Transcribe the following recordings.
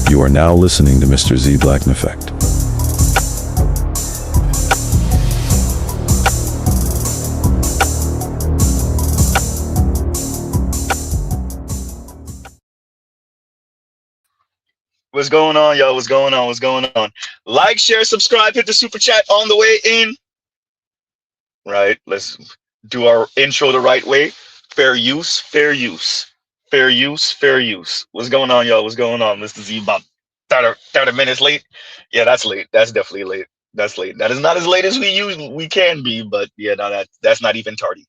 You are now listening to MrZBlackneffect. What's going on, y'all? What's going on? What's going on? Like, share, subscribe, hit the super chat on the way in. Right, let's do our intro the right way. Fair use, fair use. Fair use, fair use. What's going on, y'all? What's going on? Mr. Z, about 30 minutes late. Yeah, that's late. That's definitely late. That's late. That is not as late as we can be, but yeah, no, that's not even tardy.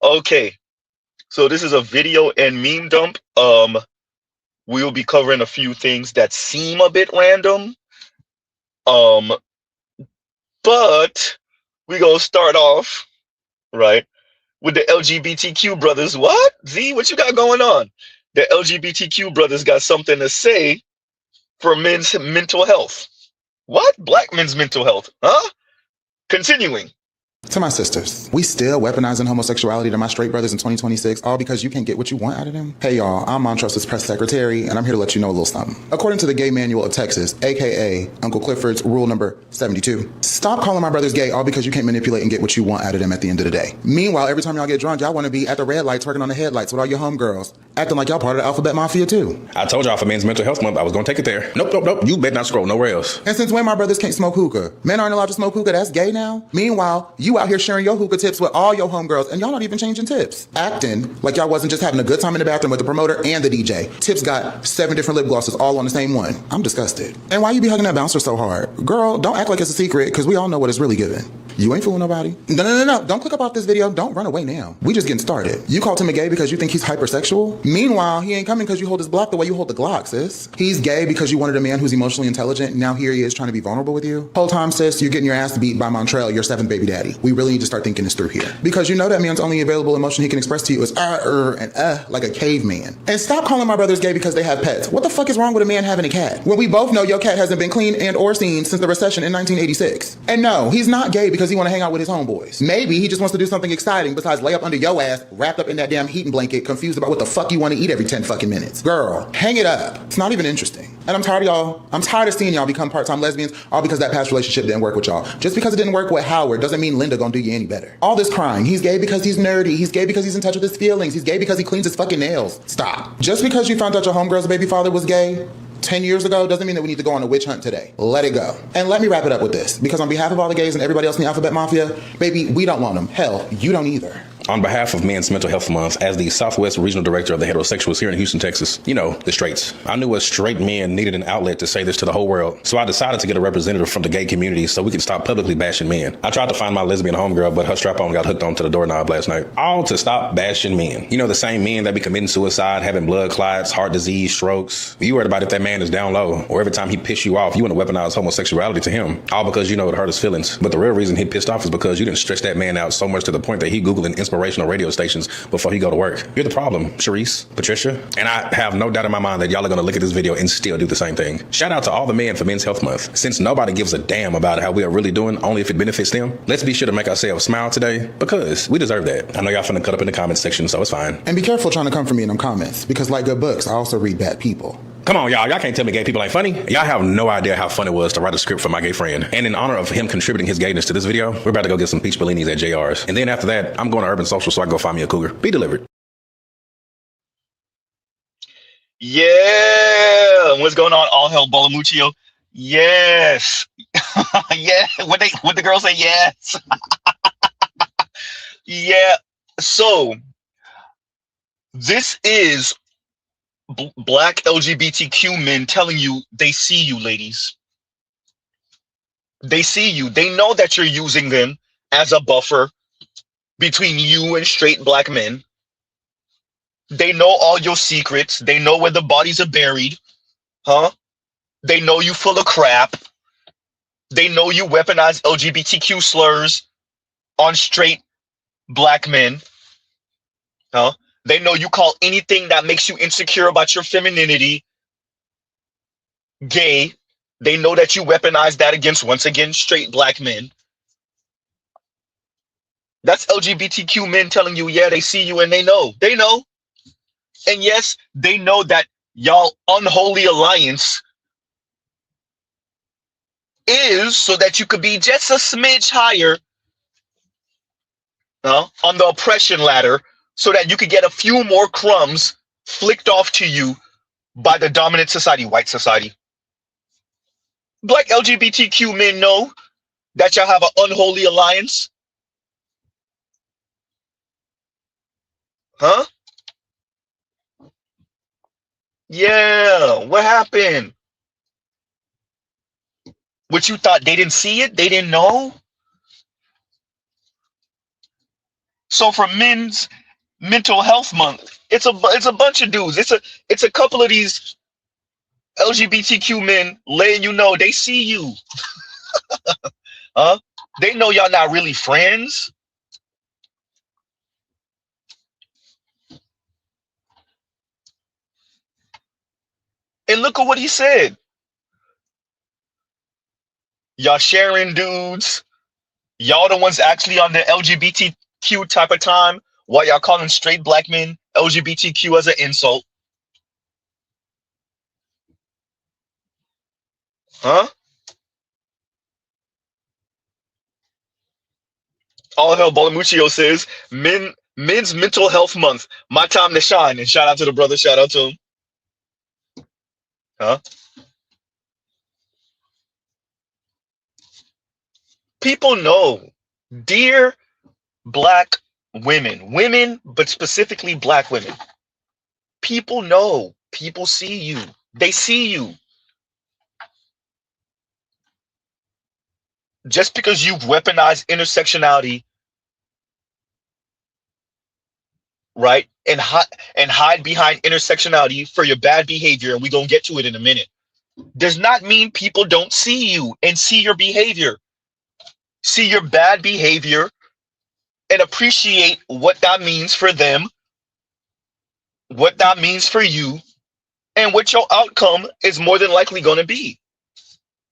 Okay, so this is a video and meme dump. We'll be covering a few things that seem a bit random. But we gonna start off, right, with the LGBTQ brothers. What? Z, what you got going on? The LGBTQ brothers got something to say for men's mental health. What? Black men's mental health, huh? Continuing. To my sisters, we still weaponizing homosexuality to my straight brothers in 2026, all because you can't get what you want out of them? Hey y'all, I'm Montrose's press secretary, and I'm here to let you know a little something. According to the Gay Manual of Texas, aka Uncle Clifford's rule number 72, stop calling my brothers gay all because you can't manipulate and get what you want out of them at the end of the day. Meanwhile, every time y'all get drunk, y'all want to be at the red lights working on the headlights with all your homegirls, acting like y'all part of the alphabet mafia too. I told y'all for Men's Mental Health Month, I was gonna take it there. Nope. You better not scroll nowhere else. And since when my brothers can't smoke hookah? Men aren't allowed to smoke hookah, that's gay now? Meanwhile, you out here sharing your hookah tips with all your homegirls, and y'all not even changing tips. Acting like y'all wasn't just having a good time in the bathroom with the promoter and the DJ. Tips got 7 different lip glosses all on the same one. I'm disgusted. And why you be hugging that bouncer so hard? Girl, don't act like it's a secret, because we all know what it's really giving. You ain't fooling nobody. No. Don't click up off this video. Don't run away now. We just getting started. You called him a gay because you think he's hypersexual? Meanwhile, he ain't coming because you hold his block the way you hold the Glock, sis. He's gay because you wanted a man who's emotionally intelligent. Now here he is trying to be vulnerable with you. Whole time, sis, you're getting your ass beat by Montrell, your 7th baby daddy. We really need to start thinking this through here. Because you know that man's only available emotion he can express to you is like a caveman. And stop calling my brothers gay because they have pets. What the fuck is wrong with a man having a cat? When we both know your cat hasn't been cleaned and or seen since the recession in 1986. And no, he's not gay because he want to hang out with his homeboys. Maybe he just wants to do something exciting besides lay up under your ass, wrapped up in that damn heating blanket, confused about what the fuck you want to eat every 10 fucking minutes. Girl, hang it up. It's not even interesting. And I'm tired of y'all. I'm tired of seeing y'all become part-time lesbians, all because that past relationship didn't work with y'all. Just because it didn't work with Howard doesn't mean Linda gonna do you any better. All this crying, he's gay because he's nerdy, he's gay because he's in touch with his feelings, he's gay because he cleans his fucking nails. Stop. Just because you found out your homegirl's baby father was gay 10 years ago doesn't mean that we need to go on a witch hunt today. Let it go. And let me wrap it up with this, because on behalf of all the gays and everybody else in the alphabet mafia, baby, we don't want them. Hell, you don't either. On behalf of Men's Mental Health Month, as the Southwest Regional Director of the Heterosexuals here in Houston, Texas, you know, the straights, I knew us straight men needed an outlet to say this to the whole world. So I decided to get a representative from the gay community so we could stop publicly bashing men. I tried to find my lesbian homegirl, but her strap-on got hooked onto the doorknob last night. All to stop bashing men. You know, the same men that be committing suicide, having blood clots, heart disease, strokes. You worried about if that man is down low, or every time he piss you off, you want to weaponize homosexuality to him. All because you know it hurt his feelings. But the real reason he pissed off is because you didn't stretch that man out so much to the point that he Googling inspirational radio stations before he go to work. You're the problem, Sharice, Patricia, and I have no doubt in my mind that y'all are gonna look at this video and still do the same thing. Shout out to all the men for Men's Health Month. Since nobody gives a damn about how we are really doing, only if it benefits them, let's be sure to make ourselves smile today, because we deserve that. I know y'all finna cut up in the comments section, so it's fine. And be careful trying to come for me in them comments, because like good books, I also read bad people. Come on, y'all can't tell me gay people ain't funny. Y'all have no idea how fun it was to write a script for my gay friend. And in honor of him contributing his gayness to this video, we're about to go get some peach bellinis at JR's. And then after that, I'm going to Urban Social so I can go find me a cougar. Be delivered. Yeah, what's going on? All hell Bolamuccio. Yes. Yeah, what the girls say? Yes. Yeah. So this is Black LGBTQ men telling you they see you, ladies. They see you. They know that you're using them as a buffer between you and straight black men. They know all your secrets. They know where the bodies are buried. Huh? They know you full of crap. They know you weaponize LGBTQ slurs on straight black men. Huh? They know you call anything that makes you insecure about your femininity gay. They know that you weaponize that against, once again, straight black men. That's LGBTQ men telling you, yeah, they see you and they know. They know. And yes, they know that y'all unholy alliance is so that you could be just a smidge higher on the oppression ladder, so that you could get a few more crumbs flicked off to you by the dominant society, white society. Black LGBTQ men know that y'all have an unholy alliance. Huh? Yeah, what happened? What, you thought they didn't see it? They didn't know? So for Men's Mental Health Month, it's a bunch of dudes. It's a couple of these LGBTQ men letting you know they see you. Huh? They know y'all not really friends. And look at what he said. Y'all sharing dudes. Y'all the ones actually on the LGBTQ type of time, while y'all calling straight black men LGBTQ as an insult. Huh? All hell Bolamuccio says, Men's Mental Health Month. My time to shine. And shout out to the brother. Shout out to him. Huh? People know. Dear black women, but specifically black women. People know. People see you. They see you. Just because you've weaponized intersectionality, right, and hide behind intersectionality for your bad behavior, and we're gonna get to it in a minute, does not mean people don't see you and see your behavior, see your bad behavior, and appreciate what that means for them, what that means for you, and what your outcome is more than likely going to be.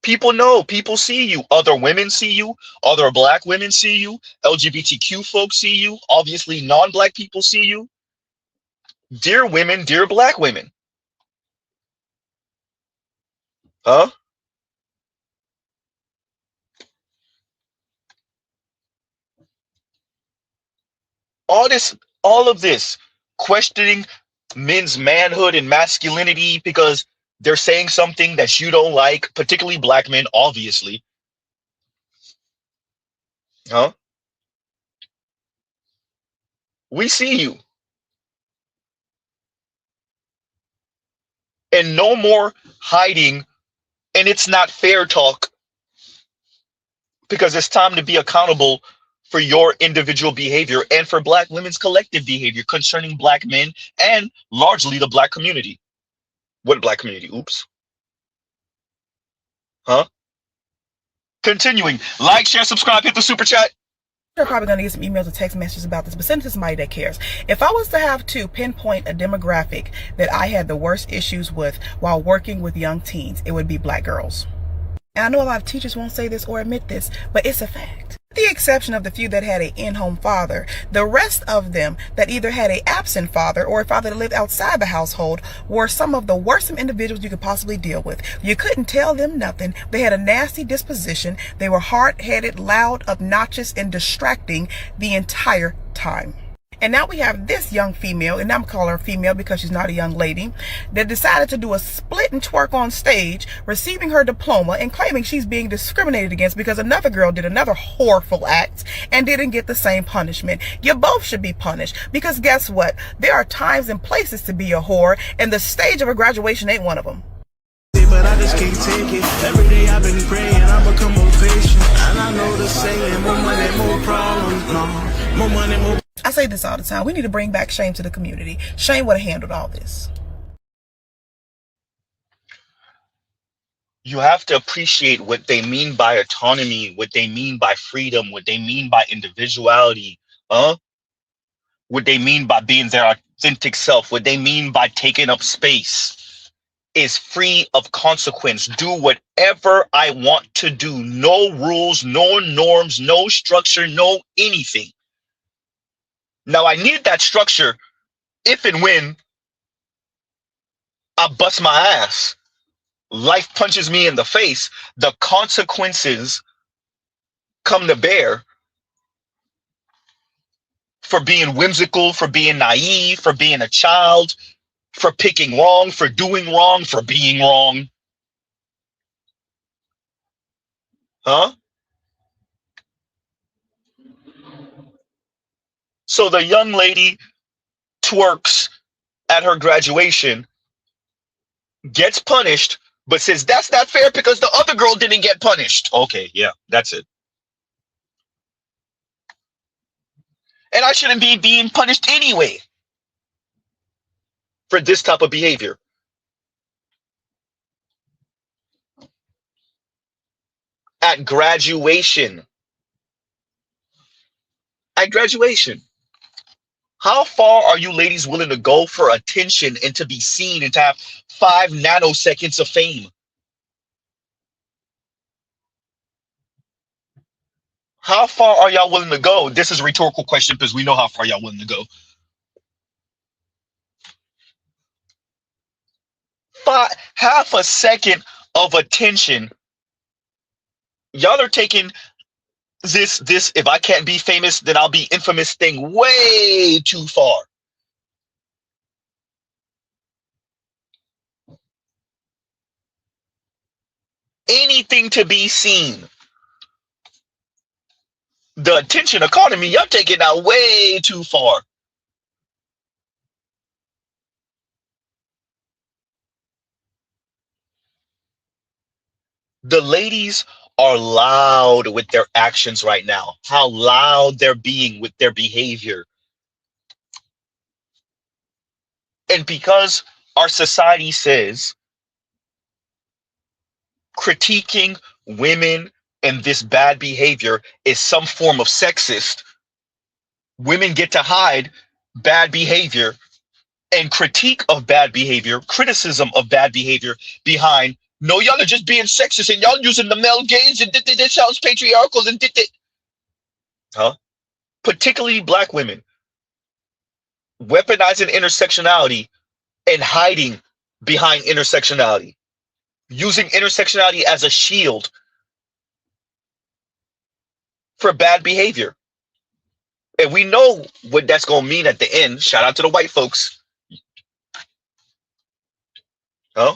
People know, people see you. Other women see you. Other black women see you. LGBTQ folks see you. Obviously, non-black people see you. Dear women, dear black women. Huh? All of this, questioning men's manhood and masculinity because they're saying something that you don't like, particularly black men, obviously. Huh? We see you. And no more hiding, and it's not fair talk, because it's time to be accountable for your individual behavior and for black women's collective behavior concerning black men and largely the black community. What black community? Oops. Huh? Continuing. Like, share, subscribe, hit the super chat. You're probably going to get some emails or text messages about this, but send it to somebody that cares. If I was to have to pinpoint a demographic that I had the worst issues with while working with young teens, it would be black girls. And I know a lot of teachers won't say this or admit this, but it's a fact. With the exception of the few that had an in-home father, the rest of them that either had an absent father or a father that lived outside the household were some of the worst individuals you could possibly deal with. You couldn't tell them nothing. They had a nasty disposition. They were hard-headed, loud, obnoxious, and distracting the entire time. And now we have this young female, and I'm calling her female because she's not a young lady, that decided to do a split and twerk on stage, receiving her diploma and claiming she's being discriminated against because another girl did another horrible act and didn't get the same punishment. You both should be punished, because guess what? There are times and places to be a whore, and the stage of a graduation ain't one of them. But I just can't take it. Every day I've been praying, I become more patient. And I know the saying, more money, more problems. No, more money, more. I say this all the time. We need to bring back shame to the community. Shame would have handled all this. You have to appreciate what they mean by autonomy, what they mean by freedom, what they mean by individuality, what they mean by being their authentic self, what they mean by taking up space is free of consequence. Do whatever I want to do. No rules, no norms, no structure, no anything. Now, I need that structure if and when I bust my ass. life punches me in the face, the consequences come to bear for being whimsical, for being naive, for being a child, for picking wrong, for doing wrong, for being wrong. Huh? So the young lady twerks at her graduation, gets punished, but says that's not fair because the other girl didn't get punished. Okay, yeah, that's it. And I shouldn't be being punished anyway for this type of behavior. At graduation. At graduation. How far are you ladies willing to go for attention and to be seen and to have 5 nanoseconds of fame? How far are y'all willing to go? This is a rhetorical question because we know how far y'all willing to go. Half a second of attention. Y'all are taking this if I can't be famous, then I'll be infamous thing way too far. Anything to be seen. The attention economy, y'all taking that way too far. The ladies are loud with their actions right now. How loud they're being with their behavior. And because our society says critiquing women and this bad behavior is some form of sexist, women get to hide bad behavior and critique of bad behavior, criticism of bad behavior behind, no, y'all are just being sexist and y'all using the male gaze and this sounds patriarchal and huh? Particularly black women weaponizing intersectionality and hiding behind intersectionality, using intersectionality as a shield for bad behavior. And we know what that's going to mean at the end. Shout out to the white folks. Huh?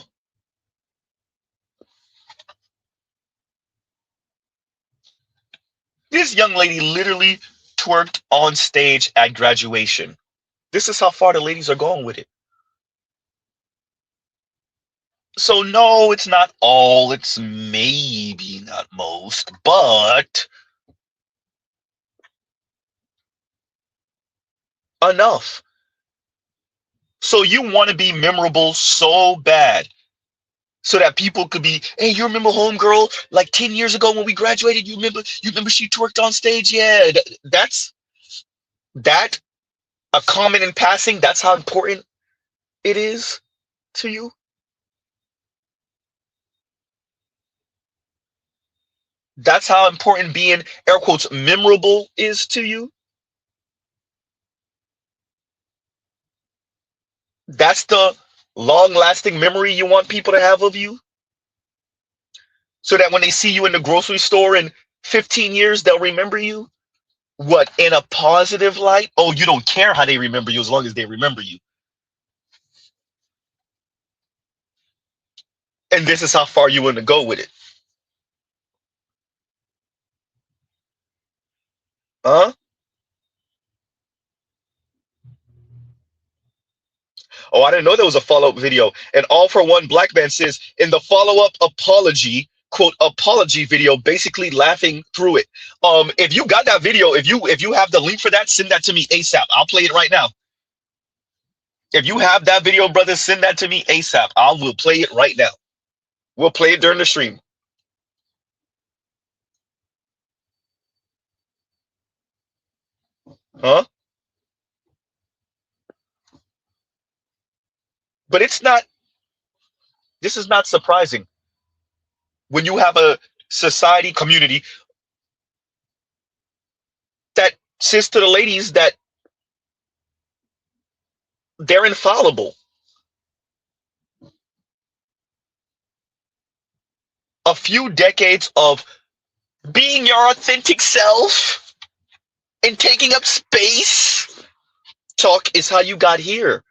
This young lady literally twerked on stage at graduation. This is how far the ladies are going with it. So no, it's not all, it's maybe not most, but enough. So you want to be memorable so bad so that people could be, hey, you remember homegirl like 10 years ago when we graduated? You remember she twerked on stage? Yeah, that's that a comment in passing. That's how important it is to you. That's how important being, air quotes, memorable is to you. That's the long-lasting memory you want people to have of you. So that when they see you in the grocery store in 15 years, they'll remember you. What, in a positive light? Oh, you don't care how they remember you as long as they remember you. And this is how far you want to go with it. Huh? Oh, I didn't know there was a follow-up video. And All for One Black Man says, in the follow-up apology, quote, apology video, basically laughing through it. If you got that video, if you have the link for that, send that to me ASAP. I'll play it right now. If you have that video, brother, send that to me ASAP. I will play it right now. We'll play it during the stream. Huh? But this is not surprising. When you have a society community that says to the ladies that they're infallible. a few decades of being your authentic self and taking up space talk is how you got here.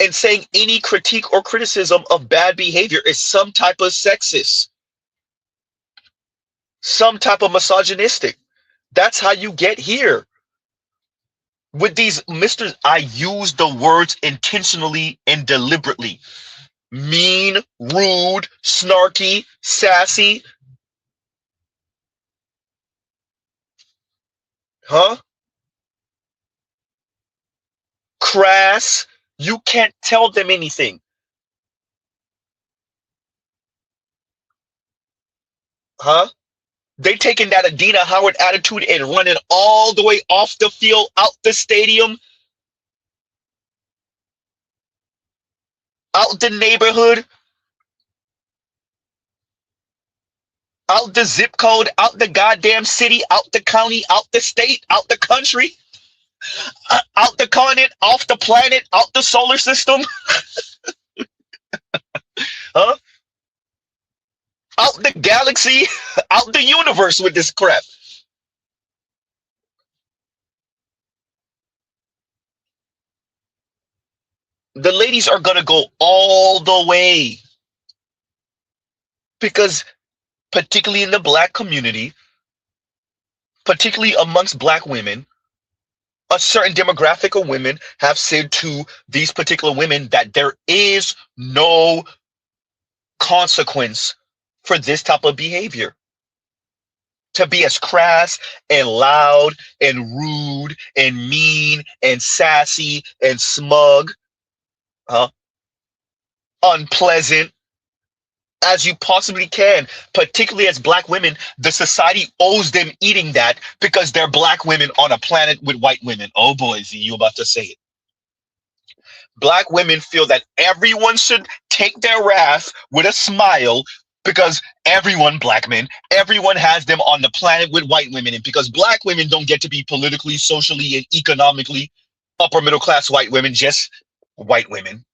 And saying any critique or criticism of bad behavior is some type of sexist, some type of misogynistic. That's how you get here. With these misters, I use the words intentionally and deliberately. Mean, rude, snarky, sassy. Huh? Crass. You can't tell them anything. Huh? They taking that Adina Howard attitude and running all the way off the field, out the stadium, out the neighborhood, out the zip code, out the goddamn city, out the county, out the state, out the country, out the continent, off the planet, out the solar system. Huh? Out the galaxy, out the universe with this crap. The ladies are going to go all the way. Because particularly in the black community, particularly amongst black women, a certain demographic of women have said to these particular women that there is no consequence for this type of behavior. To be as crass and loud and rude and mean and sassy and smug, unpleasant as you possibly can, particularly as black women. The society owes them eating that because they're black women on a planet with white women. Oh boy, Z, you about to say it. Black women feel that everyone should take their wrath with a smile because everyone, black men, everyone has them on the planet with white women. And because black women don't get to be politically, socially, and economically upper middle class white women, just white women.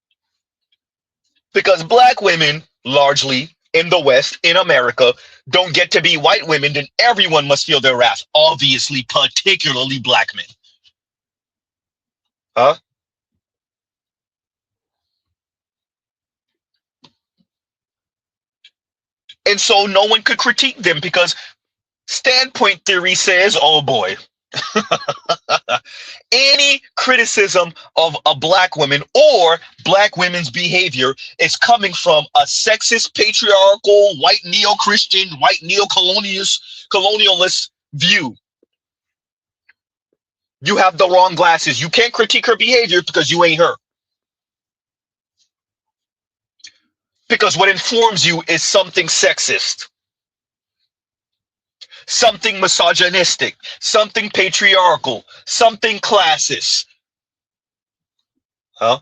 Because black women, largely in the West, in America, don't get to be white women, then everyone must feel their wrath. Obviously, particularly black men. Huh? And so no one could critique them because standpoint theory says, oh boy, any criticism of a black woman or black women's behavior is coming from a sexist, patriarchal, white neo-Christian, white neo-colonialist view. You have the wrong glasses. You can't critique her behavior because you ain't her. Because what informs you is something sexist, something misogynistic, something patriarchal, something classist. Huh?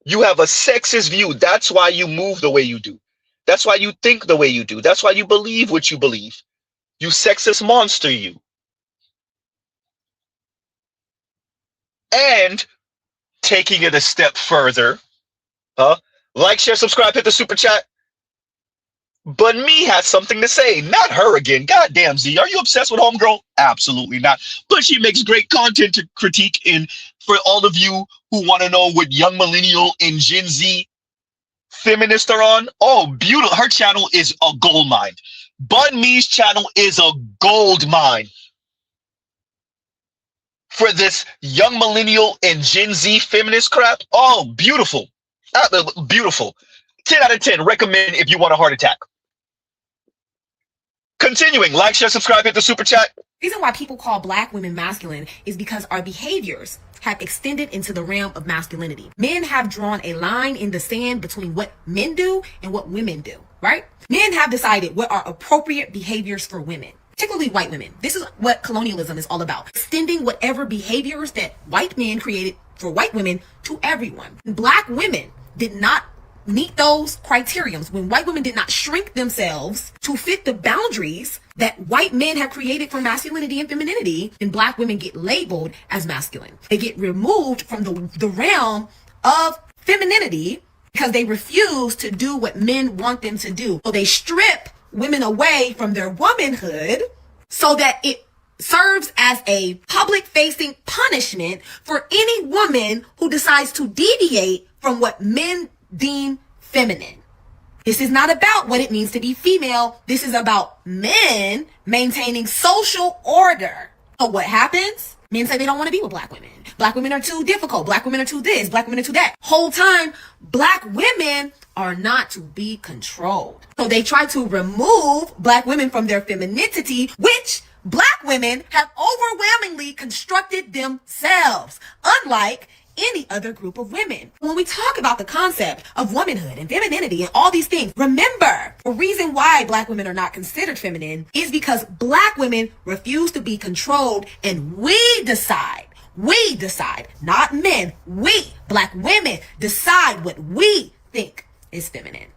You have a sexist view. That's why you move the way you do. That's why you think the way you do. That's why you believe what you believe. You sexist monster, you. And taking it a step further, like, share, subscribe, hit the super chat. But me has something to say, not her again. Goddamn, Z, are you obsessed with homegirl? Absolutely not. But she makes great content to critique. And for all of you who want to know what young millennial and Gen Z feminists are on, oh, beautiful. Her channel is a gold mine. Bun Me's channel is a gold mine. For this young millennial and Gen Z feminist crap, oh, beautiful. Beautiful. 10 out of 10. Recommend if you want a heart attack. Continuing, like, share, subscribe, hit the super chat. The reason why people call black women masculine is because our behaviors have extended into the realm of masculinity. Men have drawn a line in the sand between what men do and what women do, right? Men have decided what are appropriate behaviors for women, particularly white women. This is what colonialism is all about. Extending whatever behaviors that white men created for white women to everyone. Black women did not meet those criterions, when white women did not shrink themselves to fit the boundaries that white men have created for masculinity and femininity, then black women get labeled as masculine. They get removed from the realm of femininity because they refuse to do what men want them to do. So they strip women away from their womanhood so that it serves as a public-facing punishment for any woman who decides to deviate from what men deem feminine. This is not about what it means to be female. This is about men maintaining social order. So what happens? Men say they don't want to be with black women. Black women are too difficult. Black women are too this. Black women are too that. Whole time, black women are not to be controlled. So they try to remove black women from their femininity, which black women have overwhelmingly constructed themselves, unlike any other group of women. When we talk about the concept of womanhood and femininity and all these things, remember, the reason why black women are not considered feminine is because black women refuse to be controlled, and we decide, not men, we, black women, decide what we think is feminine.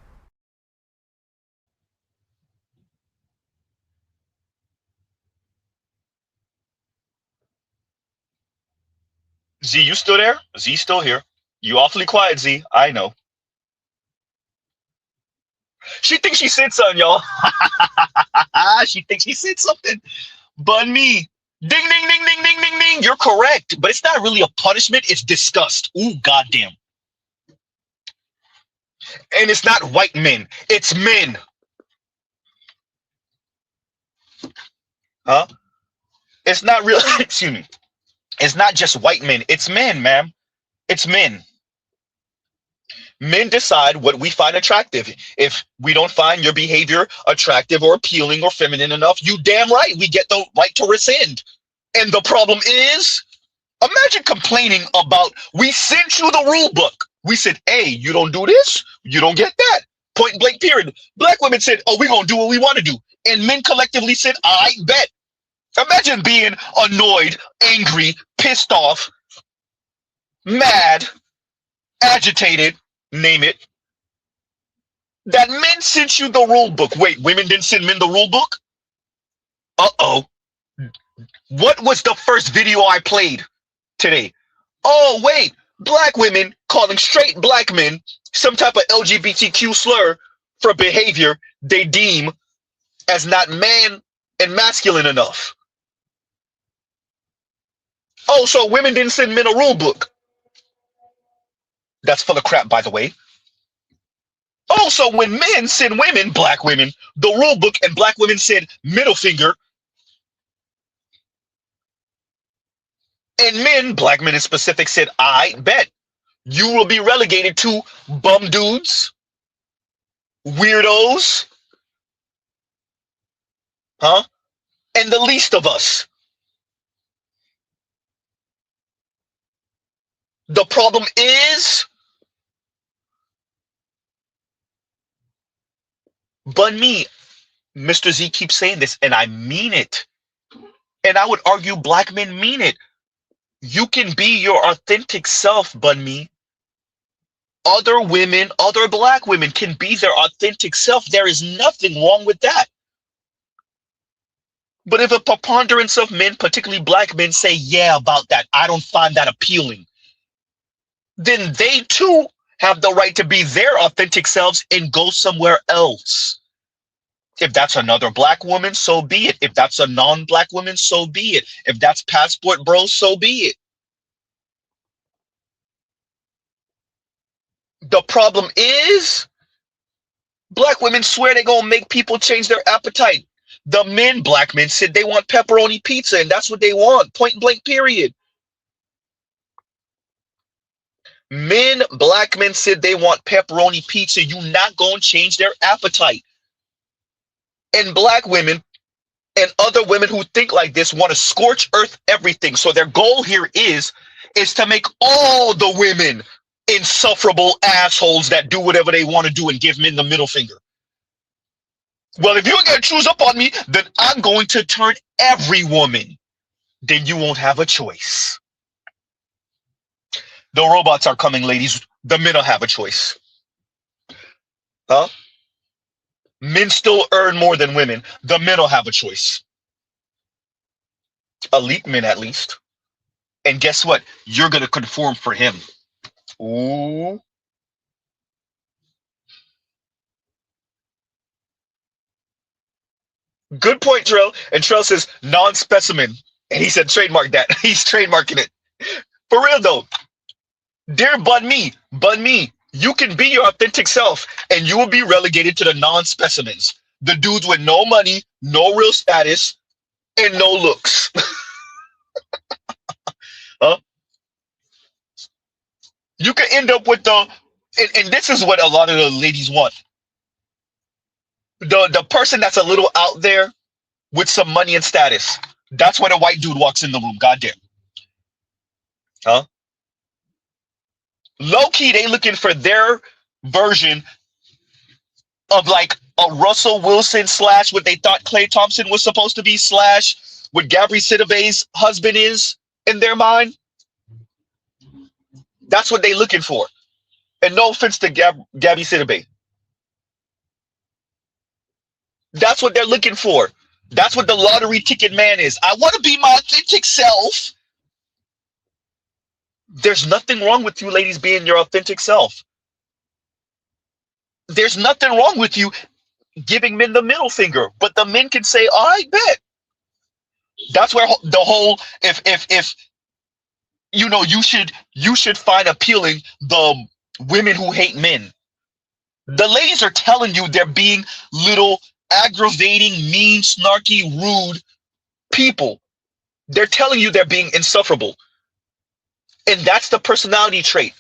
Z, you still there? Z still here. You awfully quiet, Z. I know. She thinks she said something, y'all. She thinks she said something. But me, ding, ding, ding, ding, ding, ding, ding. You're correct. But it's not really a punishment. It's disgust. Ooh, goddamn. And it's not white men. It's men. Huh? It's not real. Excuse me. It's not just white men. It's men, ma'am. It's men. Men decide what we find attractive. If we don't find your behavior attractive or appealing or feminine enough, you damn right we get the right to rescind. And the problem is, imagine complaining about, we sent you the rule book. We said, hey, you don't do this, you don't get that. Point blank period. Black women said, oh, we're going to do what we want to do. And men collectively said, I bet. Imagine being annoyed, angry, pissed off, mad, agitated, name it, that men sent you the rule book. Wait, women didn't send men the rule book? Uh-oh. What was the first video I played today? Oh, wait, black women calling straight black men some type of LGBTQ slur for behavior they deem as not man and masculine enough. Oh, so women didn't send men a rule book. That's full of crap, by the way. Oh, so when men send women, black women, the rule book, and black women said middle finger, and men, black men in specific, said, I bet you will be relegated to bum dudes, weirdos, huh? And the least of us. The problem is, but me, Mr. Z keeps saying this, and I mean it. And I would argue black men mean it. You can be your authentic self, Bun Me. Other women, other black women can be their authentic self. There is nothing wrong with that. But if a preponderance of men, particularly black men, say, yeah, about that, I don't find that appealing, then they too have the right to be their authentic selves and go somewhere else. If that's another black woman, so be it. If that's a non-black woman, so be it. If that's passport bro, so be it. The problem is, black women swear they're gonna make people change their appetite. The men, black men, said they want pepperoni pizza, and that's what they want. Point blank, period. Men, black men said they want pepperoni pizza. You not gonna change their appetite. And black women and other women who think like this want to scorch earth everything. So their goal here is to make all the women insufferable assholes that do whatever they want to do and give men the middle finger. Well, if you're gonna choose up on me, then I'm going to turn every woman. Then you won't have a choice. The robots are coming, ladies. The men will have a choice. Huh? Men still earn more than women. The men will have a choice. Elite men, at least. And guess what? You're going to conform for him. Ooh. Good point, Trell. And Trell says non-specimen. And he said trademark that. He's trademarking it. For real, though. Dear Bun Me, you can be your authentic self and you will be relegated to the non-specimens. The dudes with no money, no real status, and no looks. Huh? You can end up with and this is what a lot of the ladies want. The person that's a little out there with some money and status. That's when a white dude walks in the room. Goddamn. Huh? Low key, they looking for their version of like a Russell Wilson / what they thought Klay Thompson was supposed to be / what Gabby Sidibe's husband is in their mind. That's what they looking for. And no offense to Gabby Sidibe. That's what they're looking for. That's what the lottery ticket man is. I want to be my authentic self. There's nothing wrong with you ladies being your authentic self. There's nothing wrong with you giving men the middle finger, but the men can say, all right, bet. That's where the whole, if you know, you should find appealing the women who hate men. The ladies are telling you they're being little aggravating, mean, snarky, rude people. They're telling you they're being insufferable. And that's the personality trait.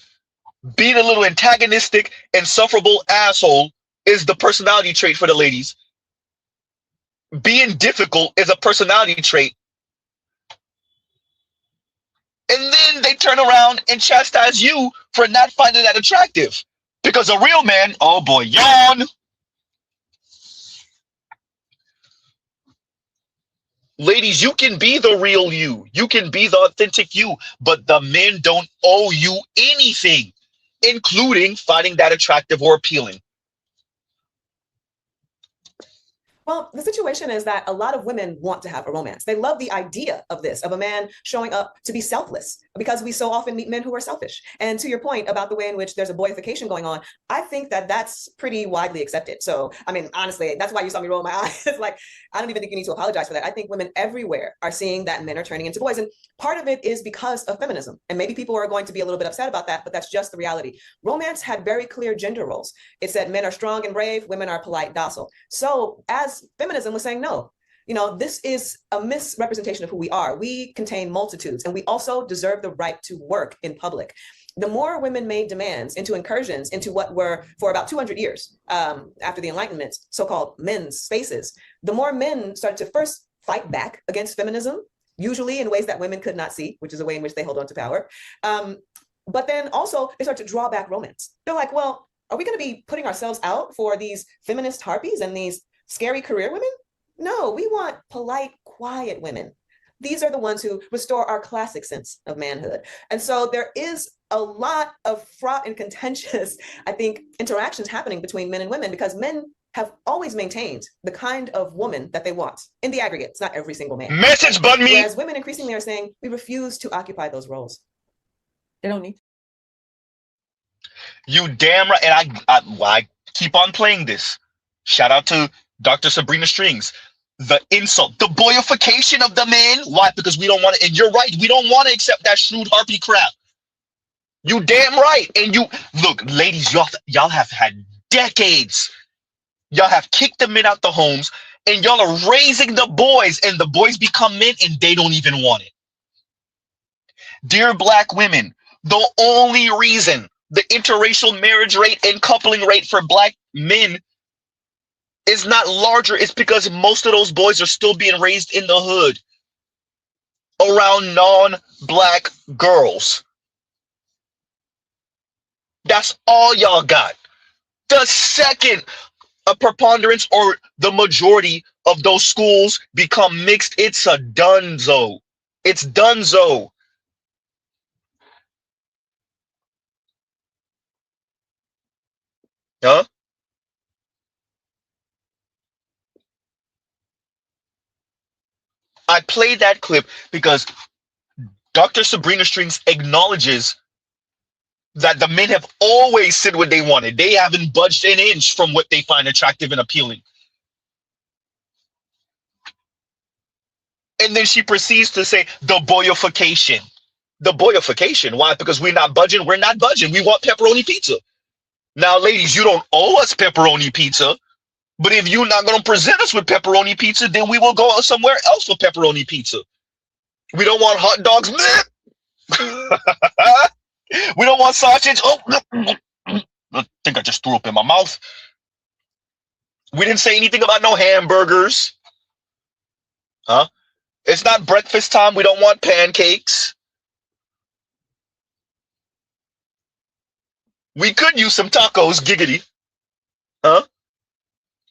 Being a little antagonistic, insufferable asshole is the personality trait for the ladies. Being difficult is a personality trait. And then they turn around and chastise you for not finding that attractive. Because a real man, oh boy, yawn. Ladies, you can be the real you. You can be the authentic you. But the men don't owe you anything, including finding that attractive or appealing. Well, the situation is that a lot of women want to have a romance. They love the idea of this, of a man showing up to be selfless, because we so often meet men who are selfish. And to your point about the way in which there's a boyification going on, I think that that's pretty widely accepted. So, I mean, honestly, that's why you saw me roll my eyes. It's like, I don't even think you need to apologize for that. I think women everywhere are seeing that men are turning into boys. And part of it is because of feminism. And maybe people are going to be a little bit upset about that, but that's just the reality. Romance had very clear gender roles. It said men are strong and brave, women are polite, docile. So as feminism was saying, no, you know, this is a misrepresentation of who we are. We contain multitudes, and we also deserve the right to work in public. The more women made demands into incursions into what were, for about 200 years after the Enlightenment, so-called men's spaces, the more men started to first fight back against feminism, usually in ways that women could not see, which is a way in which they hold on to power. But then also they start to draw back romance. They're like, well, are we going to be putting ourselves out for these feminist harpies and these scary career women? No, we want polite, quiet women. These are the ones who restore our classic sense of manhood. And so there is a lot of fraught and contentious, I think, interactions happening between men and women, because men have always maintained the kind of woman that they want in the aggregate. It's not every single man. Message Bun Me. Whereas women increasingly are saying, we refuse to occupy those roles. They don't need to. You damn right. And I keep on playing this. Shout out to Dr. Sabrina Strings. The insult, the boyification of the men. Why? Because we don't want to, and you're right, we don't want to accept that shrewd harpy crap. You damn right. And you, look, ladies, y'all have had decades. Y'all have kicked the men out the homes, and y'all are raising the boys, and the boys become men, and they don't even want it. Dear black women, the only reason the interracial marriage rate and coupling rate for black men is not larger is because most of those boys are still being raised in the hood around non-black girls. That's all y'all got. The second a preponderance or the majority of those schools become mixed, it's a donezo. It's donezo. Huh? I played that clip because Dr. Sabrina Strings acknowledges that the men have always said what they wanted. They haven't budged an inch from what they find attractive and appealing. And then she proceeds to say the boyification. The boyification. Why? Because we're not budging. We're not budging. We want pepperoni pizza. Now, ladies, you don't owe us pepperoni pizza. But if you're not going to present us with pepperoni pizza, then we will go somewhere else for pepperoni pizza. We don't want hot dogs. We don't want sausage. Oh, I think I just threw up in my mouth. We didn't say anything about no hamburgers. Huh? It's not breakfast time. We don't want pancakes. We could use some tacos, giggity. Huh?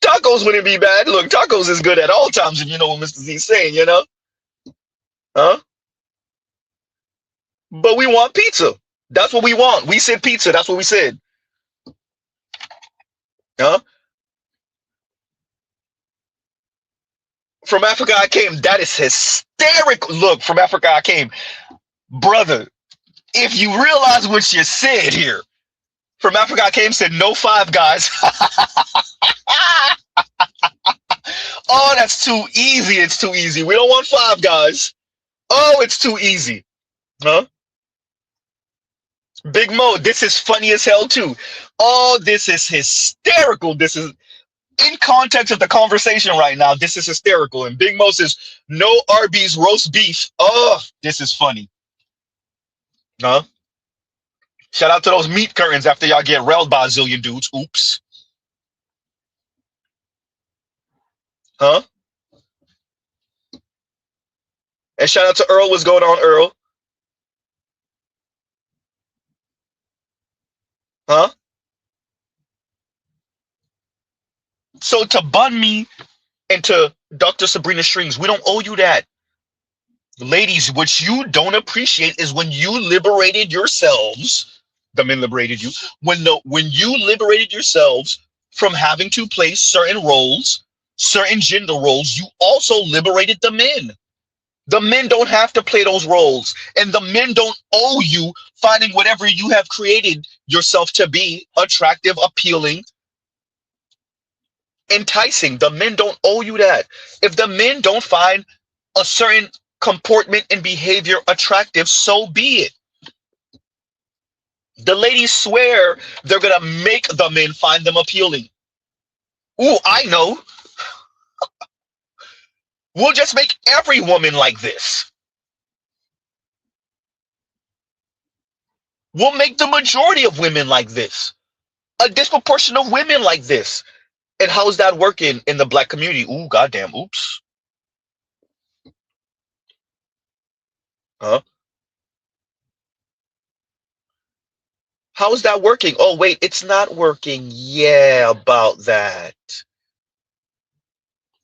Tacos wouldn't be bad. Look, tacos is good at all times, if you know what Mr. Z's saying, you know? Huh? But we want pizza. That's what we want. We said pizza. That's what we said. Huh? From Africa I came. That is hysterical. Look, from Africa I came. Brother, if you realize what you said here, from Africa I came said no Five Guys. Oh, that's too easy. It's too easy. We don't want Five Guys. Oh, it's too easy. Huh? Big Mo, this is funny as hell too. Oh, this is hysterical. This is in context of the conversation right now. This is hysterical. And Big Mo says, no Arby's roast beef. Oh, this is funny. Huh? Shout out to those meat curtains after y'all get railed by a zillion dudes. Oops. Huh? And shout out to Earl. What's going on, Earl? Huh? So to Bun Me and to Dr. Sabrina Strings, we don't owe you that. Ladies, what you don't appreciate is when you liberated yourselves, the men liberated you, when you liberated yourselves from having to play certain roles, certain gender roles, you also liberated the men. The men don't have to play those roles, and the men don't owe you finding whatever you have created yourself to be attractive, appealing, enticing. The men don't owe you that. If the men don't find a certain comportment and behavior attractive, so be it. The ladies swear they're gonna make the men find them appealing. Ooh, I know. We'll just make every woman like this. We'll make the majority of women like this. A disproportionate of women like this. And how's that working in the black community? Ooh, goddamn, oops. Huh? How is that working? Oh, wait, it's not working. Yeah, about that.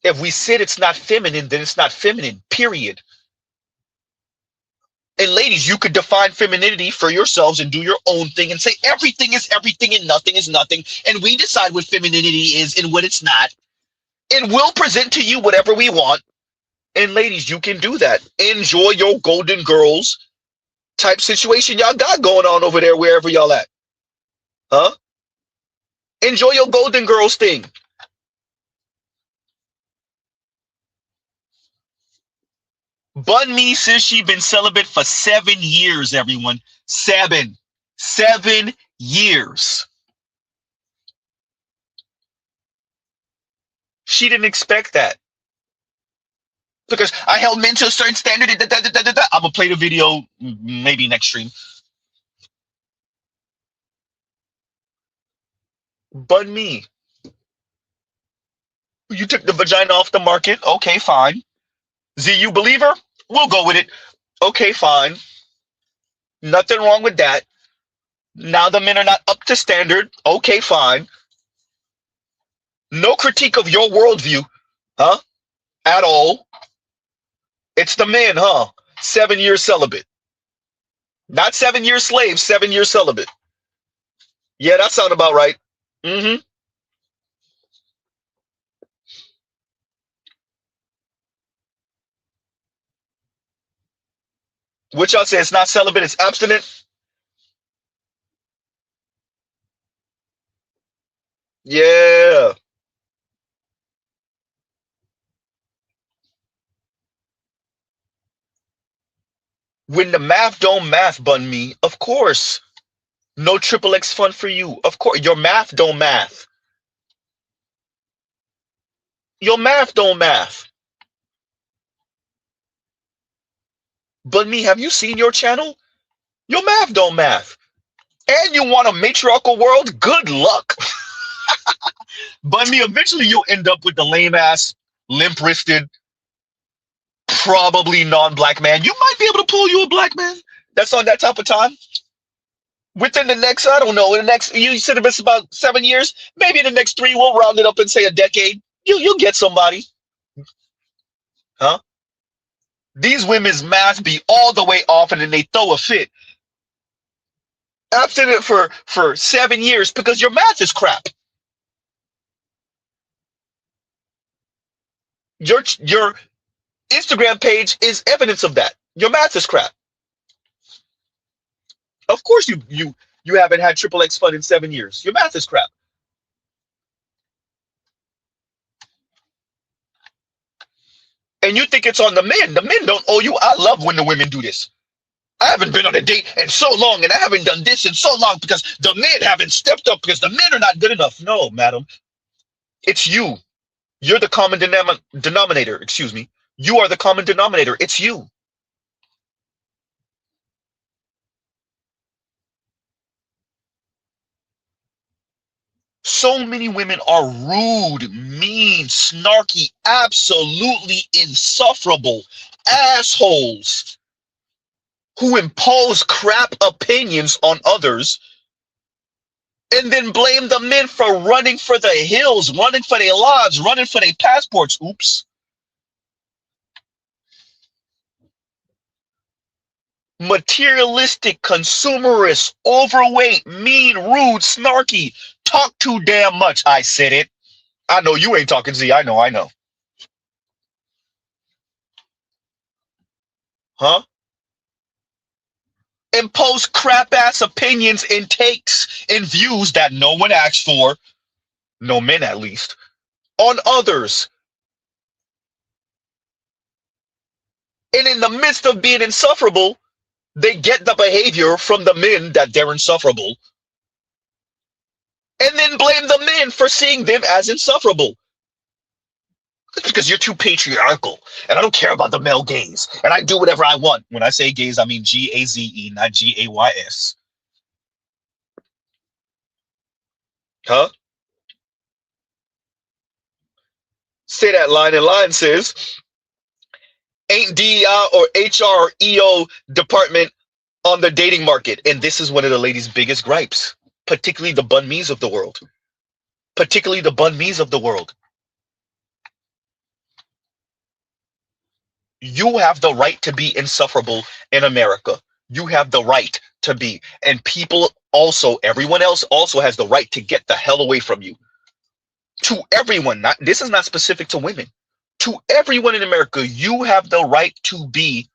If we said it's not feminine, then it's not feminine, period. And ladies, you could define femininity for yourselves and do your own thing and say everything is everything and nothing is nothing. And we decide what femininity is and what it's not. And we'll present to you whatever we want. And ladies, you can do that. Enjoy your Golden Girls type situation y'all got going on over there, wherever y'all at. Huh? Enjoy your Golden Girls thing. Bun Me says she's been celibate for 7 years, everyone. 7 years. She didn't expect that. Because I held men to a certain standard. I'm going to play the video maybe next stream. Bun Me. You took the vagina off the market. Okay, fine. Z, you believe her? We'll go with it. Okay, fine. Nothing wrong with that. Now the men are not up to standard. Okay, fine. No critique of your worldview, huh? At all. It's the men, huh? 7 years celibate. Not 7 years slave, 7 years celibate. Yeah, that sounds about right. Mm-hmm. What y'all say? It's not celibate, it's abstinent? Yeah. When the math don't math, bun me, of course. No triple X fun for you. Of course. Your math don't math. Your math don't math. Bun me, have you seen your channel? Your math don't math. And you want a matriarchal world? Good luck. Bun me, eventually you'll end up with the lame ass, limp wristed, probably non-black man. You might be able to pull you a black man that's on that type of time. Within the next, I don't know, in the next, you said it's about 7 years, maybe in the next 3, we'll round it up and say a decade. You'll get somebody. Huh? These women's math be all the way off and then they throw a fit. Abstinent for 7 years because your math is crap. Your Instagram page is evidence of that. Your math is crap. Of course you haven't had triple X fun in 7 years. Your math is crap. And you think it's on the men. The men don't owe you. I love when the women do this. I haven't been on a date in so long and I haven't done this in so long because the men haven't stepped up because the men are not good enough. No, madam. It's you. You're the common denominator. Excuse me. You are the common denominator. It's you. So many women are rude, mean, snarky, absolutely insufferable assholes who impose crap opinions on others and then blame the men for running for the hills, running for their lives, running for their passports. Oops. Materialistic, consumerist, overweight, mean, rude, snarky, talk too damn much. I said it. I know you ain't talking, Z. I know. Huh? Impose crap ass opinions and takes and views that no one asked for, no men at least, on others. And in the midst of being insufferable, they get the behavior from the men that they're insufferable and then blame the men for seeing them as insufferable. It's because you're too patriarchal and I don't care about the male gaze and I do whatever I want. When I say gaze, I mean Gaze, not Gays. Huh? Say that line and line says, ain't DEI or HREO department on the dating market. And this is one of the ladies' biggest gripes, particularly the bun me's of the world. Particularly the bun me's of the world. You have the right to be insufferable in America. You have the right to be. And people also, everyone else also has the right to get the hell away from you. To everyone, this is not specific to women. To everyone in America, you have the right to be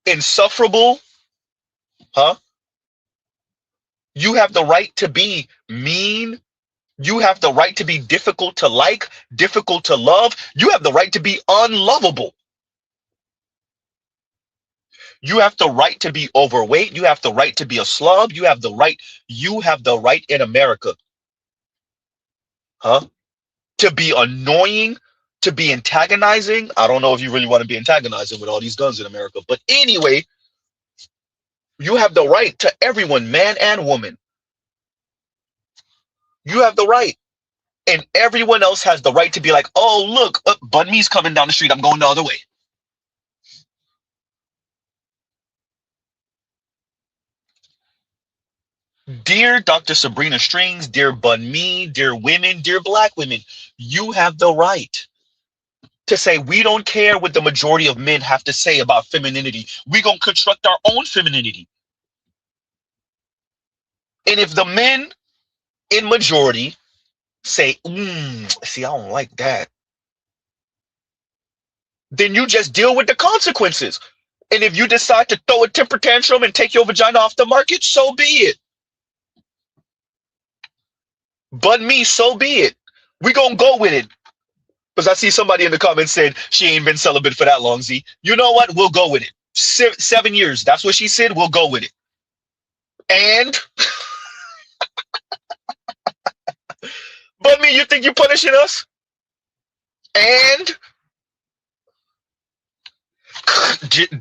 insufferable. Huh? You have the right to be mean. You have the right to be difficult to like, difficult to love. You have the right to be unlovable. You have the right to be overweight. You have the right to be a slob. You have the right in America. Huh? To be annoying, to be antagonizing. I don't know if you really want to be antagonizing with all these guns in America. But anyway, you have the right to everyone, man and woman. You have the right. And everyone else has the right to be like, oh, look, Bun Me's coming down the street. I'm going the other way. Dear Dr. Sabrina Strings, dear Bun Me, dear women, dear black women, you have the right to say, we don't care what the majority of men have to say about femininity. We're going to construct our own femininity. And if the men in majority say, see, I don't like that, then you just deal with the consequences. And if you decide to throw a temper tantrum and take your vagina off the market, so be it. But me, so be it. We gonna go with it. Because I see somebody in the comments said she ain't been celibate for that long, Z. You know what? We'll go with it. 7 years. That's what she said. We'll go with it. And but me, you think you're punishing us? And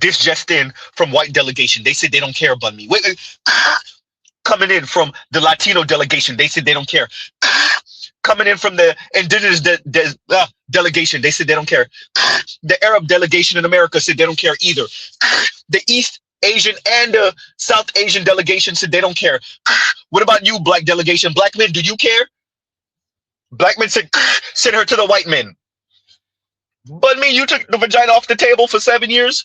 this just in from white delegation. They said they don't care about me. Wait, coming in from the Latino delegation. They said they don't care. Coming in from the indigenous delegation. They said they don't care. The Arab delegation in America said they don't care either. The East Asian and the South Asian delegation said they don't care. What about you, black delegation? Black men, do you care? Black men said, send her to the white men. But me, you took the vagina off the table for 7 years?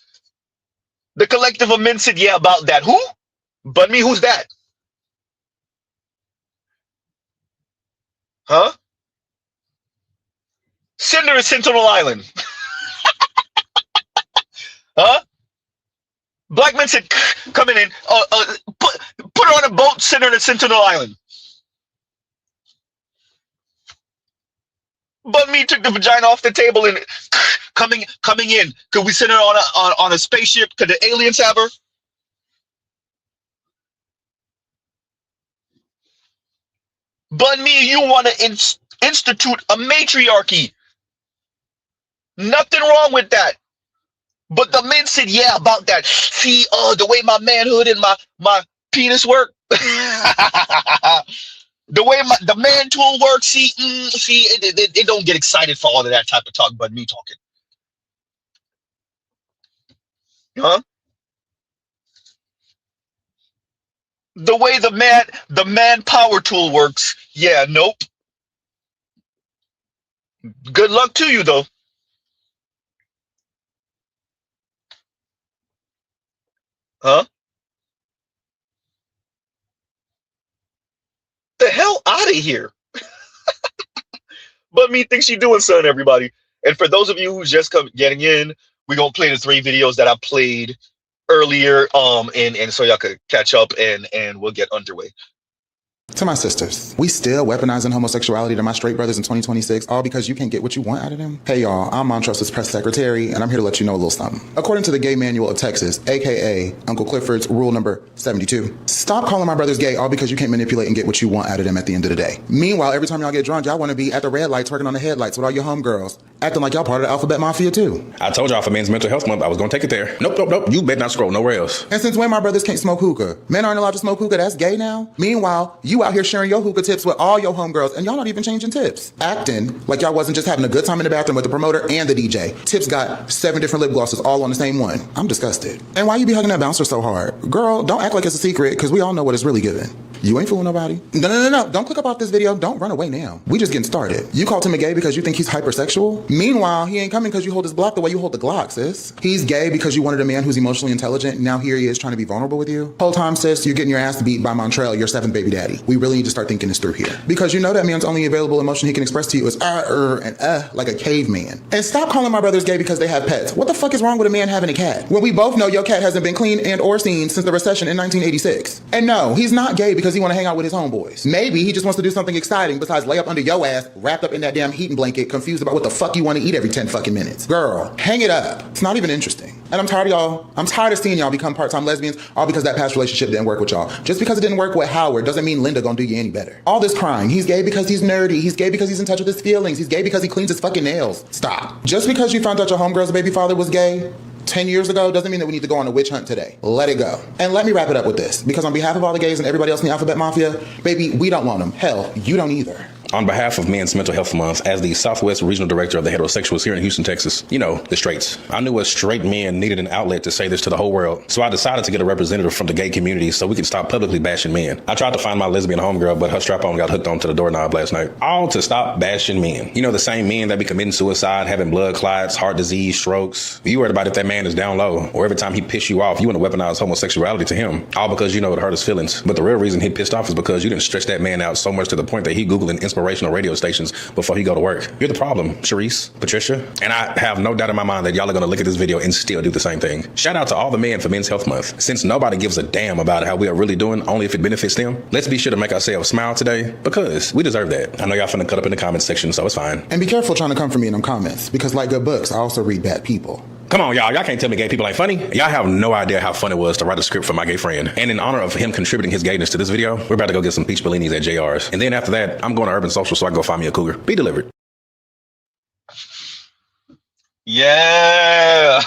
The collective of men said, yeah, about that. Who? But me, who's that? Huh? Send her to Sentinel Island. Huh? Black men said, coming in, put her on a boat, send her to Sentinel Island. But me took the vagina off the table and coming in. Could we send her on a spaceship? Could the aliens have her? But me, you want to institute a matriarchy. Nothing wrong with that. But the men said, yeah, about that. See, the way my manhood and my penis work. The way the man tool works, see, it don't get excited for all of that type of talk, but me talking. Huh? The way the man power tool works, yeah, nope. Good luck to you, though. Huh? The hell out of here. But me thinks she doing something, everybody. And for those of you who's just getting in, we're gonna play the 3 videos that I played earlier, and so y'all could catch up and we'll get underway. To my sisters, we still weaponizing homosexuality to my straight brothers in 2026, all because you can't get what you want out of them? Hey y'all, I'm Montrose's press secretary, and I'm here to let you know a little something. According to the Gay Manual of Texas, aka Uncle Clifford's rule number 72, stop calling my brothers gay all because you can't manipulate and get what you want out of them at the end of the day. Meanwhile, every time y'all get drunk, y'all want to be at the red lights working on the headlights with all your homegirls, acting like y'all part of the alphabet mafia too. I told y'all for Men's Mental Health Month I was going to take it there. Nope. You better not scroll nowhere else. And since when my brothers can't smoke hookah? Men aren't allowed to smoke hookah, that's gay now? Meanwhile, you out here sharing your hookah tips with all your homegirls, and y'all not even changing tips. Acting like y'all wasn't just having a good time in the bathroom with the promoter and the DJ. Tips got 7 different lip glosses all on the same one. I'm disgusted. And why you be hugging that bouncer so hard? Girl, don't act like it's a secret, because we all know what it's really giving. You ain't fooling nobody. No. Don't click up off this video. Don't run away now. We just getting started. You called him a gay because you think he's hypersexual? Meanwhile, he ain't coming because you hold his block the way you hold the Glock, sis. He's gay because you wanted a man who's emotionally intelligent. Now here he is trying to be vulnerable with you. Whole time, sis, you're getting your ass beat by Montreal, your 7th baby daddy. We really need to start thinking this through here. Because you know that man's only available emotion he can express to you is like a caveman. And stop calling my brothers gay because they have pets. What the fuck is wrong with a man having a cat? When we both know your cat hasn't been cleaned and or seen since the recession in 1986. And no, he's not gay because he want to hang out with his homeboys. Maybe he just wants to do something exciting besides lay up under your ass, wrapped up in that damn heating blanket, confused about what the fuck you want to eat every 10 fucking minutes. Girl, hang it up. It's not even interesting. And I'm tired of y'all. I'm tired of seeing y'all become part-time lesbians all because that past relationship didn't work with y'all. Just because it didn't work with Howard doesn't mean Linda gonna do you any better. All this crying, he's gay because he's nerdy, he's gay because he's in touch with his feelings, he's gay because he cleans his fucking nails. Stop. Just because you found out your homegirl's baby father was gay 10 years ago doesn't mean that we need to go on a witch hunt today. Let it go. And let me wrap it up with this, because on behalf of all the gays and everybody else in the alphabet mafia, baby, we don't want them. Hell, you don't either. On behalf of Men's Mental Health Month, as the Southwest Regional Director of the Heterosexuals here in Houston, Texas, you know, the straights, I knew us straight men needed an outlet to say this to the whole world. So I decided to get a representative from the gay community so we could stop publicly bashing men. I tried to find my lesbian homegirl, but her strap-on got hooked onto the doorknob last night. All to stop bashing men. You know, the same men that be committing suicide, having blood clots, heart disease, strokes. You worried about if that man is down low, or every time he piss you off, you want to weaponize homosexuality to him. All because you know it hurt his feelings. But the real reason he pissed off is because you didn't stretch that man out so much to the point that he Googling inspirational radio stations before he go to work. You're the problem, Sharice, Patricia. And I have no doubt in my mind that y'all are going to look at this video and still do the same thing. Shout out to all the men for Men's Health Month. Since nobody gives a damn about how we are really doing, only if it benefits them, let's be sure to make ourselves smile today because we deserve that. I know y'all finna cut up in the comments section, so it's fine. And be careful trying to come for me in them comments, because like good books, I also read bad people. Come on, y'all. Y'all can't tell me gay people ain't funny. Y'all have no idea how fun it was to write a script for my gay friend. And in honor of him contributing his gayness to this video, we're about to go get some peach bellinis at JR's. And then after that, I'm going to Urban Social so I can go find me a cougar. Be delivered. Yeah.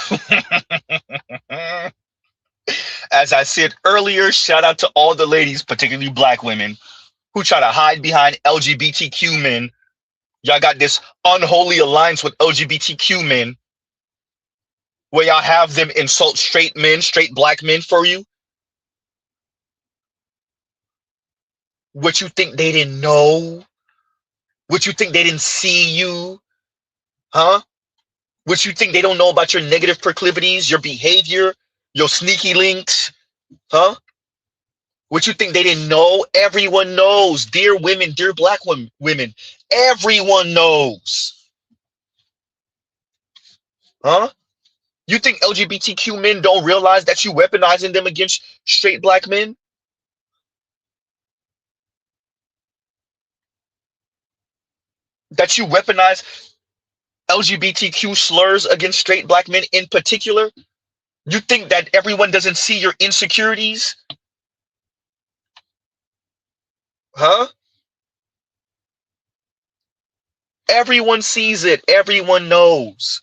As I said earlier, shout out to all the ladies, particularly black women, who try to hide behind LGBTQ men. Y'all got this unholy alliance with LGBTQ men, where y'all have them insult straight men, straight black men for you. What you think they didn't know? What you think they didn't see you? Huh? What you think they don't know about your negative proclivities, your behavior, your sneaky links? Huh? What you think they didn't know? Everyone knows. Dear women, dear black women, everyone knows. Huh? You think LGBTQ men don't realize that you weaponizing them against straight black men? That you weaponize LGBTQ slurs against straight black men in particular? You think that everyone doesn't see your insecurities? Huh? Everyone sees it. Everyone knows.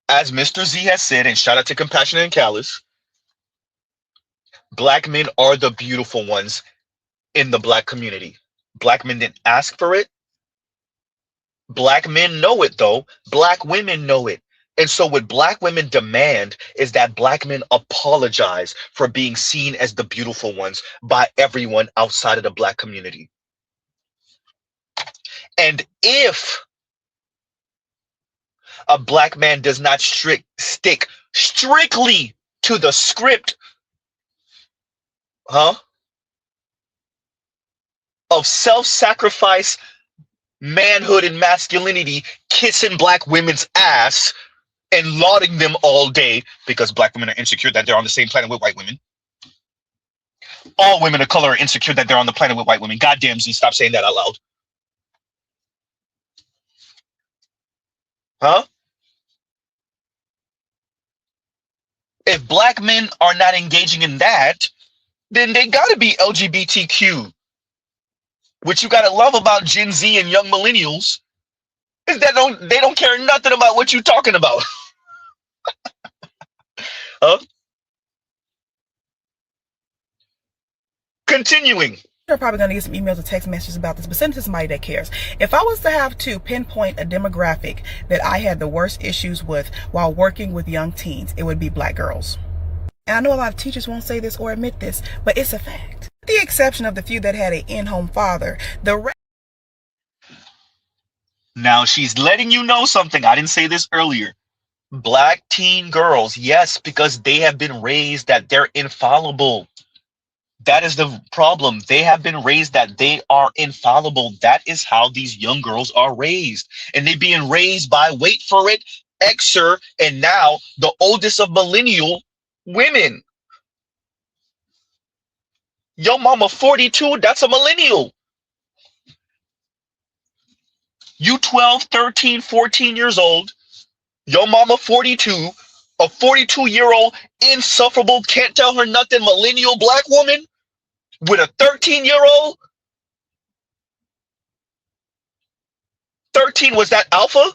As Mr. Z has said, and shout out to Compassionate and Callous, black men are the beautiful ones in the black community. Black men didn't ask for it. Black men know it, though. Black women know it. And so what black women demand is that black men apologize for being seen as the beautiful ones by everyone outside of the black community. And if a black man does not stick strictly to the script, huh, of self-sacrifice, manhood, and masculinity, kissing black women's ass and lauding them all day because black women are insecure that they're on the same planet with white women. All women of color are insecure that they're on the planet with white women. Goddamn, Z, stop saying that out loud. Huh? If black men are not engaging in that, then they gotta be LGBTQ. What you gotta love about Gen Z and young millennials is that they don't care nothing about what you're talking about. Huh? Continuing. You're probably going to get some emails or text messages about this, but send it to somebody that cares. If I was to have to pinpoint a demographic that I had the worst issues with while working with young teens, it would be black girls. And I know a lot of teachers won't say this or admit this, but it's a fact. With the exception of the few that had an in-home father, Now she's letting you know something. I didn't say this earlier. Black teen girls, yes, because they have been raised that they're infallible. That is the problem. They have been raised that they are infallible. That is how these young girls are raised. And they're being raised by, wait for it, Xer, and now the oldest of millennial women. Yo mama 42, that's a millennial. You 12, 13, 14 years old. Yo mama 42, a 42-year-old insufferable, can't tell her nothing millennial black woman with a 13-year-old. 13, was that alpha?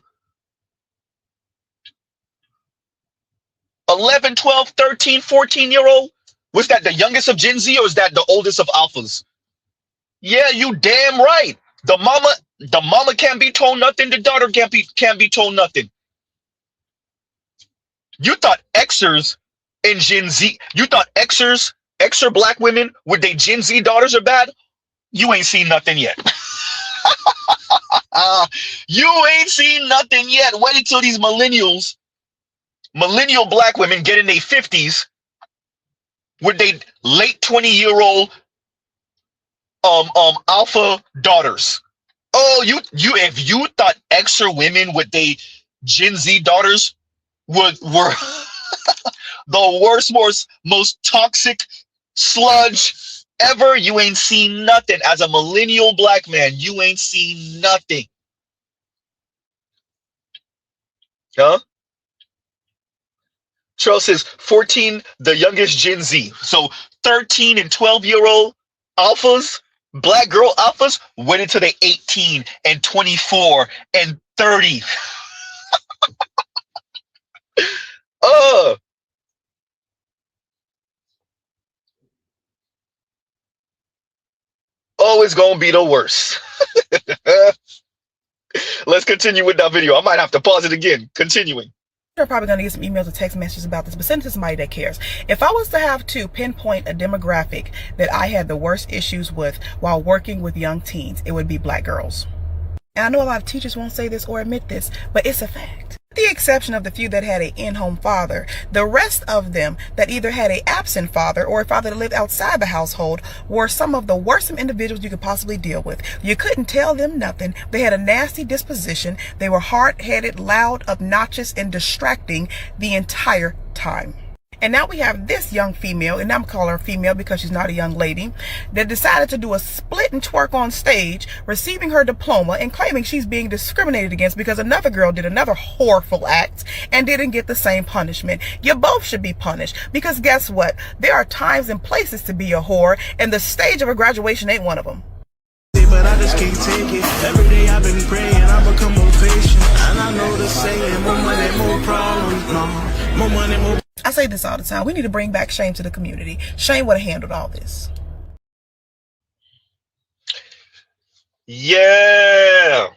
11, 12, 13, 14-year-old? Was that the youngest of Gen Z or is that the oldest of alphas? Yeah, you damn right. The mama can't be told nothing. The daughter can't be told nothing. You thought Xers and Gen Z, you thought Xer black women with their Gen Z daughters are bad? You ain't seen nothing yet. You ain't seen nothing yet. Wait until these millennial black women get in their 50s with their late 20-year-old alpha daughters. Oh, you if you thought extra women with they Gen Z daughters were the worst, most toxic sludge ever, you ain't seen nothing. As a millennial black man, you ain't seen nothing. Huh? Charles says 14, the youngest Gen Z. So 13 and 12-year-old alphas, black girl alphas, wait until they 18 and 24 and 30. Oh, it's gonna be the worst. Let's continue with that video. I might have to pause it again. Continuing. You're probably going to get some emails or text messages about this, but send it to somebody that cares. If I was to have to pinpoint a demographic that I had the worst issues with while working with young teens, it would be black girls. And I know a lot of teachers won't say this or admit this, but it's a fact. With the exception of the few that had an in-home father, the rest of them that either had an absent father or a father that lived outside the household were some of the worst individuals you could possibly deal with. You couldn't tell them nothing. They had a nasty disposition. They were hard-headed, loud, obnoxious, and distracting the entire time. And now we have this young female, and I'm calling her female because she's not a young lady, that decided to do a split and twerk on stage, receiving her diploma and claiming she's being discriminated against because another girl did another horrible act and didn't get the same punishment. You both should be punished because guess what? There are times and places to be a whore, and the stage of a graduation ain't one of them. But I just can't take it. Every day I've been praying, I become more patient. And I know the saying, more money, more problems. No, more money, more. I say this all the time. We need to bring back shame to the community. Shame would have handled all this. Yeah.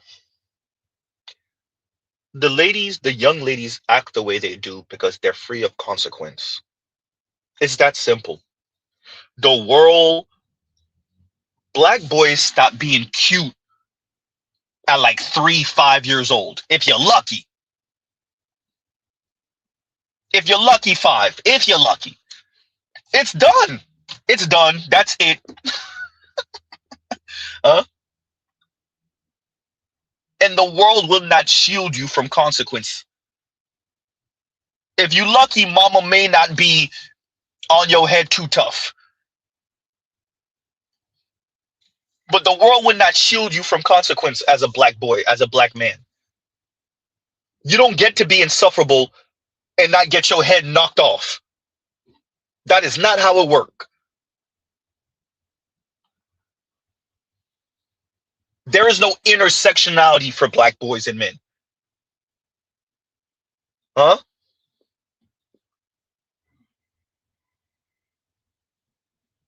The young ladies act the way they do because they're free of consequence. It's that simple. The world, black boys stop being cute at like 3-5 years old. If you're lucky. If you're lucky, 5. If you're lucky. It's done. It's done. That's it. Huh? And the world will not shield you from consequence. If you're lucky, mama may not be on your head too tough. But the world will not shield you from consequence as a black boy, as a black man. You don't get to be insufferable and not get your head knocked off. That is not how it works. There is no intersectionality for black boys and men. Huh?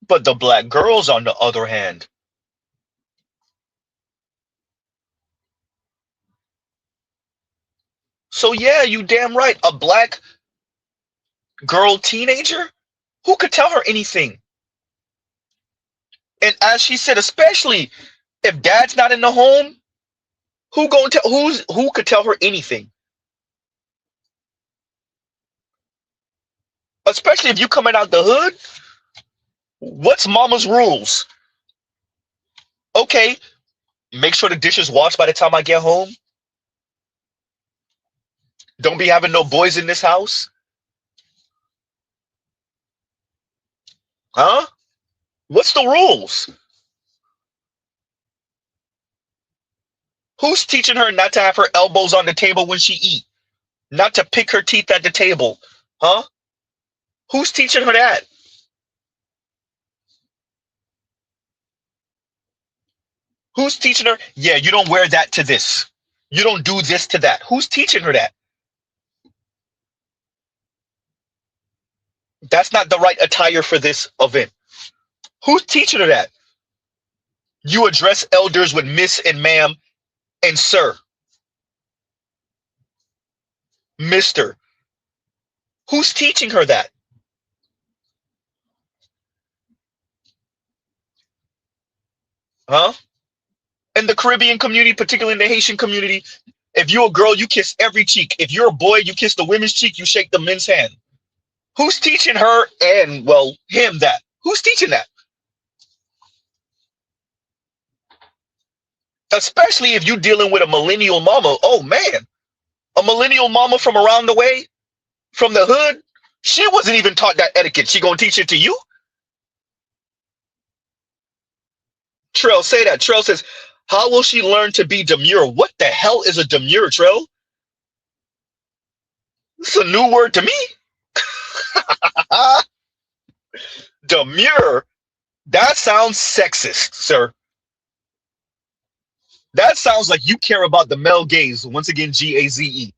But the black girls, on the other hand, so yeah, you damn right. A black girl teenager, who could tell her anything? And as she said, especially if dad's not in the home, who could tell her anything? Especially if you coming out the hood, what's mama's rules? Okay, make sure the dishes washed by the time I get home. Don't be having no boys in this house. Huh? What's the rules? Who's teaching her not to have her elbows on the table when she eat? Not to pick her teeth at the table? Huh? Who's teaching her that? Who's teaching her? Yeah, you don't wear that to this. You don't do this to that. Who's teaching her that? That's not the right attire for this event. Who's teaching her that? You address elders with miss and ma'am and sir. Mister. Who's teaching her that? Huh? In the Caribbean community, particularly in the Haitian community, if you're a girl, you kiss every cheek. If you're a boy, you kiss the women's cheek, you shake the men's hand. Who's teaching her and, well, him that? Who's teaching that? Especially if you're dealing with a millennial mama. Oh man, a millennial mama from around the way, from the hood. She wasn't even taught that etiquette. She gonna teach it to you? Trell, say that. Trell says, how will she learn to be demure? What the hell is a demure, Trell? It's a new word to me. Demure? That sounds sexist, sir. That sounds like you care about the male gaze. Once again, Gaze.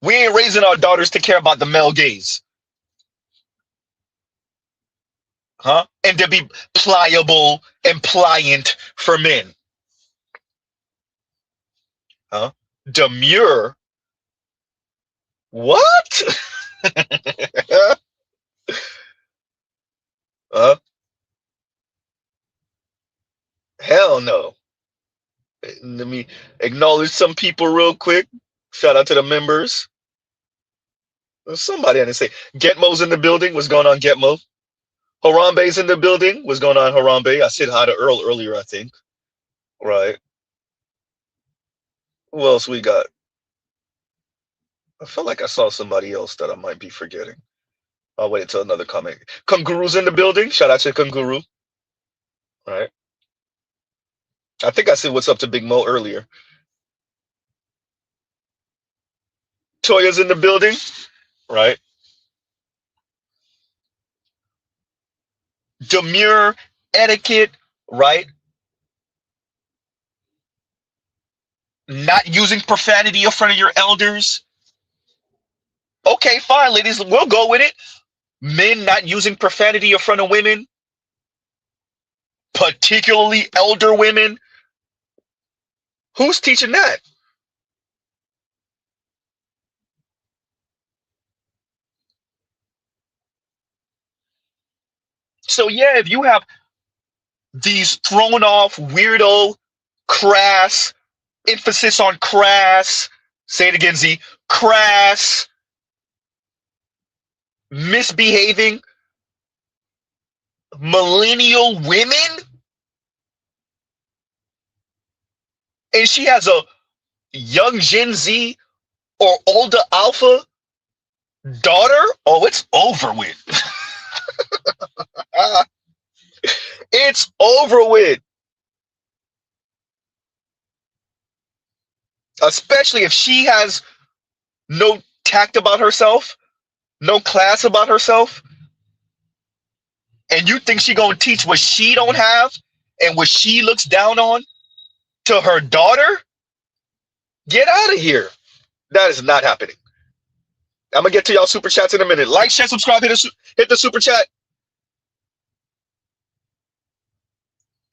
We ain't raising our daughters to care about the male gaze. Huh? And to be pliable and pliant for men. Huh? Demure? What? Hell no. Let me acknowledge some people real quick. Shout out to the members. Somebody had to say, Getmo's in the building. What's going on, Getmo? Harambe's in the building. What's going on, Harambe? I said hi to Earl earlier, I think. Right. Who else we got? I feel like I saw somebody else that I might be forgetting. I'll wait until another comment. Kanguru's in the building. Shout out to Kanguru. All right. I think I said what's up to Big Mo earlier. Toya's in the building. Right. Demure, etiquette, right? Not using profanity in front of your elders. Okay, fine, ladies, we'll go with it. Men not using profanity in front of women, particularly elder women. Who's teaching that? So yeah, if you have these thrown off, weirdo, crass, emphasis on crass, say it again, Z, crass, misbehaving millennial women, and she has a young Gen Z or older alpha daughter, oh, it's over with. It's over with. Especially if she has no tact about herself, no class about herself, and you think she gonna teach what she don't have and what she looks down on to her daughter? Get out of here. That is not happening. I'm gonna get to y'all super chats in a minute. Like, share, subscribe, hit the super chat.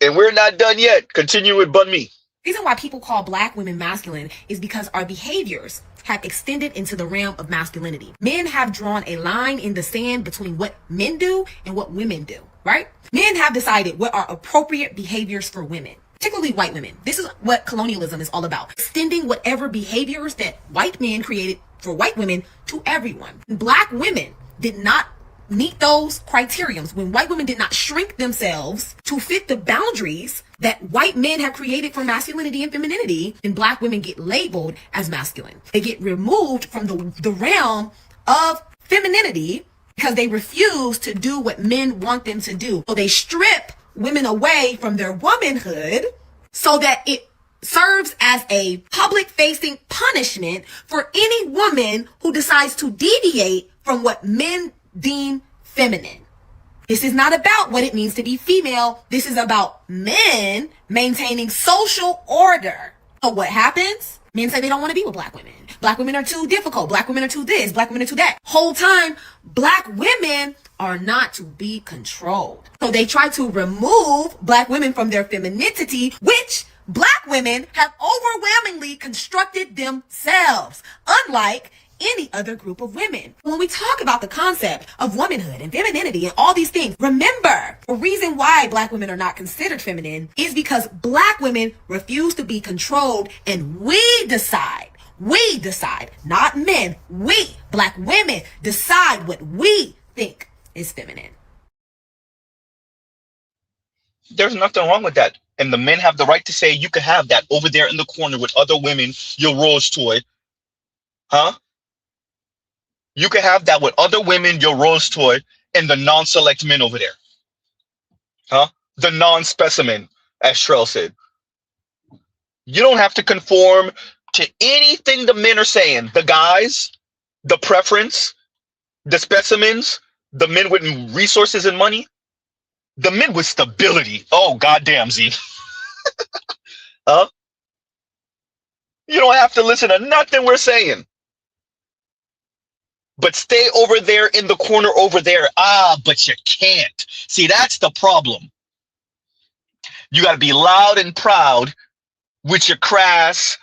And we're not done yet. Continue with Bun Me. The reason why people call black women masculine is because our behaviors have extended into the realm of masculinity. Men have drawn a line in the sand between what men do and what women do, right? Men have decided what are appropriate behaviors for women, particularly white women. This is what colonialism is all about. Extending whatever behaviors that white men created for white women to everyone. Black women did not meet those criterions. When white women did not shrink themselves to fit the boundaries that white men have created for masculinity and femininity, then black women get labeled as masculine. They get removed from the realm of femininity because they refuse to do what men want them to do. So they strip women away from their womanhood so that it serves as a public facing punishment for any woman who decides to deviate from what men deem feminine. This is not about what it means to be female. This is about men maintaining social order. So what happens? Men say they don't want to be with black women. Black women are too difficult. Black women are too this. Black women are too that. Whole time, black women are not to be controlled. So they try to remove black women from their femininity, which black women have overwhelmingly constructed themselves, unlike any other group of women. When we talk about the concept of womanhood and femininity and all these things, remember, the reason why black women are not considered feminine is because black women refuse to be controlled, and we decide, not men, we, black women, decide what we think is feminine. There's nothing wrong with that. And the men have the right to say, you can have that over there in the corner with other women, your Rolls toy. Huh? You can have that with other women, your Rolls toy, and the non-select men over there. Huh? The non-specimen, as Shrell said. You don't have to conform to anything the men are saying. The guys, the preference, the specimens, the men with resources and money, the men with stability. Oh, goddamn, Z. Huh? You don't have to listen to nothing we're saying. But stay over there in the corner over there. Ah, but you can't. See, that's the problem. You got to be loud and proud with your crass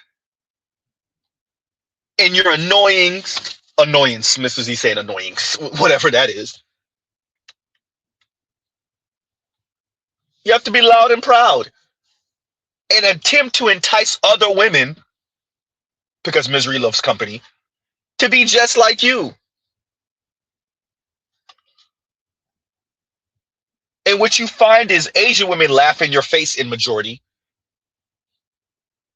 and your annoyance, Mr. Z saying annoying, whatever that is. You have to be loud and proud and attempt to entice other women, because misery loves company, to be just like you. And what you find is Asian women laugh in your face in majority.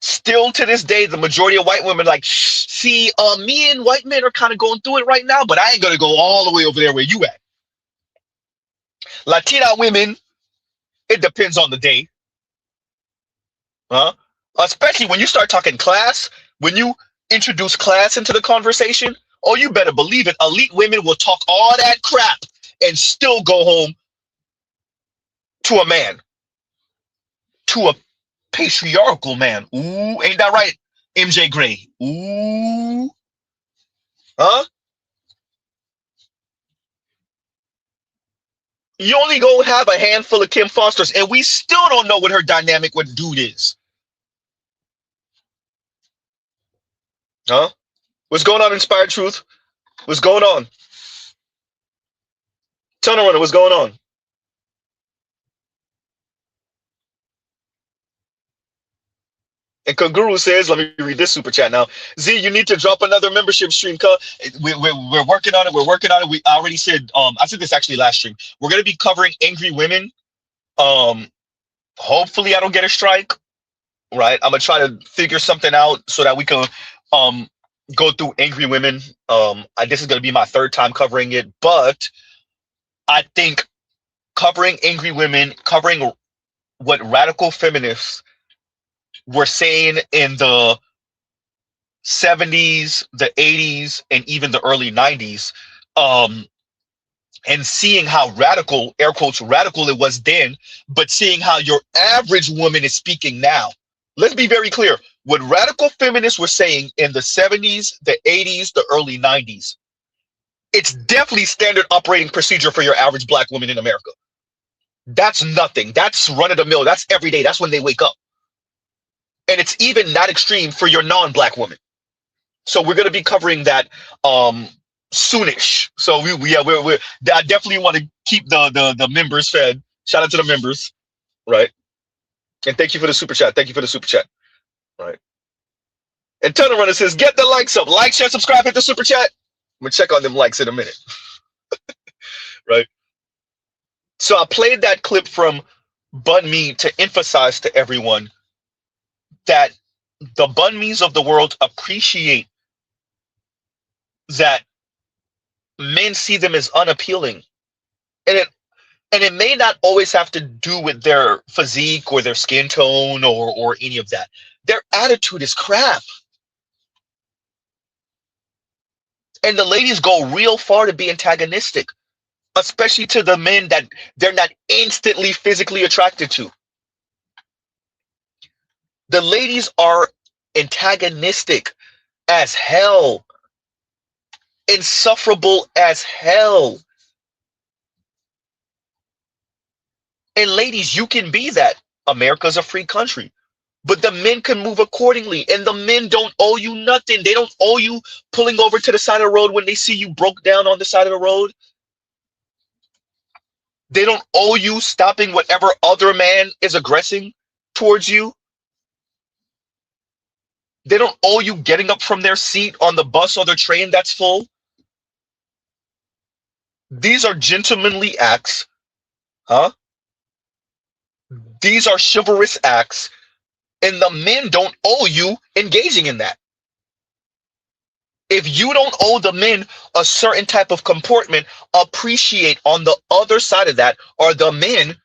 Still to this day, the majority of white women like, see, me and white men are kind of going through it right now, but I ain't gonna go all the way over there where you at. Latina women, it depends on the day. Huh? Especially when you start talking class, when you introduce class into the conversation, oh, you better believe it. Elite women will talk all that crap and still go home to a man, to a patriarchal man. Ooh, ain't that right, MJ Gray? Ooh, huh? You only go have a handful of Kim Fosters, and we still don't know what her dynamic with dude is. Huh? What's going on, Inspired Truth? What's going on? Tunnel Runner, what's going on? And Kanguru says, let me read this super chat now. Z, you need to drop another membership stream. We're working on it. We're working on it. We already said, I said this actually last stream. We're going to be covering angry women. Hopefully I don't get a strike, right? I'm going to try to figure something out so that we can go through angry women. This is going to be my third time covering it, but I think covering angry women, covering what radical feminists were saying in the 70s, the 80s, and even the early 90s, and seeing how radical, air quotes, radical it was then, but seeing how your average woman is speaking now. Let's be very clear. What radical feminists were saying in the 70s, the 80s, the early 90s, it's definitely standard operating procedure for your average black woman in America. That's nothing. That's run of the mill. That's every day. That's when they wake up. And it's even not extreme for your non-black woman. So we're going to be covering that soonish. So I definitely want to keep the members fed. Shout out to the members, right? And thank you for the super chat. Thank you for the super chat, right? And Tunnel Runner says, get the likes up. Like, share, subscribe, hit the super chat. I'm going to check on them likes in a minute, right? So I played that clip from Bun Me to emphasize to everyone that the Bun Me's of the world appreciate that men see them as unappealing. And it may not always have to do with their physique or their skin tone or any of that. Their attitude is crap. And the ladies go real far to be antagonistic, especially to the men that they're not instantly physically attracted to. The ladies are antagonistic as hell, insufferable as hell. And ladies, you can be that. America's a free country. But the men can move accordingly. And the men don't owe you nothing. They don't owe you pulling over to the side of the road when they see you broke down on the side of the road. They don't owe you stopping whatever other man is aggressing towards you. They don't owe you getting up from their seat on the bus or the train that's full. These are gentlemanly acts, huh? These are chivalrous acts, and the men don't owe you engaging in that. If you don't owe the men a certain type of comportment, appreciate on the other side of that are the men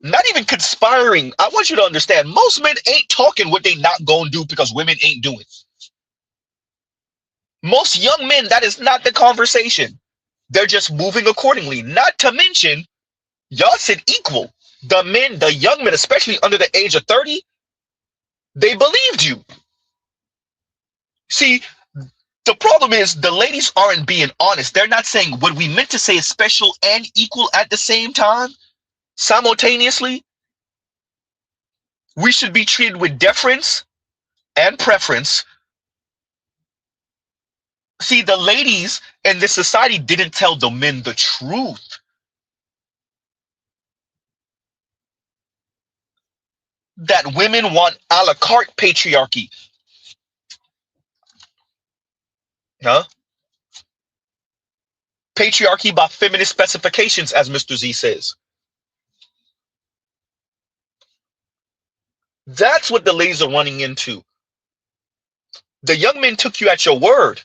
not even conspiring. I want you to understand, most men ain't talking what they not gonna do because women ain't doing. Most young men, that is not the conversation. They're just moving accordingly. Not to mention, y'all said equal. The men, the young men, especially under the age of 30, they believed you. See, the problem is the ladies aren't being honest. They're not saying what we meant to say is special and equal at the same time. Simultaneously, we should be treated with deference and preference. See, the ladies in this society didn't tell the men the truth. That women want a la carte patriarchy. Huh? Patriarchy by feminist specifications, as Mr. Z says. That's what the ladies are running into. The young men took you at your word.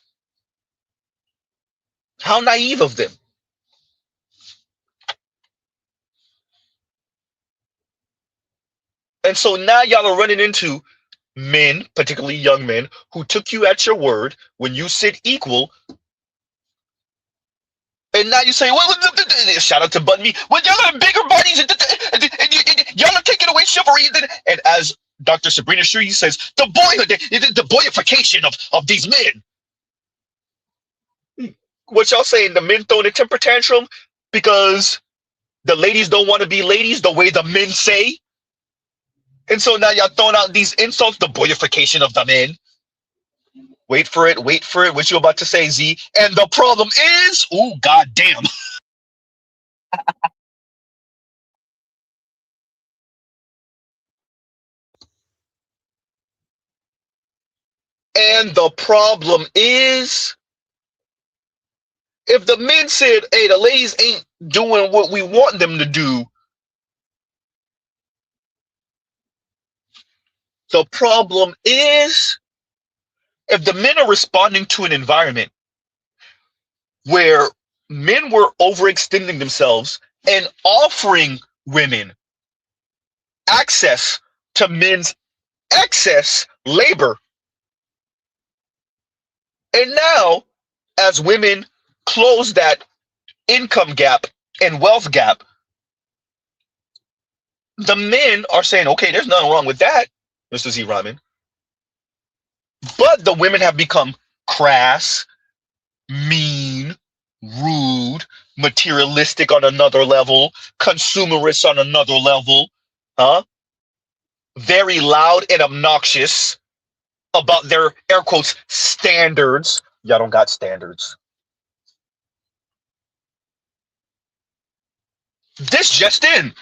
How naive of them. And so now y'all are running into men, particularly young men, who took you at your word when you said equal. And now you say, well, shout out to Bun Me, well, y'all have bigger bodies and y'all are taking away chivalry. And as Dr. Sabrina Shree says, the boyhood, the boyification of these men. What y'all saying, the men throwing a temper tantrum because the ladies don't want to be ladies the way the men say? And so now y'all throwing out these insults, the boyification of the men. Wait for it, wait for it. What you about to say, Z? And the problem is, ooh, goddamn. And the problem is, if the men said, hey, the ladies ain't doing what we want them to do, the problem is, if the men are responding to an environment where men were overextending themselves and offering women access to men's excess labor, and now as women close that income gap and wealth gap, the men are saying, okay, there's nothing wrong with that, Mr. Z Rahman. But the women have become crass, mean, rude, materialistic on another level, consumerist on another level, huh? Very loud and obnoxious about their, air quotes, standards. Y'all don't got standards. This just in.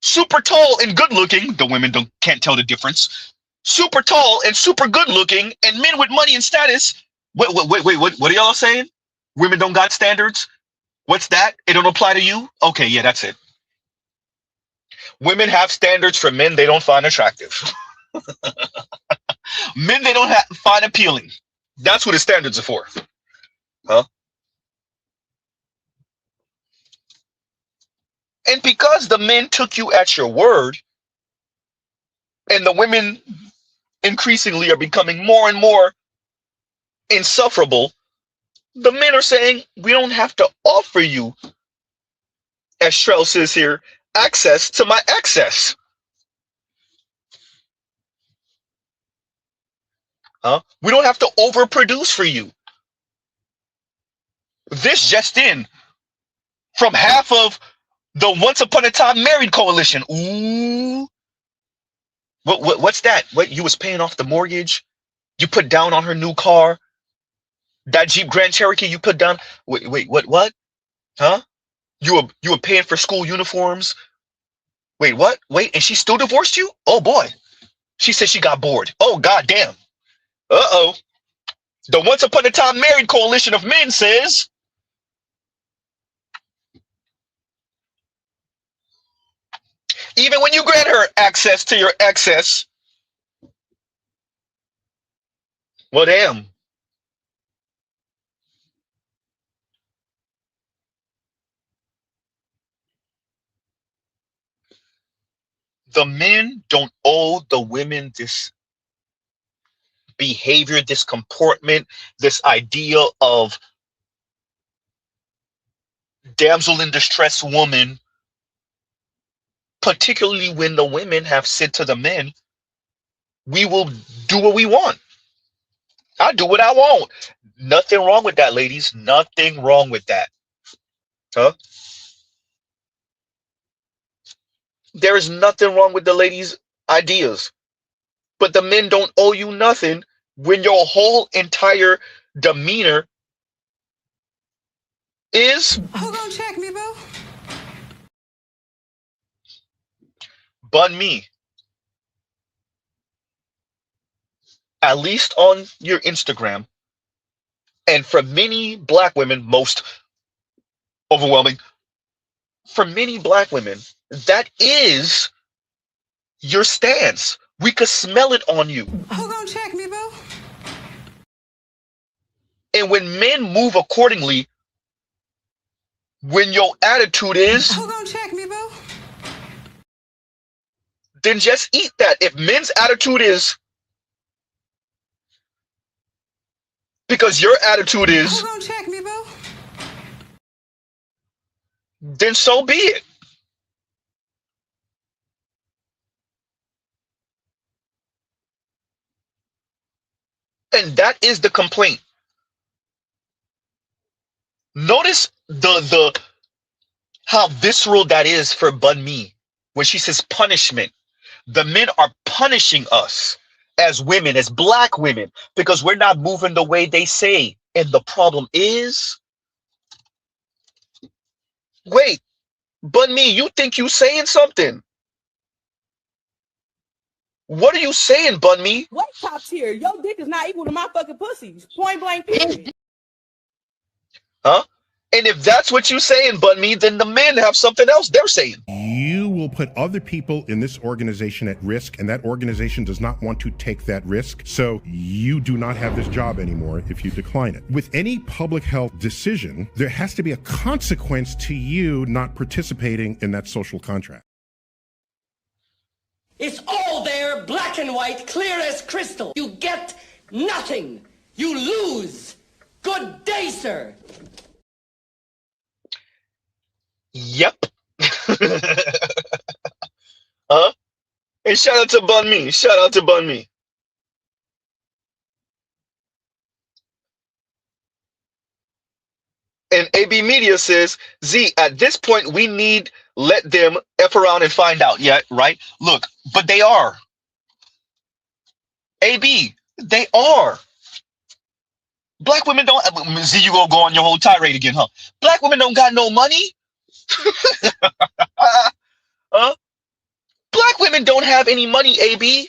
Super tall and good looking. The women can't tell the difference. Super tall and super good looking, and men with money and status. Wait, what are y'all saying? Women don't got standards? What's that? It don't apply to you? Okay, yeah, that's it. Women have standards for men they don't find attractive. Men they don't find appealing. That's what the standards are for. Huh? And because the men took you at your word, and the women increasingly are becoming more and more insufferable, the men are saying, we don't have to offer you, as Shrell says here, access to my excess. We don't have to overproduce for you. This just in, from half of the Once Upon a Time Married Coalition. Ooh. What's that? What, you was paying off the mortgage? You put down on her new car? That Jeep Grand Cherokee you put down? Wait, what? Huh? You were paying for school uniforms? Wait, what? Wait, and she still divorced you? Oh boy. She said she got bored. Oh goddamn. Uh-oh. The Once Upon a Time Married Coalition of Men says, Even when you grant her access to your excess, well, damn. The men don't owe the women this behavior, this comportment, this idea of damsel in distress woman, particularly when the women have said to the men, we will do what we want. I'll do what I want. Nothing wrong with that, ladies. Nothing wrong with that. Huh? There is nothing wrong with the ladies' ideas. But the men don't owe you nothing when your whole entire demeanor is Who gonna check me, boo? bun me. At least on your Instagram. And for many black women, most overwhelming, for many black women, that is your stance. We could smell it on you. Who gonna check me, boo? And when men move accordingly, when your attitude is, Who gonna check me, boo? then just eat that. If men's attitude is, because your attitude Who is, gonna check me, boo? then so be it. And that is the complaint. Notice the how visceral that is for Bun Me when she says punishment. The men are punishing us as women, as black women, because we're not moving the way they say. And the problem is, wait, Bun Me, you think you saying something? What are you saying, Bun Me? What top tier? Your dick is not equal to my fucking pussies. Point blank period. Huh? And if that's what you're saying, Bun Me, then the men have something else they're saying. You will put other people in this organization at risk, and that organization does not want to take that risk. So you do not have this job anymore if you decline it. With any public health decision, there has to be a consequence to you not participating in that social contract. It's all there, black and white, clear as crystal. You get nothing. You lose. Good day, sir. Yep. Huh? And shout out to Bun Me. Shout out to Bun Me. And AB Media says, Z, at this point, we need let them F around and find out. Yeah, right? Look, but they are. AB, they are. Black women don't. Z, you gonna go on your whole tirade again, huh? Black women don't got no money. Huh? Black women don't have any money, AB.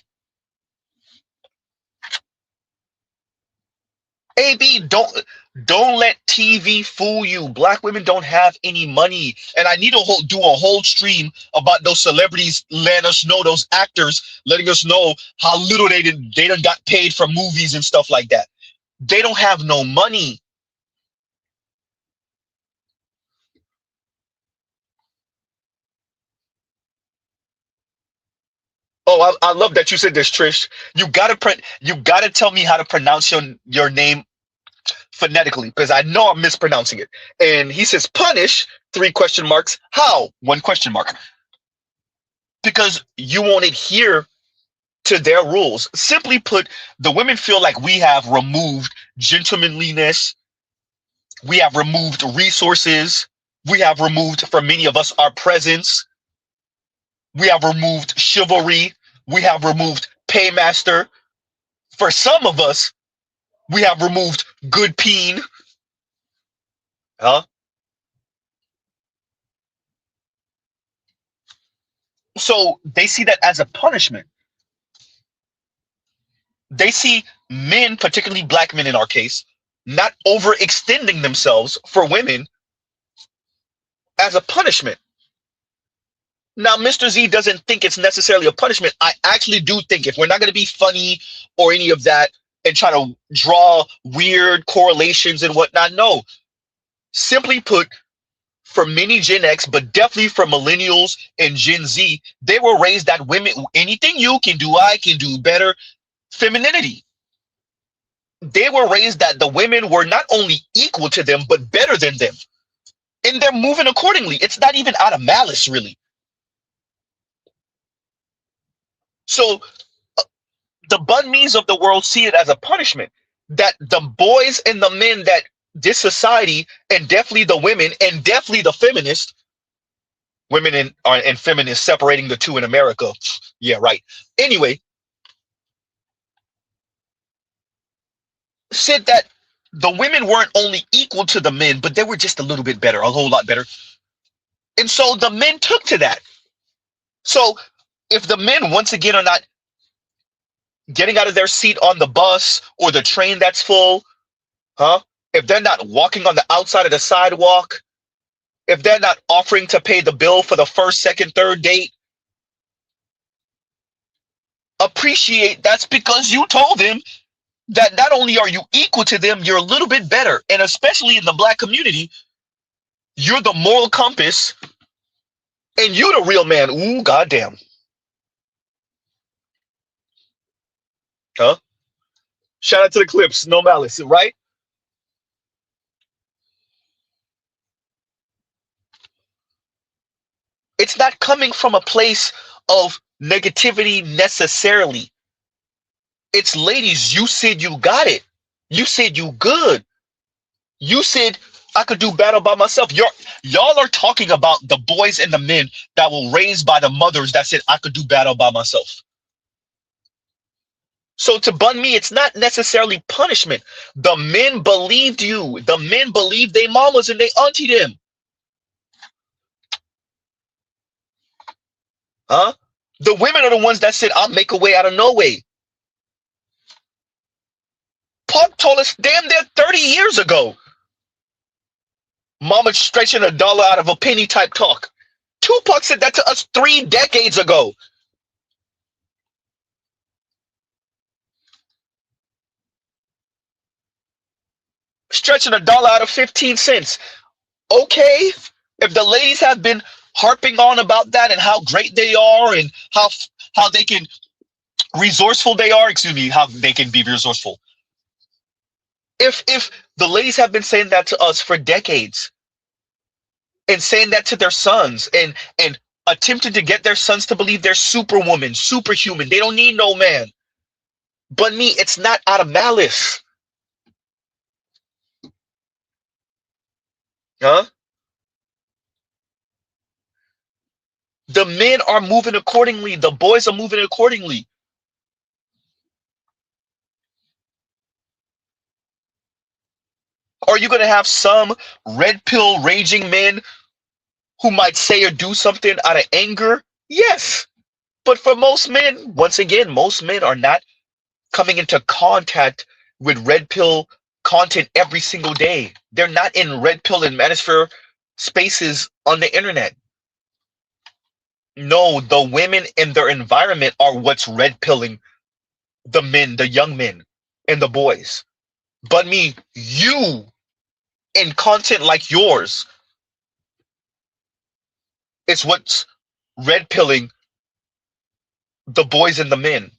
AB, don't let TV fool you. Black women don't have any money. And I need to do a whole stream about those celebrities letting us know, those actors letting us know how little they done got paid for movies and stuff like that. They don't have no money. Oh, I love that you said this, Trish. You gotta tell me how to pronounce your name phonetically, because I know I'm mispronouncing it. And he says punish, 3 question marks. How? 1 question mark. Because you won't adhere to their rules. Simply put, the women feel like we have removed gentlemanliness. We have removed resources. We have removed, for many of us, our presence. We have removed chivalry. We have removed paymaster. For some of us, we have removed good peen. Huh? So they see that as a punishment. They see men, particularly black men in our case, not overextending themselves for women as a punishment. Now, Mr. Z doesn't think it's necessarily a punishment. I actually do think, if we're not going to be funny or any of that and try to draw weird correlations and whatnot, no. Simply put, for many Gen X, but definitely for millennials and Gen Z, they were raised that women, anything you can do, I can do better. Femininity. They were raised that the women were not only equal to them, but better than them. And they're moving accordingly. It's not even out of malice, really. So the bun me's of the world see it as a punishment, that the boys and the men that this society, and definitely the women and definitely the feminists, women and feminists, separating the two in America. Yeah, right. Anyway, said that the women weren't only equal to the men, but they were just a little bit better, a whole lot better. And so the men took to that. So if the men, once again, are not getting out of their seat on the bus or the train that's full, if they're not walking on the outside of the sidewalk, if they're not offering to pay the bill for the first, second, third date, appreciate that's because you told them that not only are you equal to them, you're a little bit better. And especially in the Black community, you're the moral compass and you're the real man. Ooh, goddamn. Shout out to the Clips, no malice, right? It's not coming from a place of negativity necessarily. It's, ladies, you said you got it. You said you good. You said I could do battle by myself. Y'all are talking about the boys and the men that were raised by the mothers that said I could do battle by myself. So to bun me, it's not necessarily punishment. The men believed you. The men believed they mamas and they auntie them. The women are the ones that said, I'll make a way out of no way. Punk told us damn near 30 years ago. Mama stretching $1 out of a penny type talk. Tupac said that to us 3 decades ago. Stretching $1 out of 15 cents. Okay, if the ladies have been harping on about that and how great they are and how they can resourceful they are, how they can be resourceful. If the ladies have been saying that to us for decades and saying that to their sons and attempting to get their sons to believe they're superwoman, superhuman, they don't need no man. But me, it's not out of malice. The men are moving accordingly. The boys are moving accordingly. Are you going to have some red pill raging men who might say or do something out of anger? Yes. But for most men, once again, most men are not coming into contact with red pill content every single day. They're not in red pill and manosphere spaces on the internet. No, the women in their environment are what's red pilling the men, the young men and the boys. But me, you, in content like yours, it's what's red pilling the boys and the men.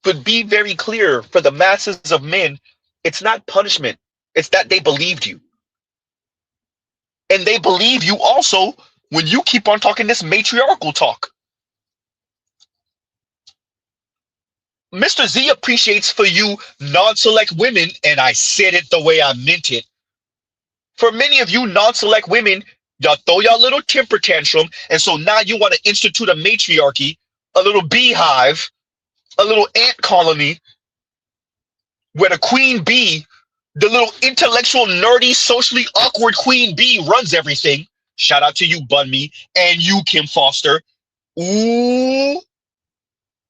But be very clear, for the masses of men, it's not punishment. It's that they believed you. And they believe you also when you keep on talking this matriarchal talk. Mr. Z appreciates for you non-select women, and I said it the way I meant it. For many of you non-select women, y'all throw y'all little temper tantrum, and so now you want to institute a matriarchy, a little beehive, a little ant colony, where the queen bee, the little intellectual, nerdy, socially awkward queen bee runs everything. Shout out to you, Bun Me, and you, Kim Foster. Ooh,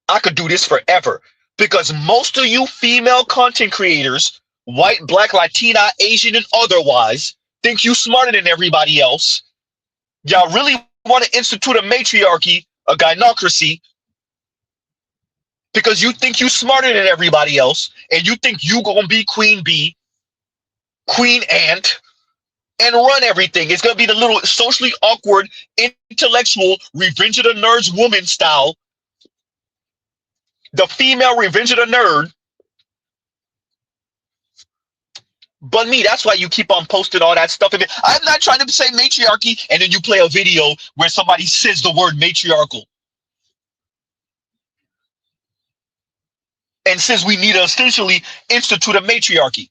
I could do this forever, because most of you female content creators, white, black, Latina, Asian, and otherwise, think you smarter than everybody else. Y'all really want to institute a matriarchy, a gynocracy, because you think you smarter than everybody else, and you think you gonna be Queen Bee, Queen Ant, and run everything. It's gonna be the little socially awkward, intellectual, Revenge of the Nerds woman style, the female Revenge of the Nerd. But me, that's why you keep on posting all that stuff. I'm not trying to say matriarchy, and then you play a video where somebody says the word matriarchal. And says we need to essentially institute a matriarchy.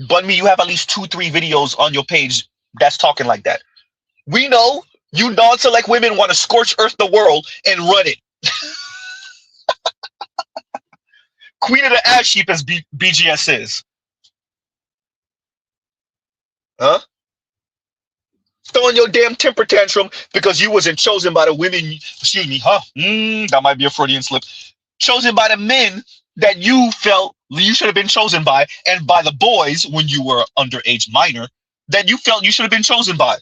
But me, you have at least 2-3 videos on your page that's talking like that. We know you non-select women want to scorch earth the world and run it. Queen of the ass sheep, as BGS says. Huh? Throwing your damn temper tantrum because you wasn't chosen by the women, excuse me, huh? That might be a Freudian slip. Chosen by the men that you felt you should have been chosen by, and by the boys when you were underage minor that you felt you should have been chosen by.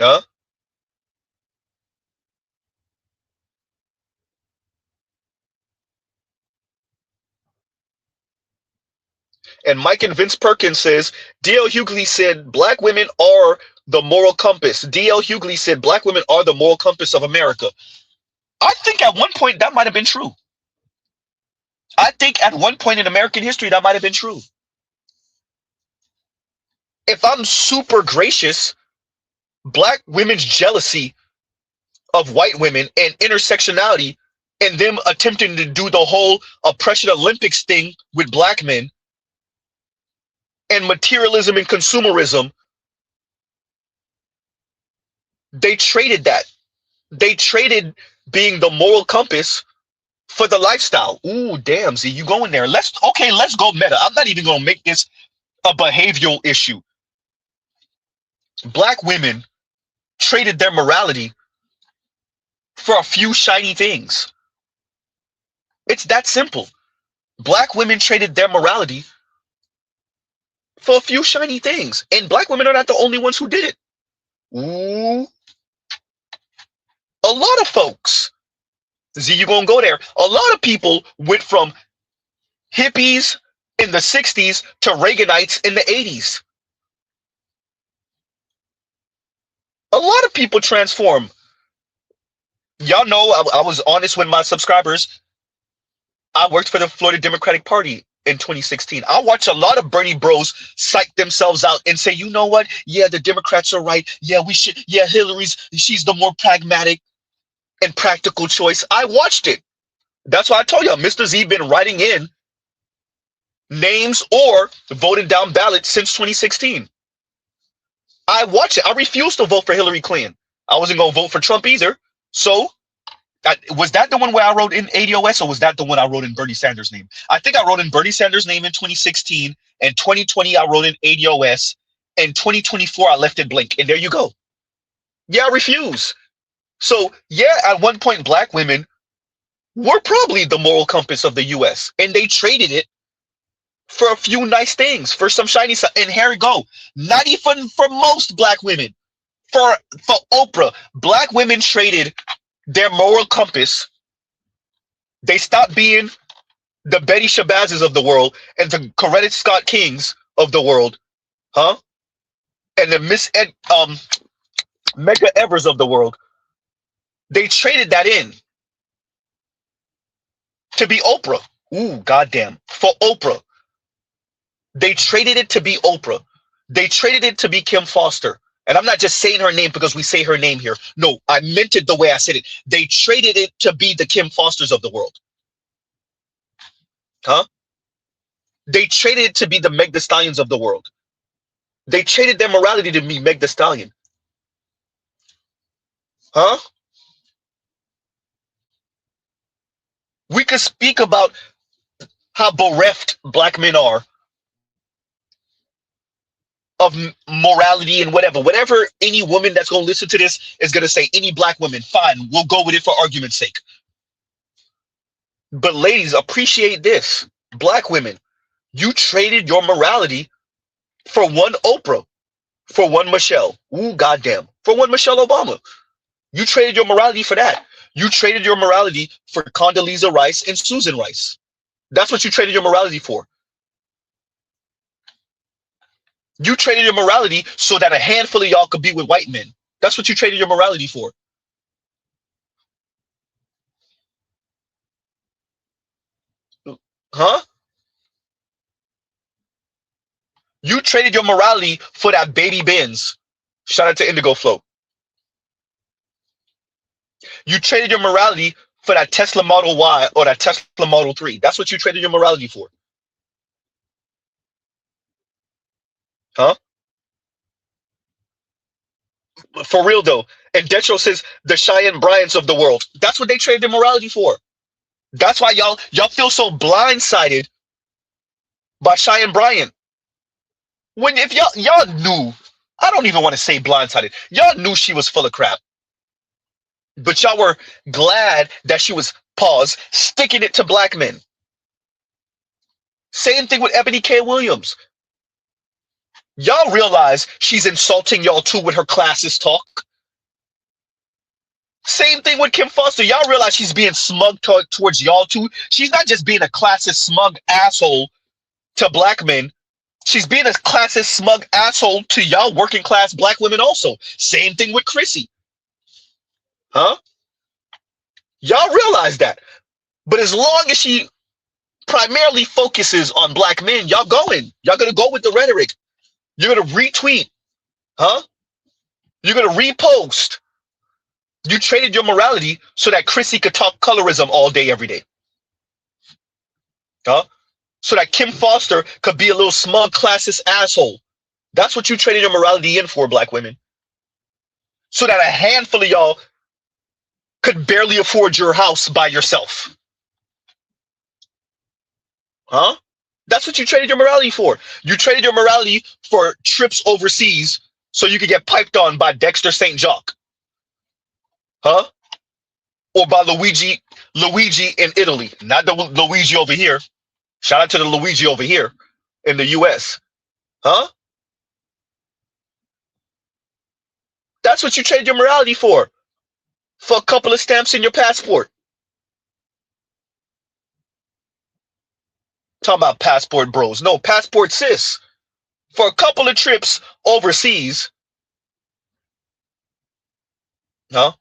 Huh? And Mike and Vince Perkins says, D.L. Hughley said, black women are the moral compass. D.L. Hughley said, black women are the moral compass of America. I think at one point that might have been true. I think at one point in American history that might have been true. If I'm super gracious, black women's jealousy of white women and intersectionality and them attempting to do the whole oppression Olympics thing with black men and materialism and consumerism, they traded that. They traded being the moral compass for the lifestyle. Ooh, damn, Z, you going there. Let's go meta. I'm not even going to make this a behavioral issue. Black women traded their morality for a few shiny things. It's that simple. Black women traded their morality for a few shiny things. And black women are not the only ones who did it. Ooh. A lot of folks. Z, you gonna go there. A lot of people went from hippies in the 60s to Reaganites in the 80s. A lot of people transform. Y'all know I was honest with my subscribers. I worked for the Florida Democratic Party in 2016. I watch a lot of Bernie bros psych themselves out and say, you know what? Yeah, the Democrats are right. Yeah, we should. Yeah, she's the more pragmatic and practical choice. I watched it. That's why I told y'all, Mr. Z been writing in names or voted down ballots since 2016. I watch it. I refuse to vote for Hillary Clinton. I wasn't going to vote for Trump either. So, was that the one where I wrote in ADOS, or was that the one I wrote in Bernie Sanders' name? I think I wrote in Bernie Sanders' name in 2016. And 2020, I wrote in ADOS. And 2024, I left it blank. And there you go. Yeah, I refuse. So, yeah, at one point, black women were probably the moral compass of the U.S. And they traded it for a few nice things, for some shiny stuff. And here we go. Not even for most black women. For Oprah, black women traded their moral compass. They stopped being the Betty Shabazes of the world and the Coretta Scott Kings of the world, huh? And the Medgar Evers of the world. They traded that in to be Oprah. Ooh, goddamn. For Oprah. They traded it to be Oprah. They traded it to be Kim Foster. And I'm not just saying her name because we say her name here. No, I meant it the way I said it. They traded it to be the Kim Fosters of the world. Huh? They traded it to be the Meg Thee Stallions of the world. They traded their morality to be Meg Thee Stallion. Huh? We could speak about how bereft black men are of morality and whatever any woman that's going to listen to this is going to say, any black woman, fine, we'll go with it for argument's sake. But ladies, appreciate this. Black women, you traded your morality For one Oprah, for one Michelle. Ooh, goddamn. For one Michelle Obama. You traded your morality for that. You traded your morality for Condoleezza Rice and Susan Rice. That's what you traded your morality for. You traded your morality so that a handful of y'all could be with white men. That's what you traded your morality for. Huh? You traded your morality for that baby Benz. Shout out to Indigo Flow. You traded your morality for that Tesla Model Y or that Tesla Model 3. That's what you traded your morality for. Huh? For real though. And Detro says the Cheyenne Bryants of the world. That's what they traded their morality for. That's why y'all feel so blindsided by Cheyenne Bryant. When if y'all knew, I don't even want to say blindsided. Y'all knew she was full of crap. But y'all were glad that she was, pause, sticking it to black men. Same thing with Ebony K. Williams. Y'all realize she's insulting y'all too with her classist talk. Same thing with Kim Foster. Y'all realize she's being smug towards y'all too. She's not just being a classist, smug asshole to black men. She's being a classist, smug asshole to y'all working class black women also. Same thing with Chrissy. Huh? Y'all realize that. But as long as she primarily focuses on black men, y'all going. Y'all gonna go with the rhetoric. You're gonna retweet. Huh? You're gonna repost. You traded your morality so that Chrissy could talk colorism all day, every day. Huh? So that Kim Foster could be a little smug, classist asshole. That's what you traded your morality in for, black women. So that a handful of y'all could barely afford your house by yourself. Huh? That's what you traded your morality for. You traded your morality for trips overseas so you could get piped on by Dexter St. Jacques. Huh? Or by Luigi in Italy. Not the Luigi over here. Shout out to the Luigi over here in the US. Huh? That's what you trade your morality for. For a couple of stamps in your passport. Talking about passport bros. No, passport sis. For a couple of trips overseas. Huh?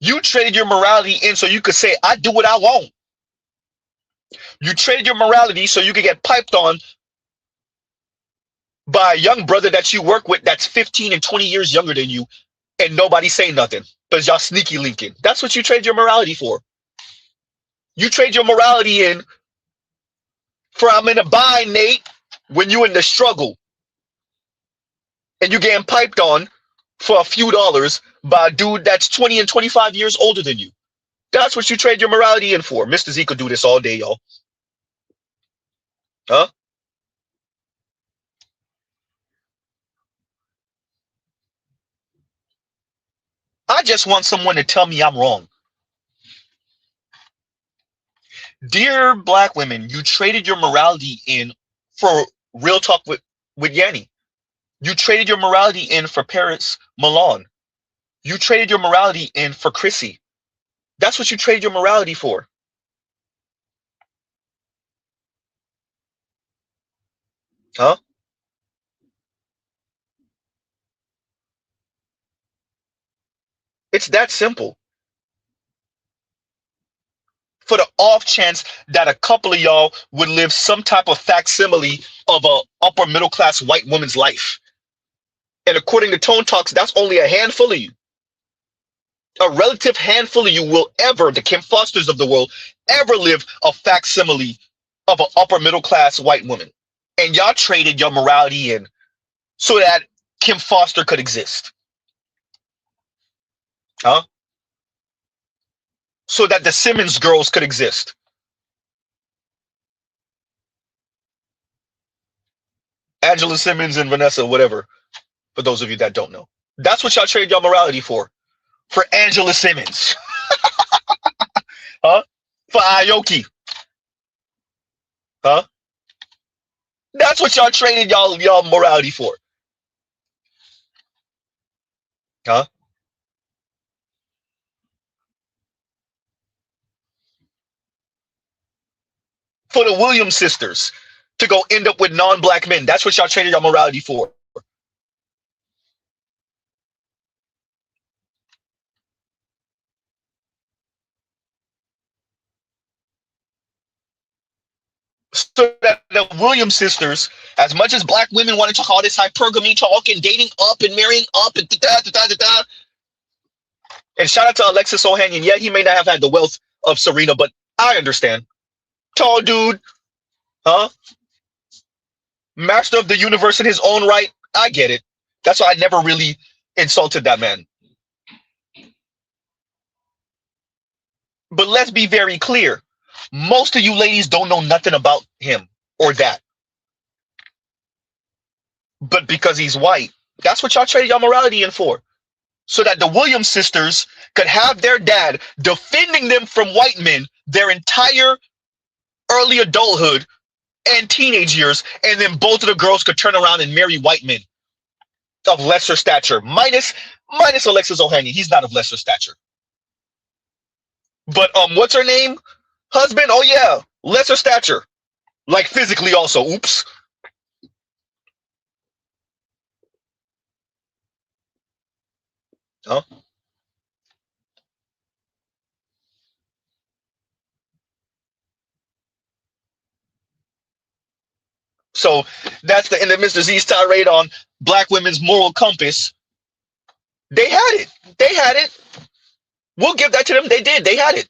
You traded your morality in so you could say, I do what I want. You traded your morality so you could get piped on by a young brother that you work with that's 15 and 20 years younger than you, and nobody say nothing because y'all sneaky linking. That's what you trade your morality for. You trade your morality in for I'm in a bind, Nate, when you in the struggle. And you getting piped on for a few dollars by a dude that's 20 and 25 years older than you. That's what you trade your morality in for. Mr. Z could do this all day, y'all. Huh? I just want someone to tell me I'm wrong. Dear black women, you traded your morality in for real talk with Yanni. You traded your morality in for Paris Milan. You traded your morality in for Chrissy. That's what you traded your morality for. Huh? It's that simple. For the off chance that a couple of y'all would live some type of facsimile of a upper middle class white woman's life. And according to Tone Talks, that's only a handful of you. A relative handful of you will ever, the Kim Fosters of the world, ever live a facsimile of an upper middle class white woman. And y'all traded your morality in so that Kim Foster could exist. Huh? So that the Simmons girls could exist. Angela Simmons and Vanessa, whatever, for those of you that don't know. That's what y'all trade your morality for. For Angela Simmons. Huh? For Aoki. Huh? That's what y'all traded y'all morality for. Huh? For the Williams sisters to go end up with non-black men. That's what y'all traded y'all morality for. So that the Williams sisters, as much as black women want to talk all this hypergamy talk and dating up and marrying up and da-da-da-da-da, and shout out to Alexis Ohanian. Yeah, he may not have had the wealth of Serena, but I understand. Tall dude, huh? Master of the universe in his own right. I get it. That's why I never really insulted that man. But let's be very clear. Most of you ladies don't know nothing about him or that. But because he's white, that's what y'all traded y'all morality in for. So that the Williams sisters could have their dad defending them from white men their entire early adulthood and teenage years, and then both of the girls could turn around and marry white men of lesser stature. Minus Alexis Ohanian. He's not of lesser stature. But what's her name? Husband? Oh yeah, lesser stature. Like physically also. Oops. Huh? So that's the end of Mr. Z's tirade on black women's moral compass. They had it. They had it. We'll give that to them. They did. They had it.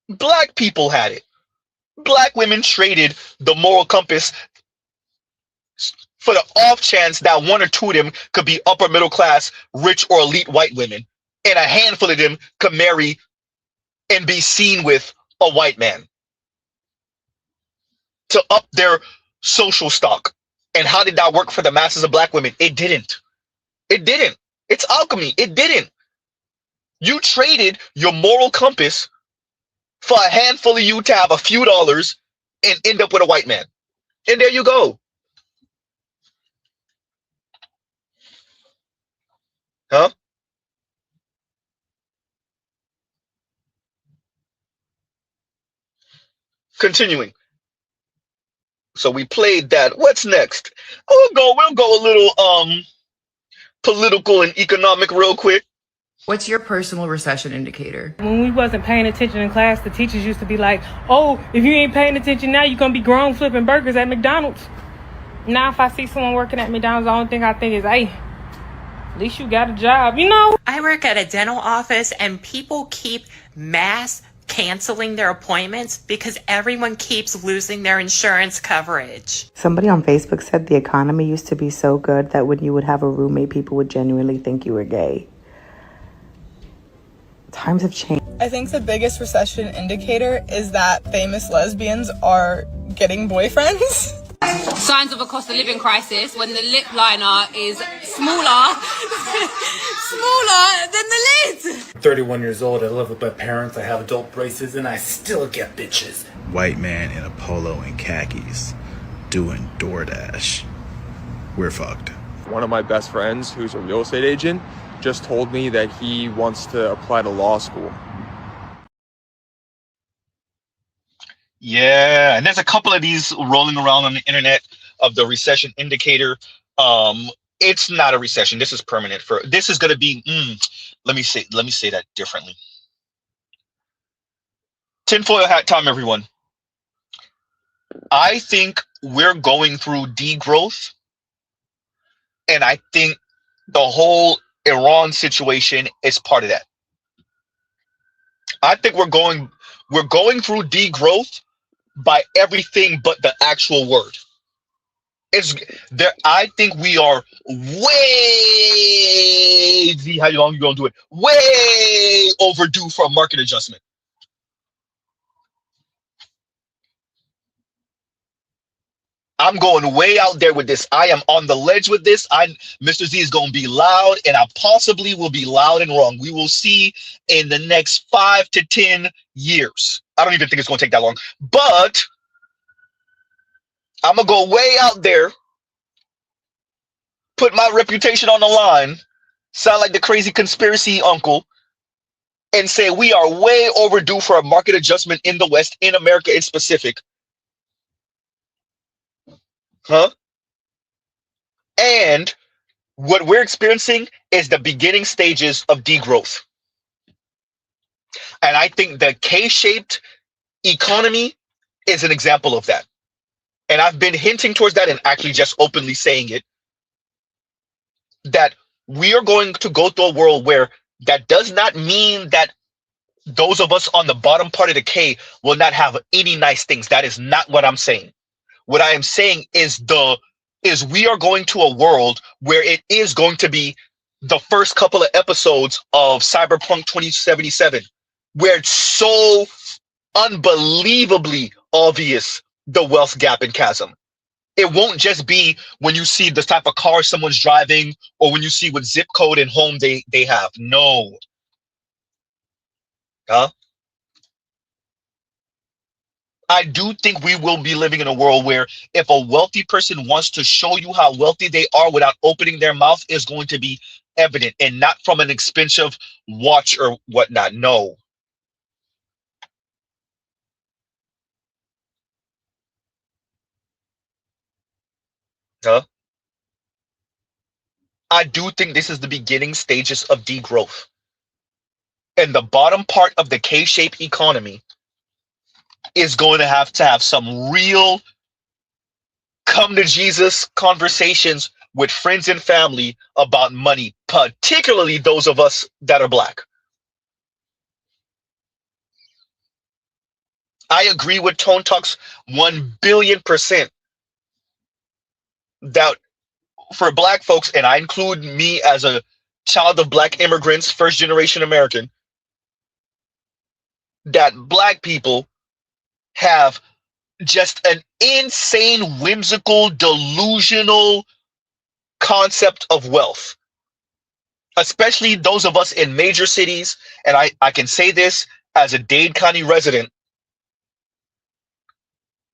Black people had it. Black women traded the moral compass for the off chance that one or two of them could be upper middle class, rich or elite white women, and a handful of them could marry and be seen with a white man to up their social stock. And how did that work for the masses of black women? It didn't. It didn't. It's alchemy. It didn't. You traded your moral compass for a handful of you to have a few dollars and end up with a white man. And there you go. Huh? Continuing. So we played that. What's next? We'll go a little political and economic real quick. What's your personal recession indicator? When we wasn't paying attention in class, the teachers used to be like, oh, if you ain't paying attention now, you're going to be grown flipping burgers at McDonald's. Now, if I see someone working at McDonald's, the only thing I think is, hey, at least you got a job, you know? I work at a dental office and people keep mass canceling their appointments because everyone keeps losing their insurance coverage. Somebody on Facebook said the economy used to be so good that when you would have a roommate, people would genuinely think you were gay. Times have changed. I think the biggest recession indicator is that famous lesbians are getting boyfriends. Signs of a cost of living crisis when the lip liner is smaller than the lid. 31 years old, I live with my parents, I have adult braces, and I still get bitches. White man in a polo and khakis doing DoorDash. We're fucked. One of my best friends, who's a real estate agent, just told me that he wants to apply to law school. Yeah, and there's a couple of these rolling around on the internet of the recession indicator. It's not a recession. This is permanent. This is going to be. Let me say that differently. Tinfoil hat time, everyone. I think we're going through degrowth, and I think the whole Iran situation is part of that. I think we're going through degrowth by everything but the actual word. It's there. I think we are way. Z, how long you gonna do it? Way overdue for a market adjustment. I'm going way out there with this. I am on the ledge with this. Mr. Z is going to be loud, and I possibly will be loud and wrong. We will see in the next 5 to 10 years. I don't even think it's going to take that long. But I'm going to go way out there, put my reputation on the line, sound like the crazy conspiracy uncle, and say we are way overdue for a market adjustment in the West, in America in specific. Huh? And what we're experiencing is the beginning stages of degrowth. And I think the K-shaped economy is an example of that. And I've been hinting towards that and actually just openly saying it, that we are going to go through a world where that does not mean that those of us on the bottom part of the K will not have any nice things. That is not what I'm saying. What I am saying is we are going to a world where it is going to be the first couple of episodes of Cyberpunk 2077, where it's so unbelievably obvious the wealth gap and chasm. It won't just be when you see the type of car someone's driving or when you see what zip code and home they have. No. Huh? I do think we will be living in a world where if a wealthy person wants to show you how wealthy they are without opening their mouth, is going to be evident, and not from an expensive watch or whatnot. No. Huh? I do think this is the beginning stages of degrowth. And the bottom part of the K-shaped economy is going to have some real come to Jesus conversations with friends and family about money, particularly those of us that are Black. I agree with Tone Talks 1,000,000,000% that for Black folks, and I include me as a child of Black immigrants, first generation American, that Black people have just an insane, whimsical, delusional concept of wealth, especially those of us in major cities. And I can say this as a Dade County resident,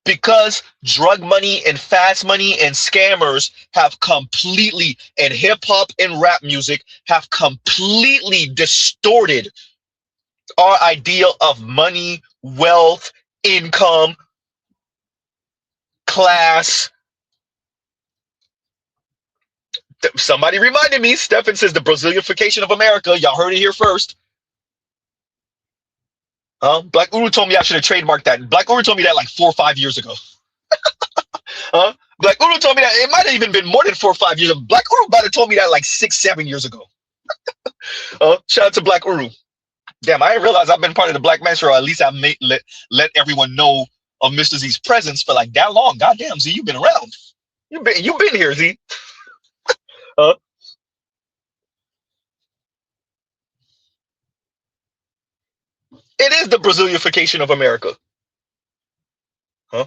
because drug money and fast money and scammers have completely, and hip hop and rap music have completely distorted our idea of money, wealth, income, class. Somebody reminded me, Stefan says the Brazilianification of America. Y'all heard it here first. Black Uru told me I should have trademarked that. Black Uru told me that like 4 or 5 years ago. Black Uru told me that. It might have even been more than 4 or 5 years ago. Black Uru might have told me that like 6, 7 years ago. Shout out to Black Uru. Damn, I didn't realize I've been part of the Black Master, or at least I may let everyone know of Mr. Z's presence for like that long. Goddamn, Z, you've been around. You've been here, Z. It is the Brazilianification of America. Huh?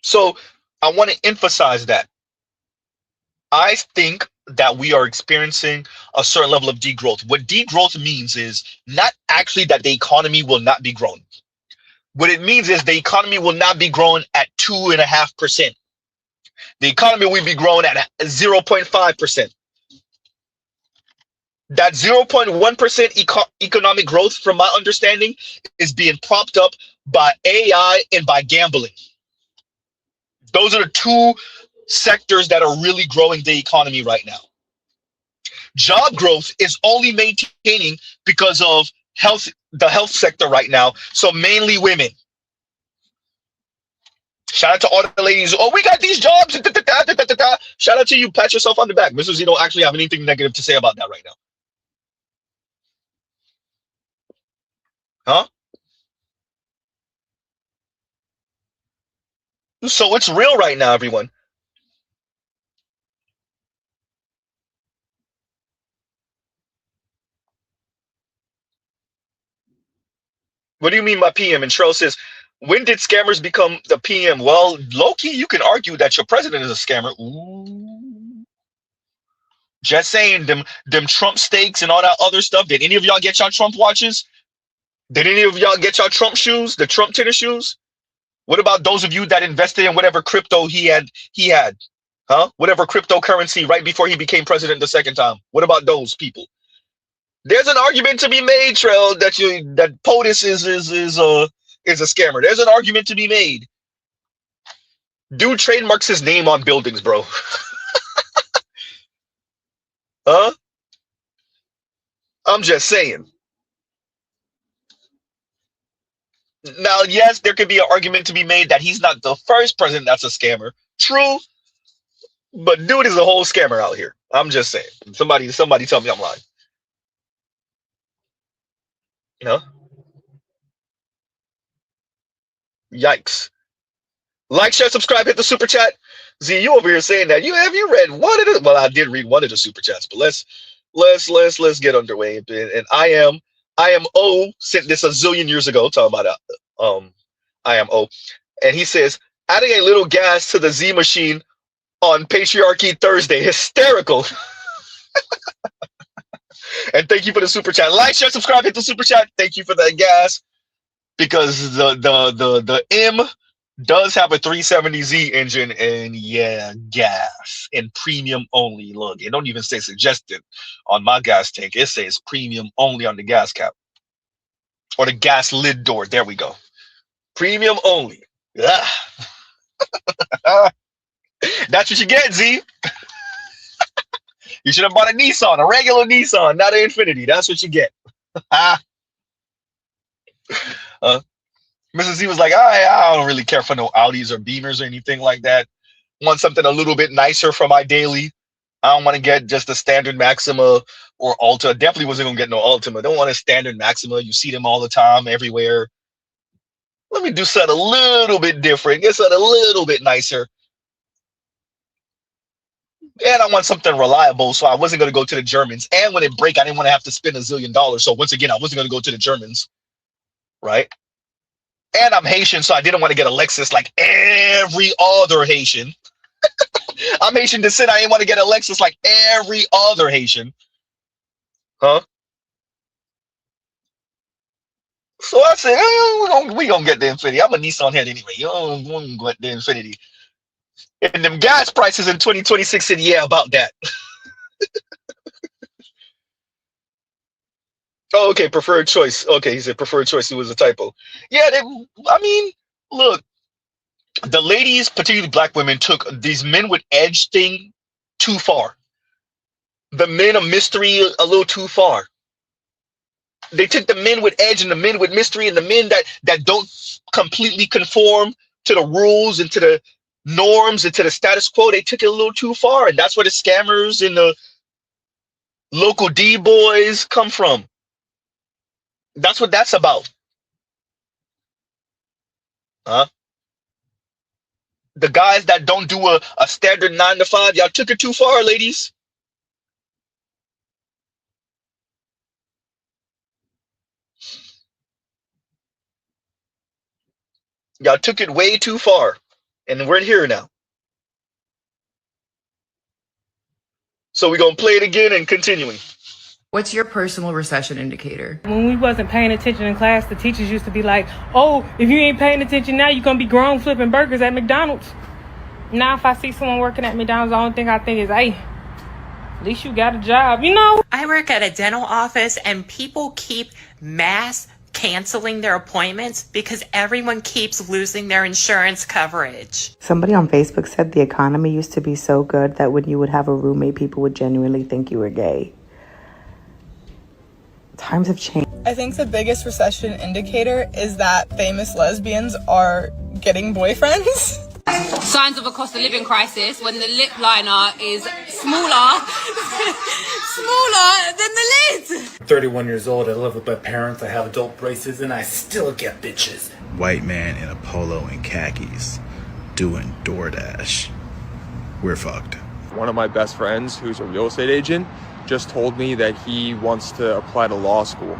So I want to emphasize that. I think that we are experiencing a certain level of degrowth. What degrowth means is not actually that the economy will not be growing. What it means is the economy will not be growing at 2.5%. The economy will be growing at 0.5%. That 0.1% economic growth, from my understanding, is being propped up by AI and by gambling. Those are the two sectors that are really growing the economy right now. Job growth is only maintaining because of the health sector right now. So mainly women. Shout out to all the ladies. Oh, we got these jobs. Shout out to you. Pat yourself on the back. Mrs. Z don't actually have anything negative to say about that right now. Huh? So it's real right now, everyone. What do you mean by PM? And Trell says, when did scammers become the PM? Well, low-key, you can argue that your president is a scammer. Ooh. Just saying, them Trump steaks and all that other stuff. Did any of y'all get y'all Trump watches? Did any of y'all get y'all Trump shoes, the Trump tennis shoes? What about those of you that invested in whatever crypto he had? Huh? Whatever cryptocurrency right before he became president the second time. What about those people? There's an argument to be made, Trell, that POTUS is a scammer. There's an argument to be made. Dude trademarks his name on buildings, bro. Huh? I'm just saying. Now, yes, there could be an argument to be made that he's not the first president that's a scammer. True. But dude is a whole scammer out here. I'm just saying. Somebody tell me I'm lying. You know? Yikes. Like, share, subscribe, hit the super chat. Z, you over here saying that have you read one of the, well, I did read one of the super chats, but let's get underway. And I am O sent this a zillion years ago, talking about I am O. And he says, adding a little gas to the Z machine on Patriarchy Thursday. Hysterical. And thank you for the super chat. Like, share, subscribe, hit the super chat. Thank you for that gas. Because the M does have a 370Z engine, and yeah, gas and premium only. Look, it don't even say suggested on my gas tank. It says premium only on the gas cap or the gas lid door. There we go. Premium only. That's what you get, Z. You should have bought a Nissan, a regular Nissan, not an Infiniti. That's what you get. Mrs. Z was like, I don't really care for no Audis or Beamers or anything like that. Want something a little bit nicer for my daily. I don't want to get just a standard Maxima or Alta. Definitely wasn't going to get no Ultima. Don't want a standard Maxima. You see them all the time, everywhere. Let me do something a little bit different. Get something a little bit nicer. And I want something reliable, so I wasn't going to go to the Germans. And when it break, I didn't want to have to spend $1 zillion. So once again, I wasn't going to go to the Germans, right? And I'm Haitian, so I didn't want to get a Lexus like every other Haitian. I'm Haitian descent. I didn't want to get a Lexus like every other Haitian. Huh? So I said, we gonna get the Infiniti. I'm a Nissan head anyway. You don't want to get the Infiniti. And them gas prices in 2026 said, yeah, about that. Oh, okay, preferred choice. Okay, he said preferred choice. It was a typo. Yeah, I mean, look, the ladies, particularly black women, took these men with edge thing too far. The men of mystery a little too far. They took the men with edge and the men with mystery and the men that don't completely conform to the rules and to the norms and to the status quo. They took it a little too far, and that's where the scammers and the local D boys come from. That's what that's about. Huh? The guys that don't do a standard 9 to 5, y'all took it too far, ladies. Y'all took it way too far. And we're here now. So we're going to play it again and continuing. What's your personal recession indicator? When we wasn't paying attention in class, the teachers used to be like, oh, if you ain't paying attention now, you're going to be grown flipping burgers at McDonald's. Now, if I see someone working at McDonald's, the only thing I think is, hey, at least you got a job, you know? I work at a dental office and people keep mass canceling their appointments because everyone keeps losing their insurance coverage. Somebody on Facebook said the economy used to be so good that when you would have a roommate, people would genuinely think you were gay. Times have changed. I think the biggest recession indicator is that famous lesbians are getting boyfriends. Signs of a cost of living crisis when the lip liner is smaller than the lid. 31 years old, I live with my parents, I have adult braces, and I still get bitches. White man in a polo and khakis doing DoorDash. We're fucked. One of my best friends, who's a real estate agent, just told me that he wants to apply to law school.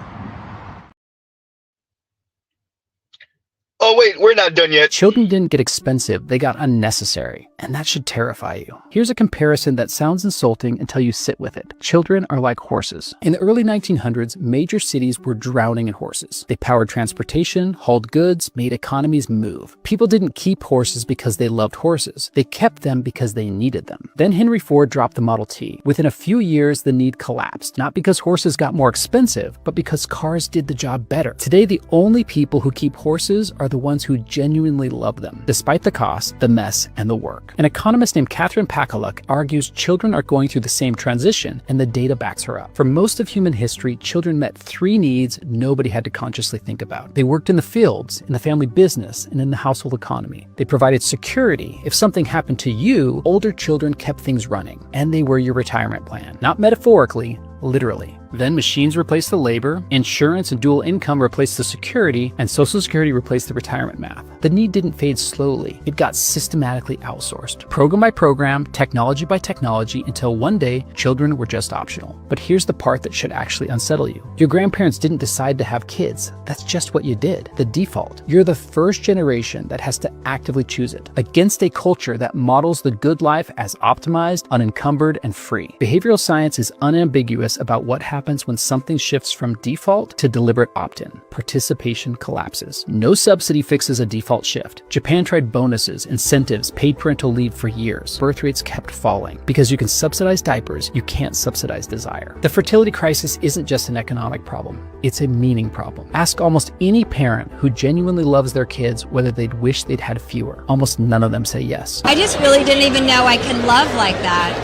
Oh, wait, we're not done yet. Children didn't get expensive, they got unnecessary. And that should terrify you. Here's a comparison that sounds insulting until you sit with it. Children are like horses. In the early 1900s, major cities were drowning in horses. They powered transportation, hauled goods, made economies move. People didn't keep horses because they loved horses. They kept them because they needed them. Then Henry Ford dropped the Model T. Within a few years, the need collapsed. Not because horses got more expensive, but because cars did the job better. Today, the only people who keep horses are the ones who genuinely love them, despite the cost, the mess, and the work. An economist named Catherine Pakaluk argues children are going through the same transition, and the data backs her up. For most of human history, children met 3 needs nobody had to consciously think about. They worked in the fields, in the family business, and in the household economy. They provided security. If something happened to you, older children kept things running, and they were your retirement plan. Not metaphorically, literally. Then machines replaced the labor, insurance and dual income replaced the security, and Social Security replaced the retirement math. The need didn't fade slowly. It got systematically outsourced. Program by program, technology by technology, until one day, children were just optional. But here's the part that should actually unsettle you. Your grandparents didn't decide to have kids. That's just what you did. The default. You're the first generation that has to actively choose it, against a culture that models the good life as optimized, unencumbered, and free. Behavioral science is unambiguous about what happens when something shifts from default to deliberate opt-in. Participation collapses. No subsidy fixes a default shift. Japan tried bonuses, incentives, paid parental leave for years. Birth rates kept falling. Because you can subsidize diapers, you can't subsidize desire. The fertility crisis isn't just an economic problem. It's a meaning problem. Ask almost any parent who genuinely loves their kids whether they'd wish they'd had fewer. Almost none of them say yes. I just really didn't even know I could love like that.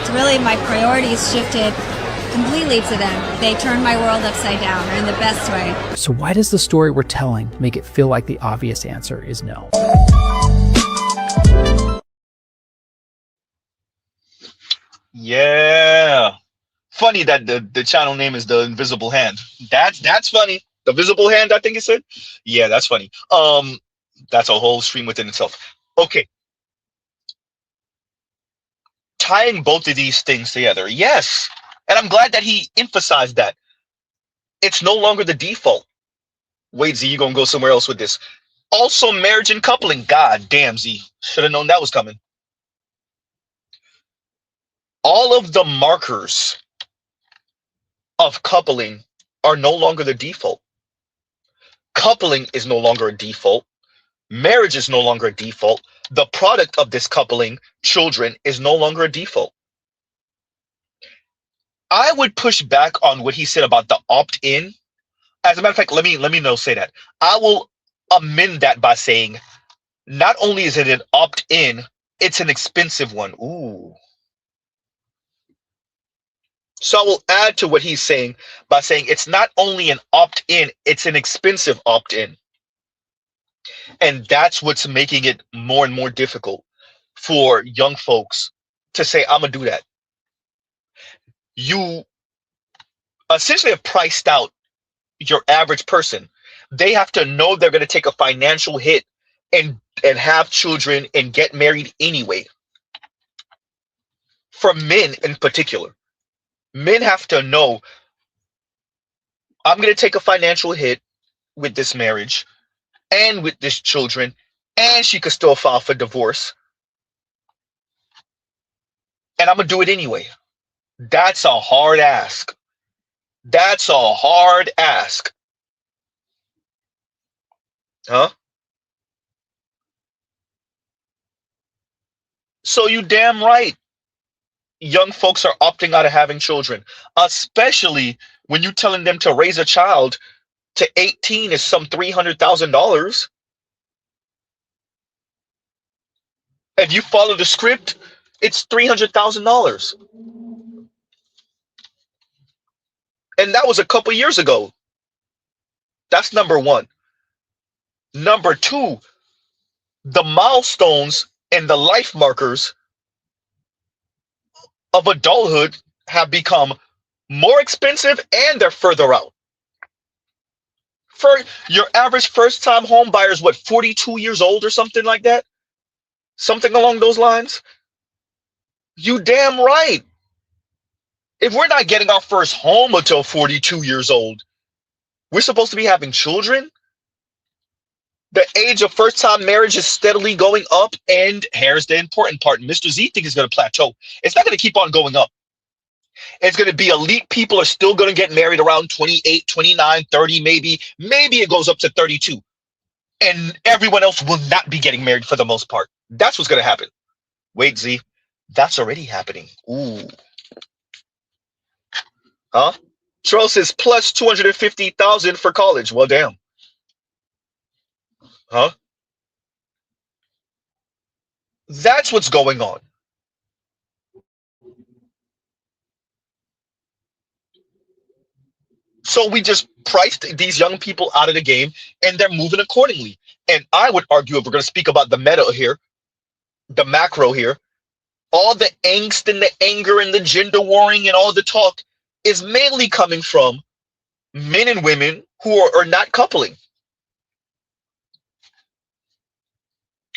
It's really my priorities shifted completely to them. They turned my world upside down, or in the best way. So why does the story we're telling make it feel like the obvious answer is no? Yeah. Funny that the channel name is The Invisible Hand. That's funny. The Visible Hand, I think it said. Yeah, that's funny. That's a whole stream within itself. Okay. Tying both of these things together. Yes. And I'm glad that he emphasized that. It's no longer the default. Wait, Z, you gonna go somewhere else with this. Also, marriage and coupling. God damn, Z. Should have known that was coming. All of the markers of coupling are no longer the default. Coupling is no longer a default. Marriage is no longer a default. The product of this coupling, children, is no longer a default. I would push back on what he said about the opt-in. As a matter of fact, let me say that. I will amend that by saying, not only is it an opt-in, it's an expensive one. Ooh. So I will add to what he's saying by saying it's not only an opt-in, it's an expensive opt-in. And that's what's making it more and more difficult for young folks to say, I'm gonna do that. You essentially have priced out your average person. They have to know they're going to take a financial hit and have children and get married anyway. For men in particular, men have to know, I'm going to take a financial hit with this marriage and with this children, and she could still file for divorce. And I'm going to do it anyway. That's a hard ask. That's a hard ask. Huh? So you damn right. Young folks are opting out of having children, especially when you're telling them to raise a child to 18 is some $300,000. If you follow the script, it's $300,000. And that was a couple years ago. That's number one. Number two, the milestones and the life markers of adulthood have become more expensive and they're further out. For your average first-time home buyer is what, 42 years old or something like that? Something along those lines? You damn right. If we're not getting our first home until 42 years old, we're supposed to be having children? The age of first-time marriage is steadily going up, and here's the important part. Mr. Z thinks it's going to plateau. It's not going to keep on going up. It's going to be elite people are still going to get married around 28, 29, 30, maybe. Maybe it goes up to 32. And everyone else will not be getting married for the most part. That's what's going to happen. Wait, Z. That's already happening. Ooh. Huh? Charles says plus 250,000 for college. Well, damn. Huh? That's what's going on. So we just priced these young people out of the game, and they're moving accordingly. And I would argue, if we're going to speak about the meta here, the macro here, all the angst and the anger and the gender warring and all the talk is mainly coming from men and women who are not coupling.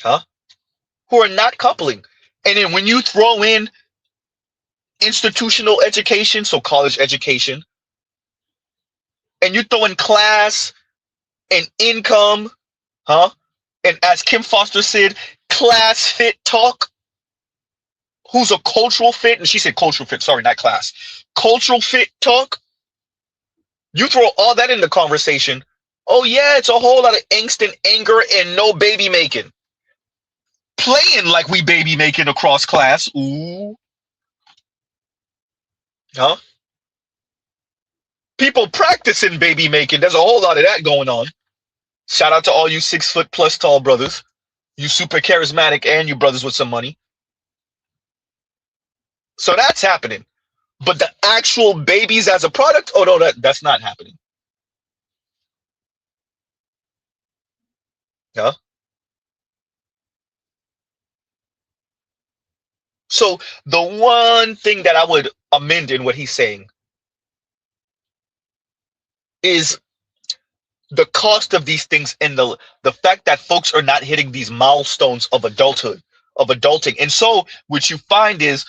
Huh? Who are not coupling. And then when you throw in institutional education, so college education, and you throw in class and income, huh? And as Kim Foster said, class fit talk. Who's a cultural fit? And she said cultural fit, sorry, not class. Cultural fit talk. You throw all that in the conversation. Oh yeah, it's a whole lot of angst and anger and no baby making. Playing like we baby making across class. Ooh. Huh? People practicing baby making. There's a whole lot of that going on. Shout out to all you 6-foot+ tall brothers. You super charismatic and you brothers with some money. So that's happening. But the actual babies as a product, oh no, that's not happening. Huh? So the one thing that I would amend in what he's saying is the cost of these things and the fact that folks are not hitting these milestones of adulthood, of adulting. And so what you find is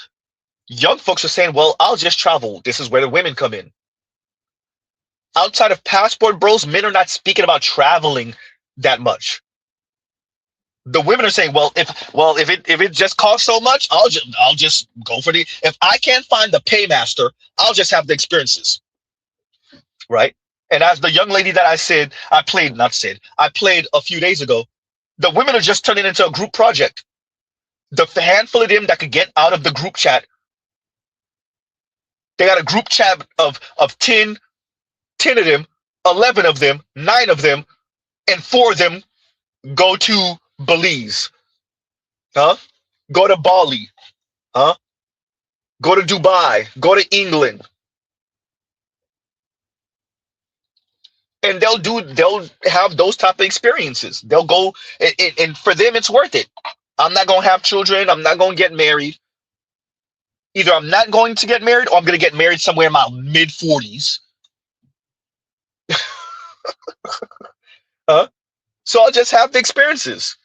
young folks are saying, well, I'll just travel. This is where the women come in. Outside of passport bros, men are not speaking about traveling that much. The women are saying, well, if it just costs so much, I'll just go for if I can't find the paymaster, I'll just have the experiences. Right? And as the young lady that I played a few days ago, the women are just turning into a group project. The handful of them that could get out of the group chat, they got a group chat of 10 of them, 11 of them, 9 of them, and 4 of them go to Belize. Huh? Go to Bali. Huh? Go to Dubai. Go to England. And they'll have those type of experiences. They'll go, and for them, it's worth it. I'm not going to have children. I'm not going to get married. Either I'm not going to get married or I'm going to get married somewhere in my mid-40s. Huh? So I'll just have the experiences.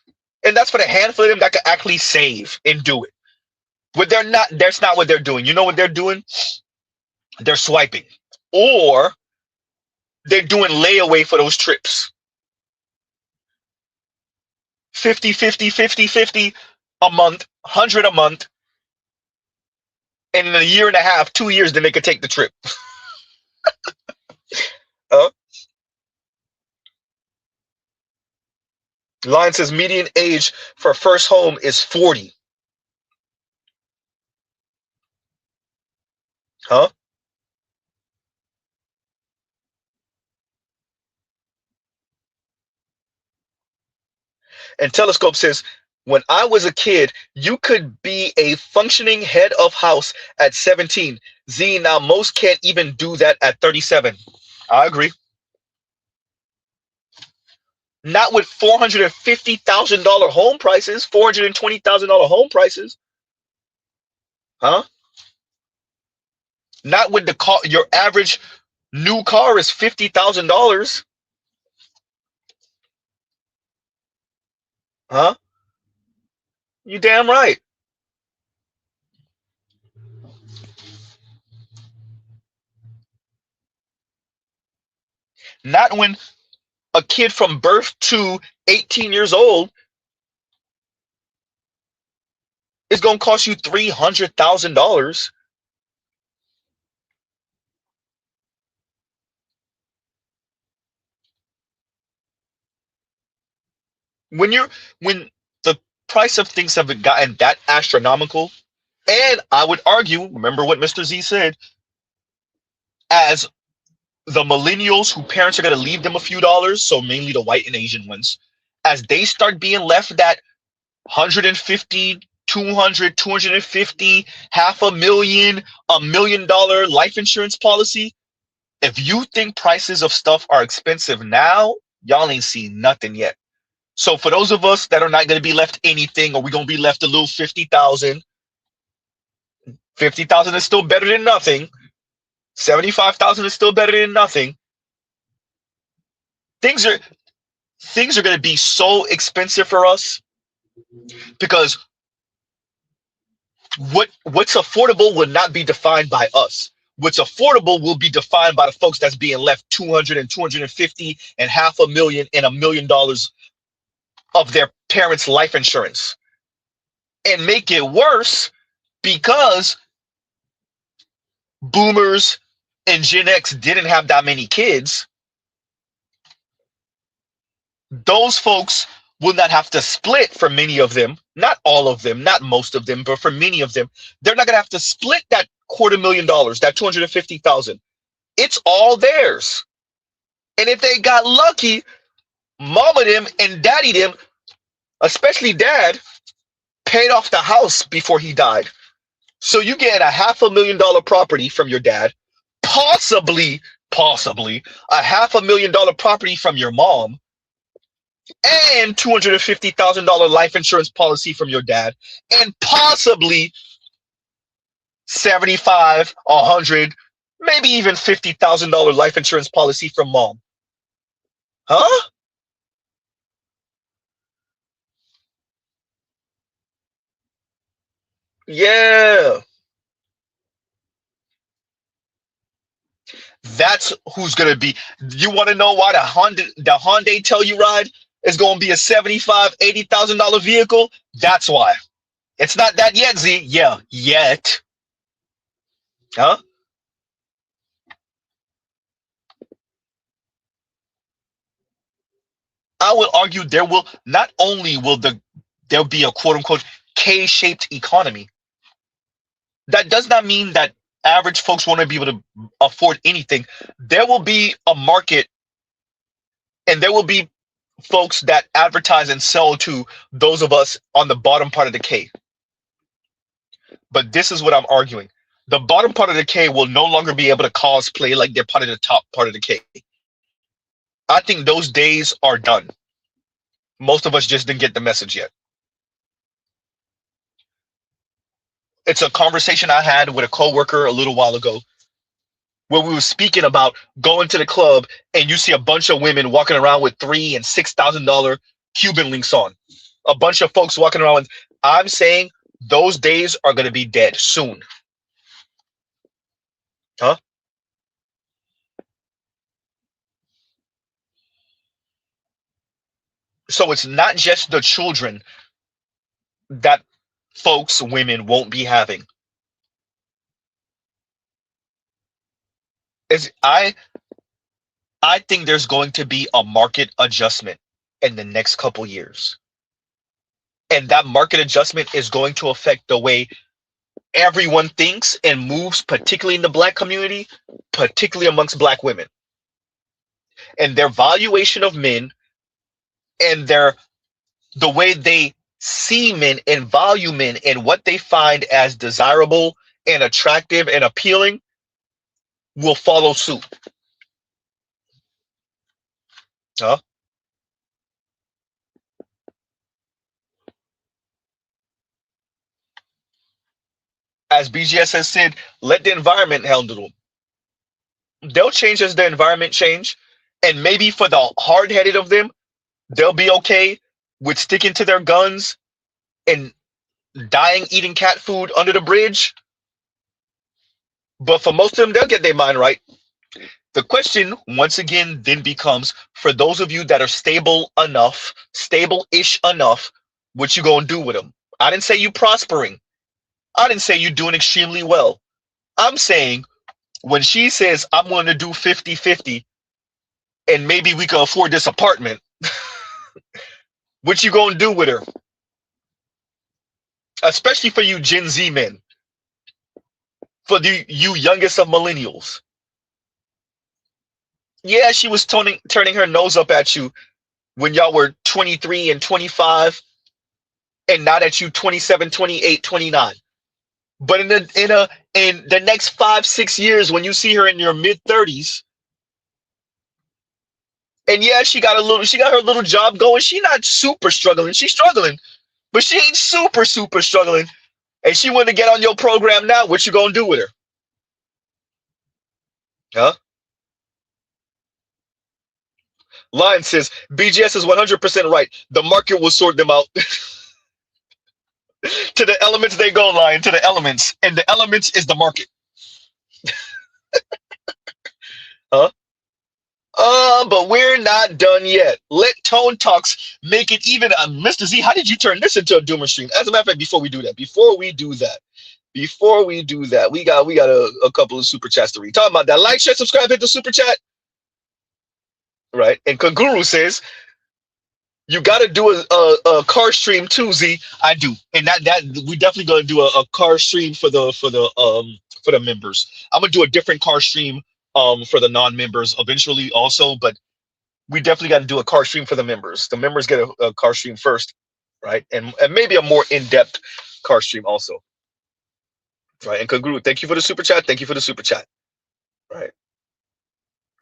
And that's for the handful of them that can actually save and do it. But that's not what they're doing. You know what they're doing? They're swiping. Or they're doing layaway for those trips. 50, 50, 50, 50 a month, 100 a month. And in a year and a half, 2 years, then they could take the trip. Lion says median age for first home is 40. Huh? And Telescope says, when I was a kid, you could be a functioning head of house at 17. Z, now most can't even do that at 37. I agree. Not with $450,000 home prices, $420,000 home prices. Huh? Not with the car. Your average new car is $50,000. Huh? You damn right. Not when a kid from birth to 18 years old is going to cost you $300,000. When the price of things have gotten that astronomical, and I would argue, remember what Mr. Z said, as the millennials who parents are going to leave them a few dollars, so mainly the white and Asian ones, as they start being left that 150, 200, 250, $500,000, $1 million life insurance policy. If you think prices of stuff are expensive now, y'all ain't seen nothing yet. So for those of us that are not going to be left anything, or we're going to be left a little 50,000, 50,000 is still better than nothing. 75,000 is still better than nothing. Things are going to be so expensive for us because what's affordable will not be defined by us. What's affordable will be defined by the folks that's being left 200 and 250 and $500,000 and $1 million of their parents' life insurance. And make it worse because boomers and Gen X didn't have that many kids. Those folks will not have to split for many of them, not all of them, not most of them, but for many of them, they're not going to have to split that $250,000, that 250,000. It's all theirs. And if they got lucky, mama them and daddy them, especially dad, paid off the house before he died. So you get a $500,000 property from your dad, possibly a $500,000 property from your mom, and $250,000 life insurance policy from your dad, and possibly 75, 100, maybe even $50,000 life insurance policy from mom. Huh? Yeah. That's who's gonna be. You want to know why the Hyundai Telluride is gonna be a $75,000, $80,000 vehicle? That's why. It's not that yet, Z. Yeah, yet. Huh? I will argue there will not only will there'll be a quote unquote K-shaped economy. That does not mean that average folks won't be able to afford anything. There will be a market, and there will be folks that advertise and sell to those of us on the bottom part of the K. But this is what I'm arguing. The bottom part of the K will no longer be able to cosplay like they're part of the top part of the K. I think those days are done. Most of us just didn't get the message yet. It's a conversation I had with a coworker a little while ago where we were speaking about going to the club and you see a bunch of women walking around with $3,000 and $6,000 Cuban links on. A bunch of folks walking around with, I'm saying those days are going to be dead soon. Huh? So it's not just the children that folks, women won't be having. I think there's going to be a market adjustment in the next couple years. And that market adjustment is going to affect the way everyone thinks and moves, particularly in the Black community, particularly amongst Black women. And their valuation of men and the way they see men and value men and what they find as desirable and attractive and appealing will follow suit. Huh? As BGS has said, let the environment handle them. They'll change as the environment change. And maybe for the hard-headed of them, they'll be okay with sticking to their guns and dying eating cat food under the bridge. But for most of them, they'll get their mind right. The question once again then becomes, for those of you that are stable enough, stable-ish enough, what you gonna do with them? I didn't say you prospering. I didn't say you doing extremely well. I'm saying when she says I'm going to do 50-50 and maybe we can afford this apartment, what you gonna do with her? Especially for you Gen Z men, for you youngest of millennials. Yeah, she was turning her nose up at you when y'all were 23 and 25, and now that you 27, 28, 29. But in the next 5-6 years, when you see her in your mid-30s, and yeah, she got her little job going. She not super struggling. She's struggling, but she ain't super struggling. And she want to get on your program now. What you gonna do with her? Huh? Lion says BGS is 100% right. The market will sort them out. To the elements they go, Lion. To the elements, and the elements is the market. Huh? But we're not done yet. Let Tone Talks make it even. Mr. Z, how did you turn this into a doomer stream? As a matter of fact, before we do that, we got a couple of super chats to read. Talking about that. Like, share, subscribe, hit the super chat. Right. And Kanguru says, you got to do a car stream too, Z. I do. And that we definitely going to do a car stream for the members. I'm going to do a different car stream for the non-members eventually also, but we definitely got to do a car stream for the members. The members get a car stream first, right? And maybe a more in-depth car stream also. Right. And Kanguru, thank you for the super chat. Thank you for the super chat. Right.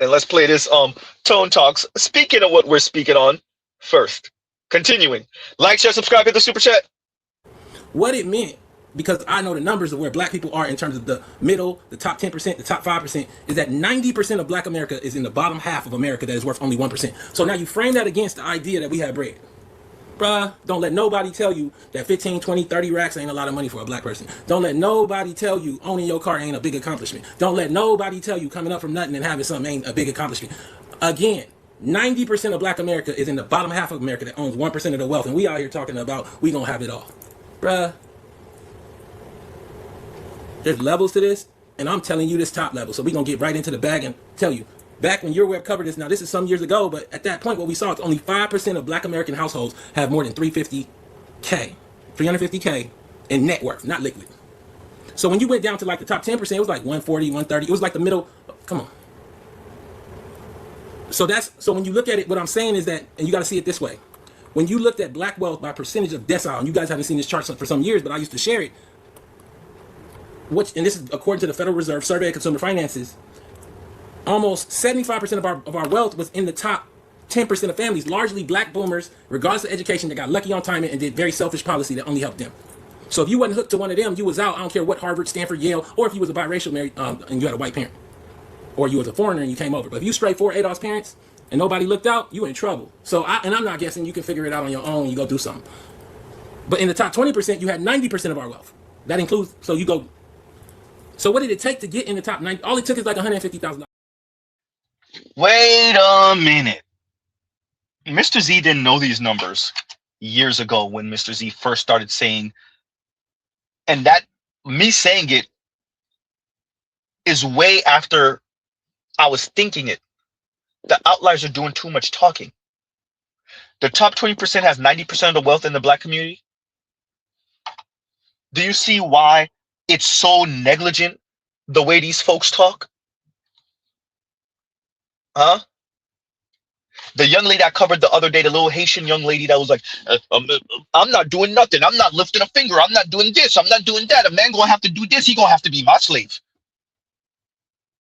And let's play this Tone Talks. Speaking of what we're speaking on first. Continuing. Like, share, subscribe, hit the super chat. What it meant, because I know the numbers of where black people are in terms of the middle, the top 10%, the top 5%, is that 90% of black America is in the bottom half of America that is worth only 1%. So now you frame that against the idea that we have bread. Bruh, don't let nobody tell you that 15, 20, 30 racks ain't a lot of money for a black person. Don't let nobody tell you owning your car ain't a big accomplishment. Don't let nobody tell you coming up from nothing and having something ain't a big accomplishment. Again, 90% of black America is in the bottom half of America that owns 1% of the wealth, and we out here talking about we gonna have it all. Bruh, there's levels to this, and I'm telling you this top level, so we gonna get right into the bag and tell you. Back when your web covered this, now this is some years ago, but at that point what we saw is only 5% of black American households have more than 350K in net worth, not liquid. So when you went down to like the top 10%, it was like 140, 130. It was like the middle. Come on. So when you look at it, what I'm saying is that, and you got to see it this way. When you looked at black wealth by percentage of decile, and you guys haven't seen this chart for some years, but I used to share it. And this is according to the Federal Reserve Survey of Consumer Finances. Almost 75% of our wealth was in the top 10% of families, largely black boomers, regardless of education, that got lucky on timing and did very selfish policy that only helped them. So if you wasn't hooked to one of them, you was out. I don't care what Harvard, Stanford, Yale, or if you was a biracial married and you had a white parent, or you was a foreigner and you came over. But if you straight for Adolph's parents and nobody looked out, you in trouble. So I'm not guessing. You can figure it out on your own. You go do something. But in the top 20%, you had 90% of our wealth. That includes. So you go. So what did it take to get in the top 90? All it took is like $150,000. Wait a minute. Mr. Z didn't know these numbers years ago when Mr. Z first started saying, and that me saying it is way after I was thinking it. The outliers are doing too much talking. The top 20% has 90% of the wealth in the black community. Do you see why it's so negligent the way these folks talk? Huh? The young lady I covered the other day, the little Haitian young lady that was like, I'm not doing nothing. I'm not lifting a finger. I'm not doing this. I'm not doing that. A man gonna have to do this. He gonna have to be my slave.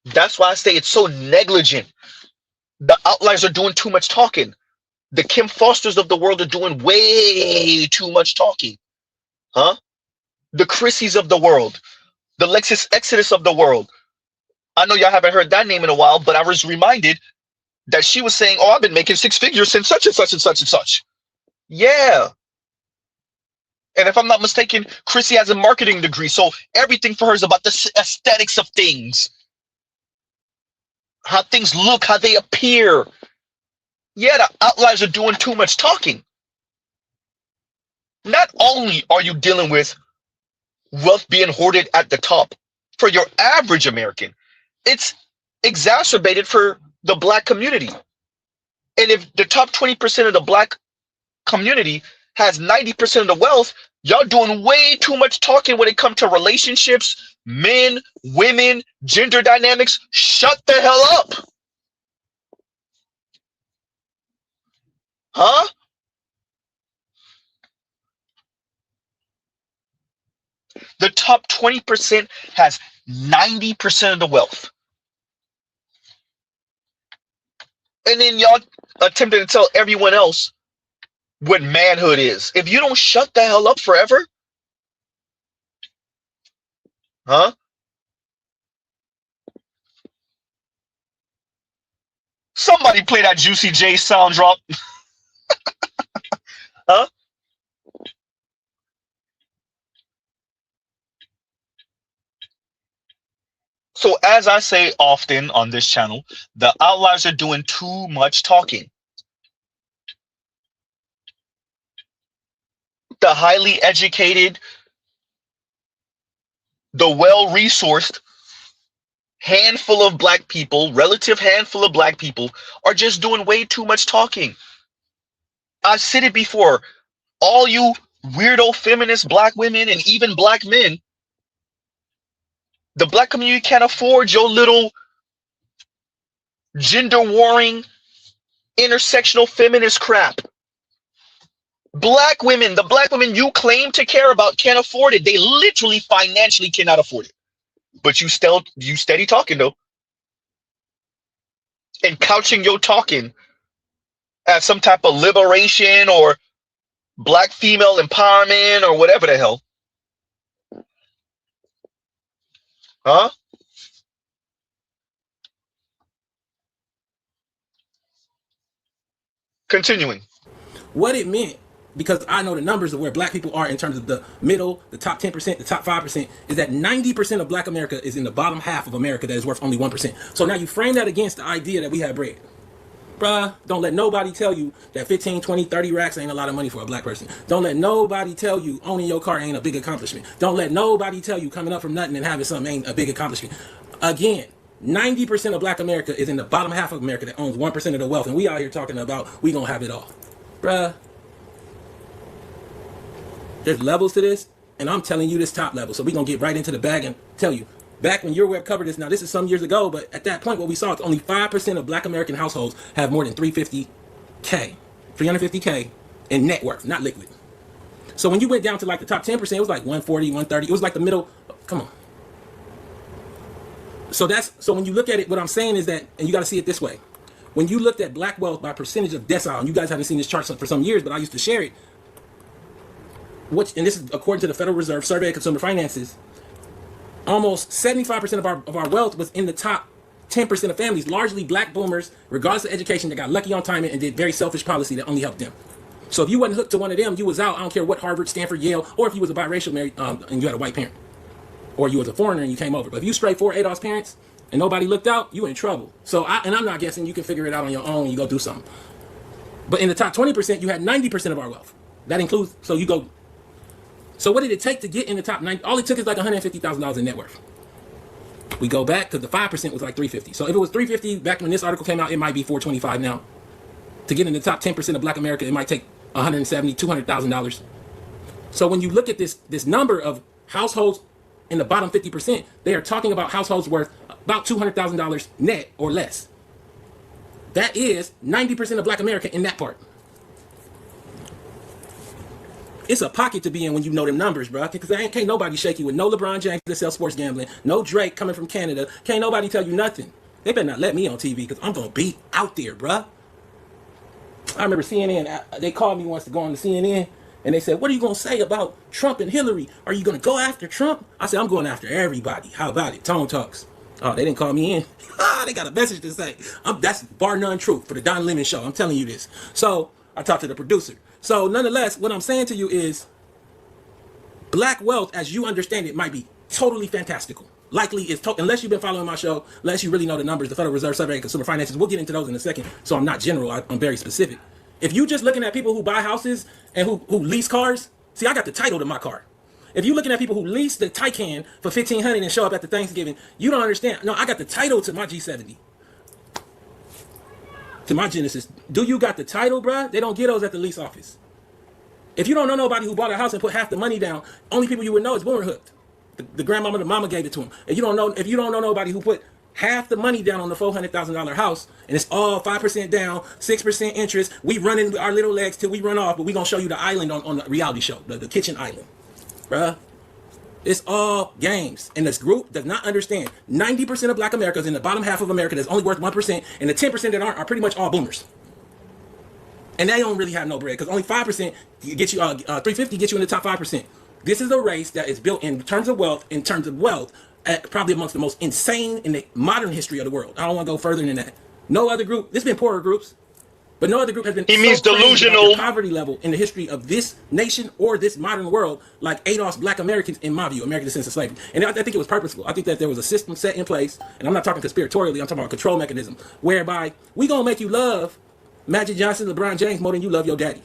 That's why I say it's so negligent. The outliers are doing too much talking. The Kim Fosters of the world are doing way too much talking. Huh? The Chrissies of the world. The Lexus Exodus of the world. I know y'all haven't heard that name in a while, but I was reminded that she was saying, oh, I've been making 6 figures since such and such and such and such. Yeah. And if I'm not mistaken, Chrissy has a marketing degree, so everything for her is about the aesthetics of things. how things look, how they appear. Yeah, the outliers are doing too much talking. Not only are you dealing with wealth being hoarded at the top for your average American, it's exacerbated for the black community. And if the top 20% of the black community has 90% of the wealth, y'all doing way too much talking when it comes to relationships, men, women, gender dynamics. Shut the hell up. Huh? The top 20% has 90% of the wealth. And then y'all attempting to tell everyone else what manhood is. If you don't shut the hell up forever, huh? Somebody play that Juicy J sound drop. Huh? So as I say often on this channel, the outliers are doing too much talking. The highly educated, the well-resourced handful of black people, relative handful of black people, are just doing way too much talking. I've said it before. All you weirdo feminist black women and even black men, the black community can't afford your little gender warring, intersectional feminist crap. Black women, the black women you claim to care about can't afford it. They literally financially cannot afford it. But you steady talking though. And couching your talking as some type of liberation or black female empowerment or whatever the hell. Huh? Continuing. What it meant, because I know the numbers of where black people are in terms of the middle, the top 10%, the top 5%, is that 90% of black America is in the bottom half of America that is worth only 1%. So now you frame that against the idea that we have bread. Bruh, don't let nobody tell you that 15, 20, 30 racks ain't a lot of money for a black person. Don't let nobody tell you owning your car ain't a big accomplishment. Don't let nobody tell you coming up from nothing and having something ain't a big accomplishment. Again, 90% of black America is in the bottom half of America that owns 1% of the wealth, and we out here talking about we gonna have it all. Bruh, there's levels to this, and I'm telling you this top level, so we gonna get right into the bag and tell you. Back when your web covered this, now this is some years ago, but at that point what we saw is only 5% of black American households have more than 350K in net worth, not liquid. So when you went down to like the top 10%, it was like 140, 130. It was like the middle. Come on. So when you look at it, what I'm saying is that, and you got to see it this way. When you looked at black wealth by percentage of decile, and you guys haven't seen this chart for some years, but I used to share it. And this is according to the Federal Reserve Survey of Consumer Finances. Almost 75% of our wealth was in the top 10% of families, largely black boomers, regardless of education, that got lucky on timing and did very selfish policy that only helped them. So if you wasn't hooked to one of them, you was out. I don't care what Harvard, Stanford, Yale, or if you was a biracial married and you had a white parent, or you was a foreigner and you came over. But if you straight for Adolf's parents and nobody looked out, you in trouble. So I'm not guessing. You can figure it out on your own. You go do something. But in the top 20%, you had 90% of our wealth. That includes. So what did it take to get in the top 90? All it took is like $150,000 in net worth. We go back because the 5% was like 350. So if it was 350 back when this article came out, it might be 425 now. To get in the top 10% of black America, it might take $170,000, $200,000. So when you look at this number of households in the bottom 50%, they are talking about households worth about $200,000 net or less. That is 90% of black America in that part. It's a pocket to be in when you know them numbers, bro. Because can't nobody shake you with no LeBron James that sells sports gambling, no Drake coming from Canada. Can't nobody tell you nothing. They better not let me on TV because I'm going to be out there, bro. I remember CNN, they called me once to go on the CNN, and they said, what are you going to say about Trump and Hillary? Are you going to go after Trump? I said, I'm going after everybody. How about it? Tone Talks. Oh, they didn't call me in. They got a message to say. That's bar none truth for the Don Lemon Show. I'm telling you this. So I talked to the producer. So nonetheless, what I'm saying to you is black wealth, as you understand it, might be totally fantastical. likely is, unless you've been following my show, unless you really know the numbers, the Federal Reserve Survey of Consumer Finances, we'll get into those in a second, so I'm not general, I'm very specific. If you just looking at people who buy houses and who lease cars, see, I got the title to my car. If you're looking at people who lease the Taycan for $1,500 and show up at the Thanksgiving, you don't understand. No, I got the title to my G70. To my Genesis. Do you got the title, bruh? They don't get those at the lease office. If you don't know nobody who bought a house and put half the money down, only people you would know is Boomer Hooked. The grandmama, the mama gave it to him. If you don't know nobody who put half the money down on the $400,000 house, and it's all 5% down, 6% interest, we running our little legs till we run off, but we gonna show you the island on the reality show, the kitchen island. Bruh. It's all games. And this group does not understand 90% of black America is in the bottom half of America that's only worth 1%, and the 10% that aren't are pretty much all boomers. And they don't really have no bread, because only 5% get you 350 get you in the top 5%. This is a race that is built in terms of wealth, probably amongst the most insane in the modern history of the world. I don't want to go further than that. No other group, there's been poorer groups, but no other group has been means delusional poverty level in the history of this nation or this modern world like Adolf's black Americans, in my view, American descendants of slavery. And I think it was purposeful. I think that there was a system set in place, and I'm not talking conspiratorially, I'm talking about a control mechanism, whereby we gonna make you love Magic Johnson, LeBron James more than you love your daddy.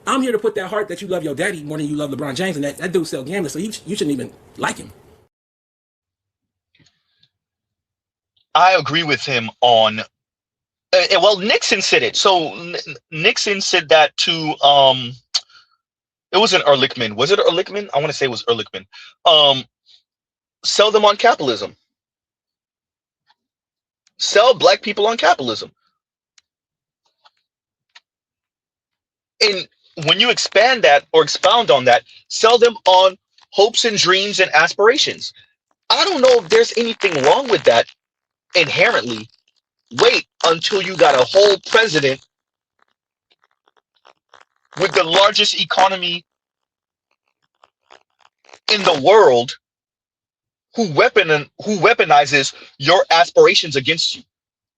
I'm here to put that heart that you love your daddy more than you love LeBron James, and that dude sell gambling, so you shouldn't even like him. I agree with him on. Well, Nixon said it. So Nixon said that to. It wasn't Ehrlichman. Was it Ehrlichman? I want to say it was Ehrlichman. Sell them on capitalism. Sell black people on capitalism. And when you expand that or expound on that, sell them on hopes and dreams and aspirations. I don't know if there's anything wrong with that inherently. Wait until you got a whole president with the largest economy in the world who weaponizes your aspirations against you,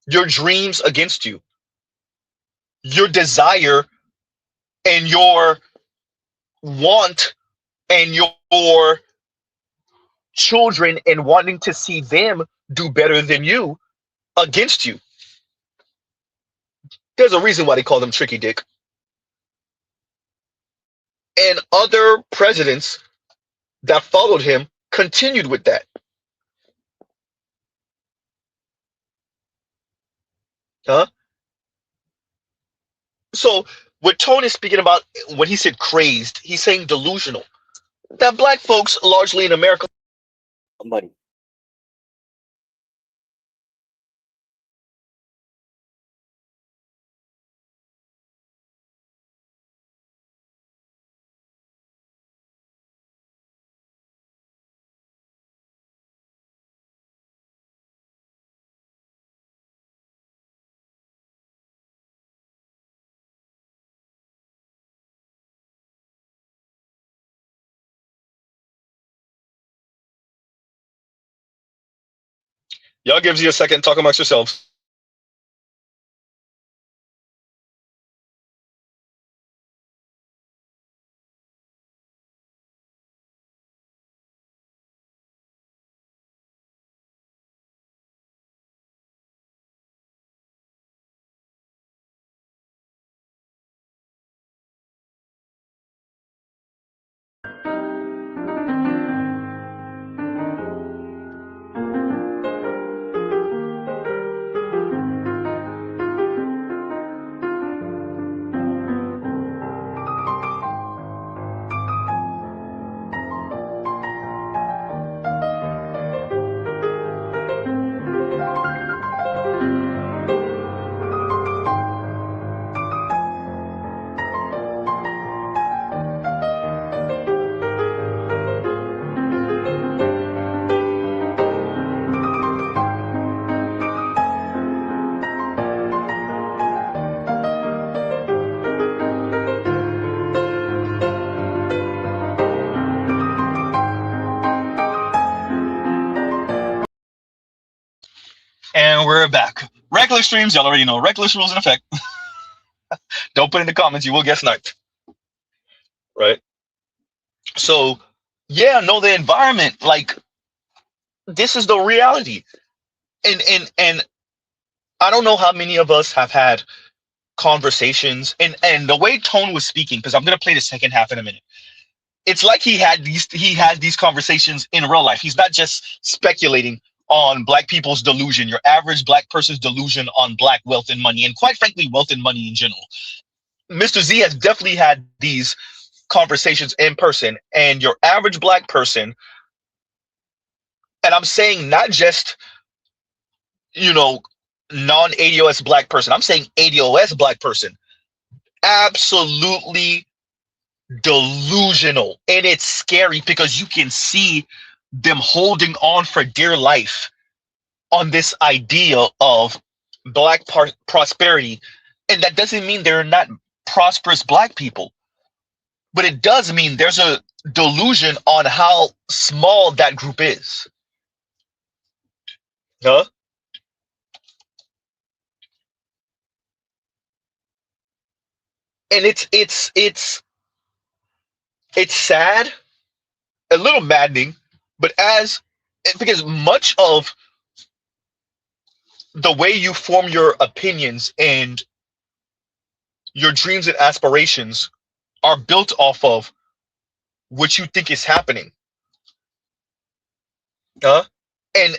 your dreams against you, your desire and your want and your children and wanting to see them do better than you against you. There's a reason why they call him Tricky Dick. And other presidents that followed him continued with that. Huh? So what Tony's speaking about when he said crazed, he's saying delusional. That black folks largely in America money. Y'all gives you a second, talk amongst yourselves. And we're back. Reckless streams, y'all already know. Reckless rules in effect. Don't put in the comments, you will get sniped. Right? So, yeah, no, the environment, like, this is the reality. And I don't know how many of us have had conversations, and the way Tone was speaking, because I'm gonna play the second half in a minute. It's like he has these conversations in real life. He's not just speculating on black people's delusion, your average black person's delusion on black wealth and money, and quite frankly, wealth and money in general. Mr. Z has definitely had these conversations in person, and your average black person, and I'm saying not just, non-ADOS black person, I'm saying ADOS black person, absolutely delusional. And it's scary because you can see them holding on for dear life on this idea of black prosperity. And that doesn't mean they're not prosperous black people, but it does mean there's a delusion on how small that group is. Huh? And it's sad, a little maddening, but because much of the way you form your opinions and your dreams and aspirations are built off of what you think is happening. And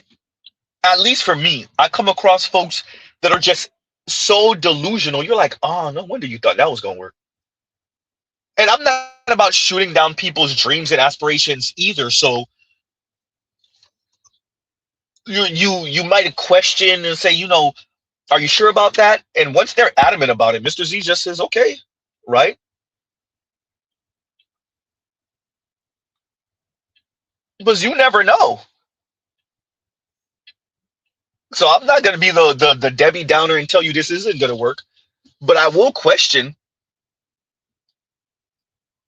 at least for me, I come across folks that are just so delusional. You're like, oh, no wonder you thought that was going to work. And I'm not about shooting down people's dreams and aspirations either. So you might question and say, are you sure about that? And once they're adamant about it, Mr. Z just says, okay, right? Because you never know. So I'm not going to be the Debbie Downer and tell you this isn't going to work, but I will question.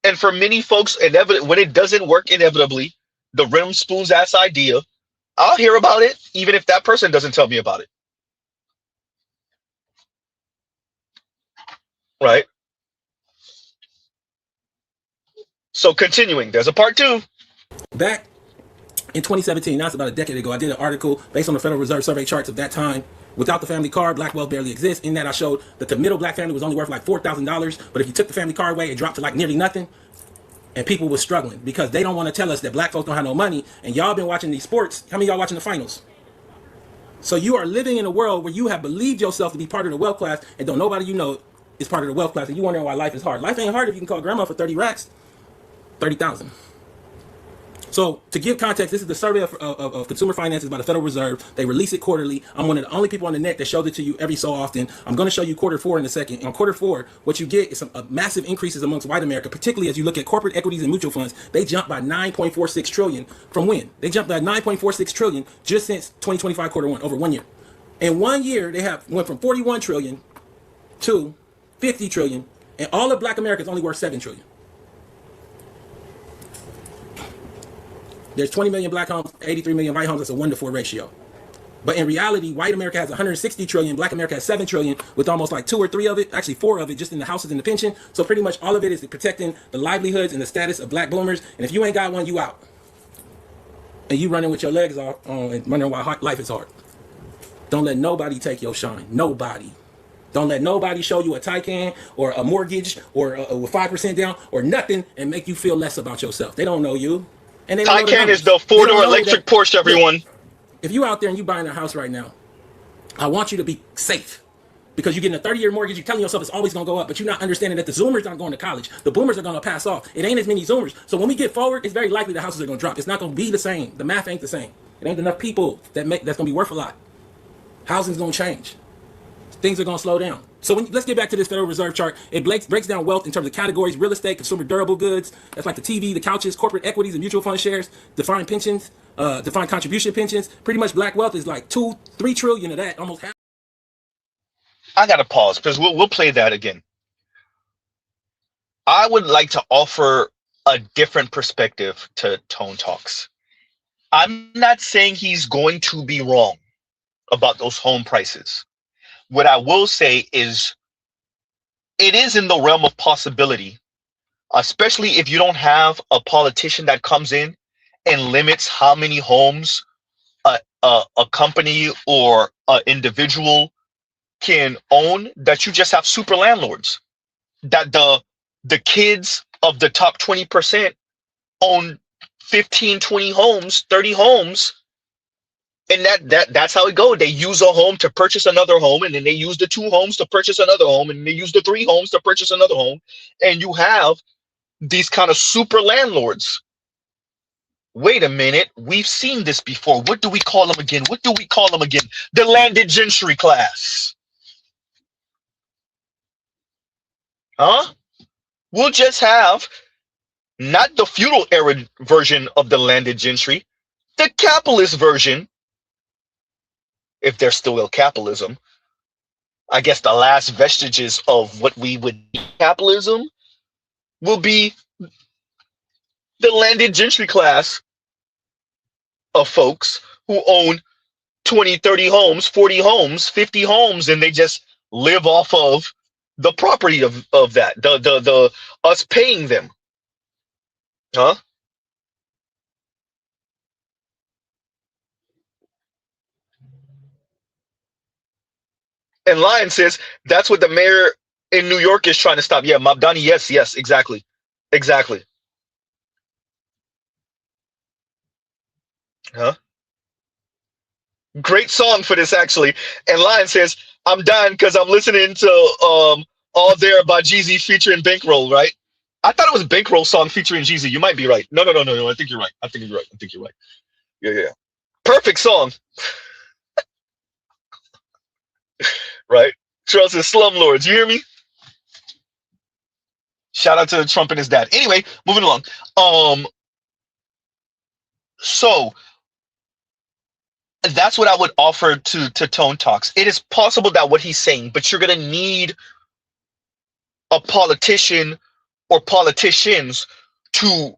And for many folks, when it doesn't work inevitably, the rim spoons ass idea, I'll hear about it, even if that person doesn't tell me about it. Right? So continuing, there's a part 2. Back in 2017, that's about a decade ago, I did an article based on the Federal Reserve survey charts of that time. Without the family car, black wealth barely exists. In that, I showed that the middle black family was only worth like $4,000, but if you took the family car away, it dropped to like nearly nothing. And people were struggling because they don't want to tell us that black folks don't have no money. And y'all been watching these sports. How many of y'all watching the finals? So you are living in a world where you have believed yourself to be part of the wealth class, and don't nobody you know is part of the wealth class, and you wondering why life is hard. Life ain't hard if you can call grandma for 30 racks, 30,000. So to give context, this is the survey of consumer finances by the Federal Reserve. They release it quarterly. I'm one of the only people on the net that shows it to you every so often. I'm going to show you Q4 in a second. And on Q4, what you get is some massive increases amongst white America, particularly as you look at corporate equities and mutual funds. They jumped by 9.46 trillion from when? They jumped by 9.46 trillion just since 2025 Q1, over 1 year. In 1 year, they went from 41 trillion to 50 trillion, and all of black America is only worth 7 trillion. There's 20 million black homes, 83 million white homes. That's a 1-to-4 ratio. But in reality, white America has 160 trillion, black America has 7 trillion, with almost like 2 or 3 of it, actually 4 of it, just in the houses and the pension. So pretty much all of it is protecting the livelihoods and the status of black boomers. And if you ain't got one, you out. And you running with your legs on and wondering why life is hard. Don't let nobody take your shine. Nobody. Don't let nobody show you a Taycan or a mortgage or with 5% down or nothing and make you feel less about yourself. They don't know you. And they don't know Taycan is the 4-door electric Porsche, everyone. If you out there and you buying a house right now, I want you to be safe. Because you're getting a 30-year mortgage, you're telling yourself it's always going to go up, but you're not understanding that the Zoomers aren't going to college. The Boomers are going to pass off. It ain't as many Zoomers. So when we get forward, it's very likely the houses are going to drop. It's not going to be the same. The math ain't the same. It ain't enough people that's going to be worth a lot. Housing's going to change. Things are going to slow down. So let's get back to this Federal Reserve chart. It breaks down wealth in terms of categories: real estate, consumer durable goods. That's like the TV, the couches, corporate equities, and mutual fund shares. Defined pensions, defined contribution pensions. Pretty much black wealth is like 2-3 trillion of that, almost half. I gotta pause because we'll play that again. I would like to offer a different perspective to Tone Talks. I'm not saying he's going to be wrong about those home prices. What I will say is it is in the realm of possibility, especially if you don't have a politician that comes in and limits how many homes a company or an individual can own, that you just have super landlords, that the kids of the top 20% own 15, 20 homes, 30 homes, and that's how it goes. They use a home to purchase another home, and then they use the 2 homes to purchase another home, and they use the 3 homes to purchase another home, and you have these kind of super landlords. Wait a minute, we've seen this before. What do we call them again? What do we call them again? The landed gentry class. Huh? We'll just have not the feudal era version of the landed gentry, the capitalist version, if there's still capitalism. I guess the last vestiges of what we would capitalism will be the landed gentry class of folks who own 20, 30 homes, 40 homes, 50 homes, and they just live off of the property of that, the us paying them. Huh? And Lion says that's what the mayor in New York is trying to stop. Yeah, Mabdani, yes, exactly. Exactly. Huh? Great song for this, actually. And Lion says, I'm done because I'm listening to All There by Jeezy featuring Bankroll, right? I thought it was Bankroll song featuring Jeezy. You might be right. No. I think you're right. I think you're right. Yeah. Perfect song. Right? Charles says, Slumlords. You hear me? Shout out to Trump and his dad. Anyway, moving along. So that's what I would offer to Tone Talks. It is possible that what he's saying, but you're gonna need a politician or politicians to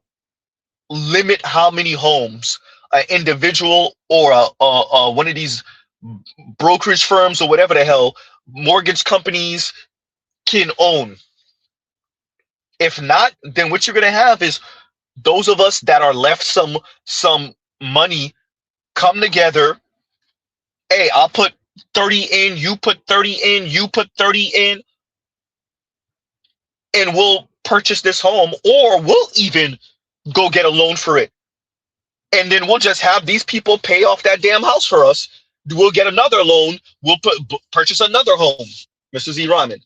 limit how many homes an individual or one of these brokerage firms or whatever the hell, mortgage companies can own. If not, then what you're gonna have is those of us that are left some money come together. Hey, I'll put 30 in, you put 30 in, you put 30 in, and we'll purchase this home, or we'll even go get a loan for it. And then we'll just have these people pay off that damn house for us. We'll get another loan. We'll purchase another home, Mr. Z. Rahman.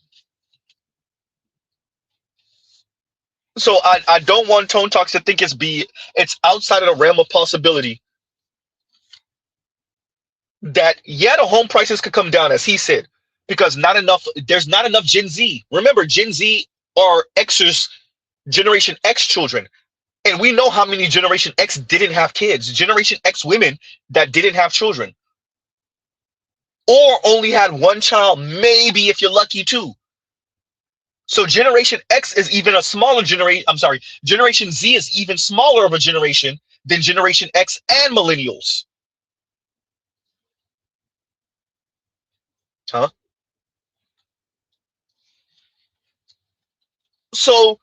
So I don't want Tone Talks to think it's outside of the realm of possibility that, yeah, the home prices could come down, as he said, because there's not enough Gen Z. Remember, Gen Z are Xers, Generation X children. And we know how many Generation X didn't have kids. Generation X women that didn't have children. Or only had one child, maybe if you're lucky too. So Generation X is even a smaller generation. I'm sorry, Generation Z is even smaller of a generation than Generation X and Millennials. Huh? So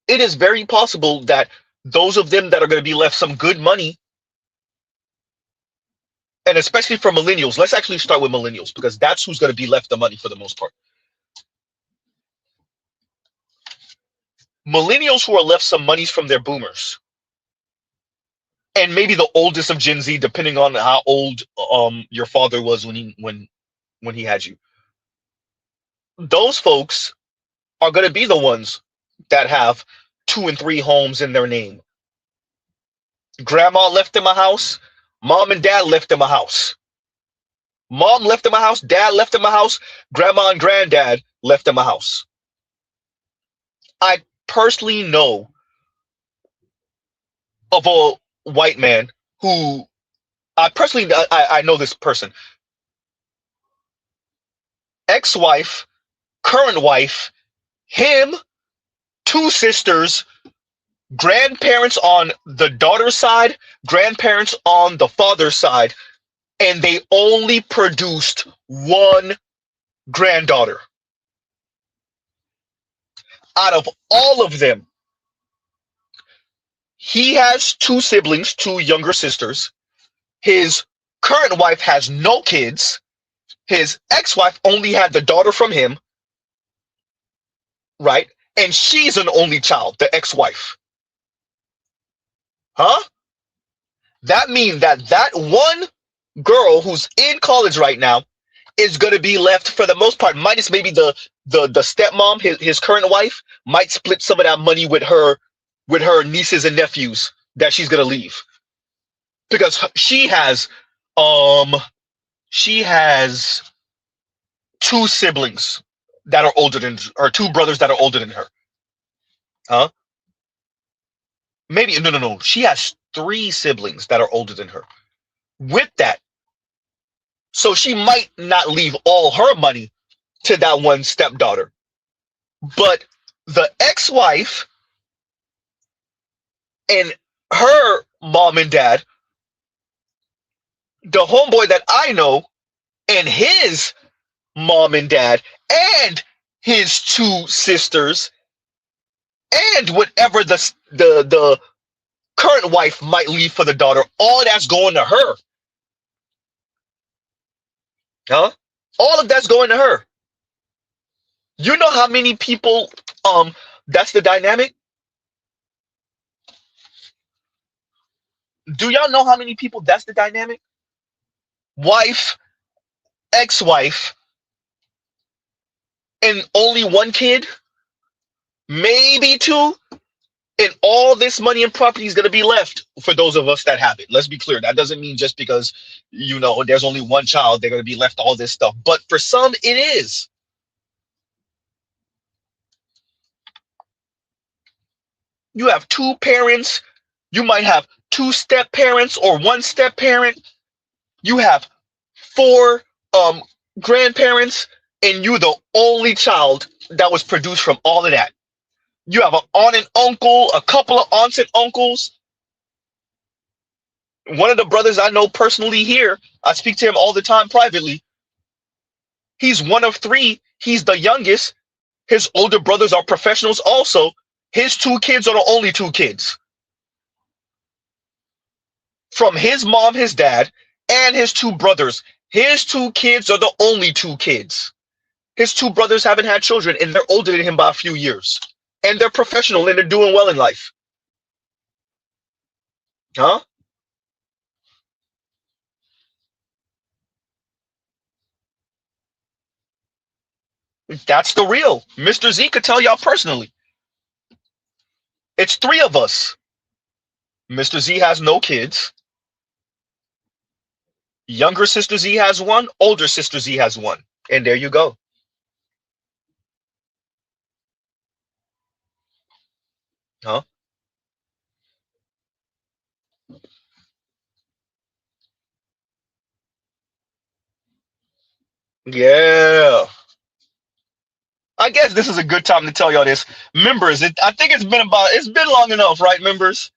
it is very possible that those of them that are going to be left some good money, and especially for millennials, let's actually start with millennials because that's who's going to be left the money for the most part. Millennials who are left some monies from their boomers, and maybe the oldest of Gen Z, depending on how old your father was when he had you. Those folks are going to be the ones that have 2 and 3 homes in their name. Grandma left them a house. Mom and dad left them a house. Mom left them a house. Dad left them a house. Grandma and granddad left them a house. I personally know of a white man who I know this person. Ex-wife, current wife, him, 2 sisters, grandparents on the daughter's side, grandparents on the father's side, and they only produced 1 granddaughter. Out of all of them, he has 2 siblings, 2 younger sisters. His current wife has no kids. His ex-wife only had the daughter from him, right? And she's an only child, the ex-wife. Huh? That means that one girl who's in college right now is going to be left for the most part, minus maybe the stepmom, his current wife, might split some of that money with her nieces and nephews that she's going to leave. Because she has two siblings that are older than, or two brothers that are older than her. Huh? Maybe no. She has 3 siblings that are older than her. With that, so she might not leave all her money to that one stepdaughter. But the ex-wife and her mom and dad, the homeboy that I know, and his mom and dad, and his 2 sisters, and whatever the current wife might leave for the daughter, all that's going to her. Huh? All of that's going to her. You know how many people that's the dynamic? Do y'all know how many people that's the dynamic? Wife, ex-wife, and only 1 kid, maybe 2, and all this money and property is going to be left for those of us that have it. Let's be clear. That doesn't mean just because, there's only 1 child, they're going to be left all this stuff. But for some, it is. You have 2 parents. You might have 2 step parents or 1 step parent. You have 4 grandparents, and you're the only child that was produced from all of that. You have an aunt and uncle, a couple of aunts and uncles. One of the brothers I know personally here, I speak to him all the time privately. He's one of 3. He's the youngest. His older brothers are professionals also. His 2 kids are the only 2 kids. From his mom, his dad, and his 2 brothers. His 2 kids are the only 2 kids. His 2 brothers haven't had children, and they're older than him by a few years. And they're professional, and they're doing well in life. Huh? That's the real. Mr. Z could tell y'all personally. It's 3 of us. Mr. Z has no kids. Younger sister Z has 1. Older sister Z has 1. And there you go. Huh? Yeah. I guess this is a good time to tell y'all this. Members, I think it's been long enough, right, members?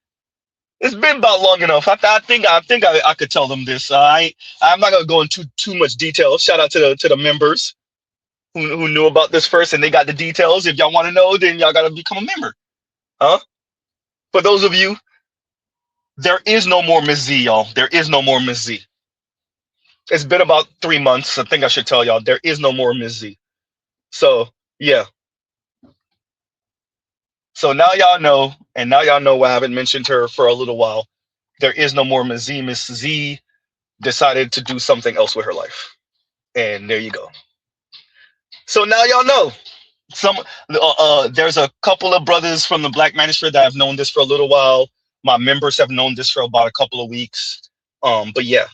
It's been about long enough. I think I could tell them this. I'm not gonna go into too much detail. Shout out to the members who knew about this first and they got the details. If y'all want to know, then y'all gotta become a member. Huh? For those of you, there is no more Miss Z, y'all. There is no more Miss Z. It's been about 3 months. I think I should tell y'all there is no more Miss Z. So yeah. So now y'all know, and now y'all know why I haven't mentioned her for a little while. There is no more Miss Z. Miss Z decided to do something else with her life. And there you go. So now y'all know. There's a couple of brothers from the Black Manosphere that have known this for a little while. My members have known this for about a couple of weeks. But yeah.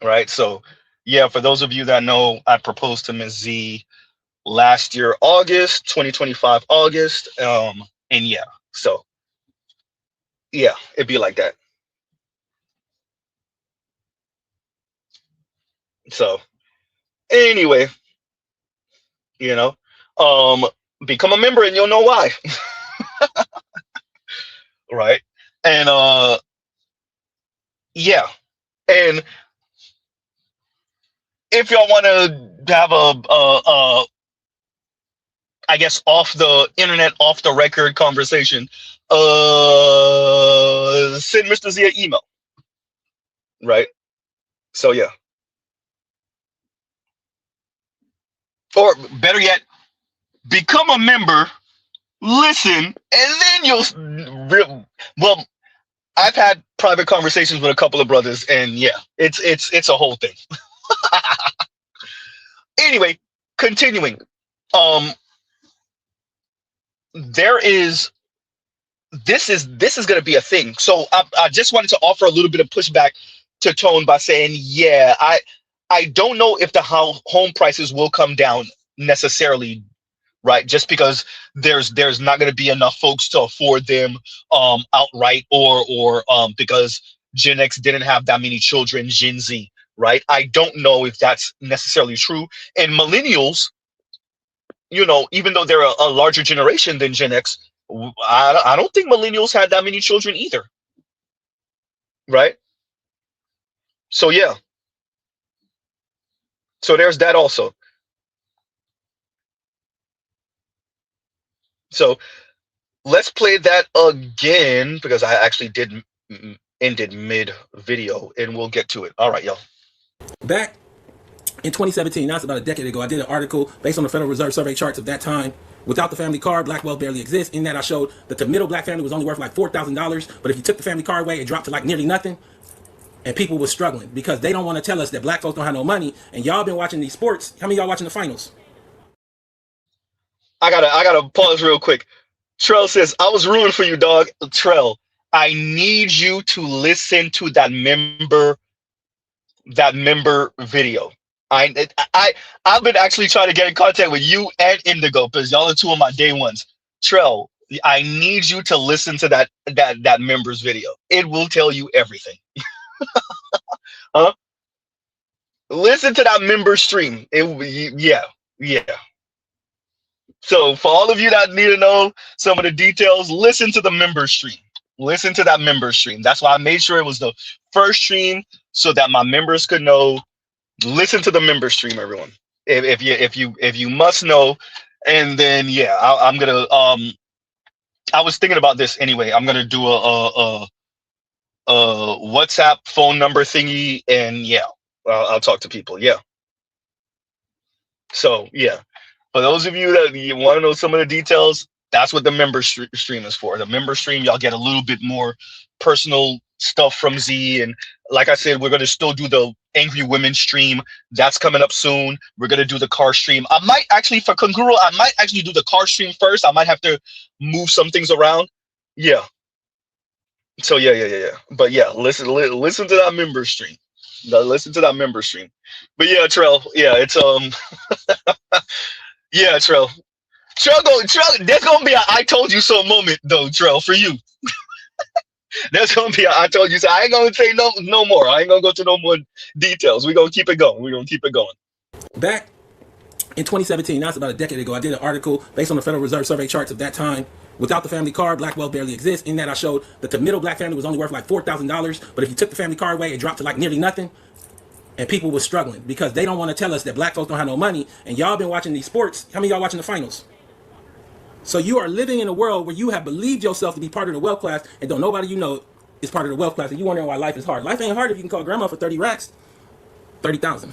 Right. So yeah, for those of you that know, I proposed to Miss Z last year, August, 2025, August. And yeah, so yeah, it'd be like that. So anyway, become a member and you'll know why. Right. And yeah. And if y'all want to have I guess off the internet, off the record conversation, Send Mr. Z an email, right? So yeah. Or better yet, become a member, listen, and then well, I've had private conversations with a couple of brothers, and yeah, it's a whole thing. Anyway, continuing. There is this is going to be a thing. So I just wanted to offer a little bit of pushback to Tone by saying, yeah, I don't know if the home prices will come down necessarily, right? Just because there's not going to be enough folks to afford them outright, or because Gen X didn't have that many children, Gen Z, right? I don't know if that's necessarily true. And millennials, you know, even though they're a larger generation than Gen X, I don't think millennials had that many children either, right? So yeah. So there's that also. So let's play that again, because I actually ended mid video, and we'll get to it. All right, y'all. Back in 2017, that's about a decade ago, I did an article based on the Federal Reserve survey charts of that time. Without the family car, black wealth barely exists. In that, I showed that the middle black family was only worth like $4,000, but if you took the family car away, it dropped to like nearly nothing. And people were struggling because they don't want to tell us that black folks don't have no money. And y'all been watching these sports. How many of y'all watching the finals? I gotta pause real quick. Trell says, I was rooting for you, dog. Trell, I need you to listen to that member video. I've been actually trying to get in contact with you and Indigo because y'all are two of my day ones. Trell, I need you to listen to that members video. It will tell you everything. Huh? Listen to that member stream. Yeah. So for all of you that need to know some of the details, listen to the member stream. Listen to that member stream. That's why I made sure it was the first stream so that my members could know. Listen to the member stream, everyone. If you must know. And then yeah, I'm gonna I was thinking about this anyway. I'm gonna do a WhatsApp phone number thingy, and yeah, I'll talk to people. Yeah. So yeah, for those of you that you want to know some of the details, that's what the member stream is for. The member stream, y'all get a little bit more personal stuff from Z. And like I said, we're going to still do the Angry Women stream. That's coming up soon. We're going to do the car stream. I might actually, for Congruo, I might actually do the car stream first. I might have to move some things around. Yeah. So yeah. But yeah, listen to that member stream. Listen to that member stream. But yeah, Trell, yeah, it's yeah, Trell, there's gonna be a I told you so moment though, Trell, for you. There's gonna be a I told you so. I ain't gonna say no more. I ain't gonna go to no more details. We're gonna keep it going. Back in 2017, that's about a decade ago, I did an article based on the Federal Reserve survey charts of that time. Without the family car, black wealth barely exists. In that, I showed that the middle black family was only worth like $4,000, but if you took the family car away, it dropped to like nearly nothing. And people were struggling because they don't want to tell us that black folks don't have no money. And y'all been watching these sports. How many of y'all watching the finals? So you are living in a world where you have believed yourself to be part of the wealth class, and don't nobody you know is part of the wealth class, and you wondering why life is hard. Life ain't hard if you can call grandma for 30 racks, 30,000.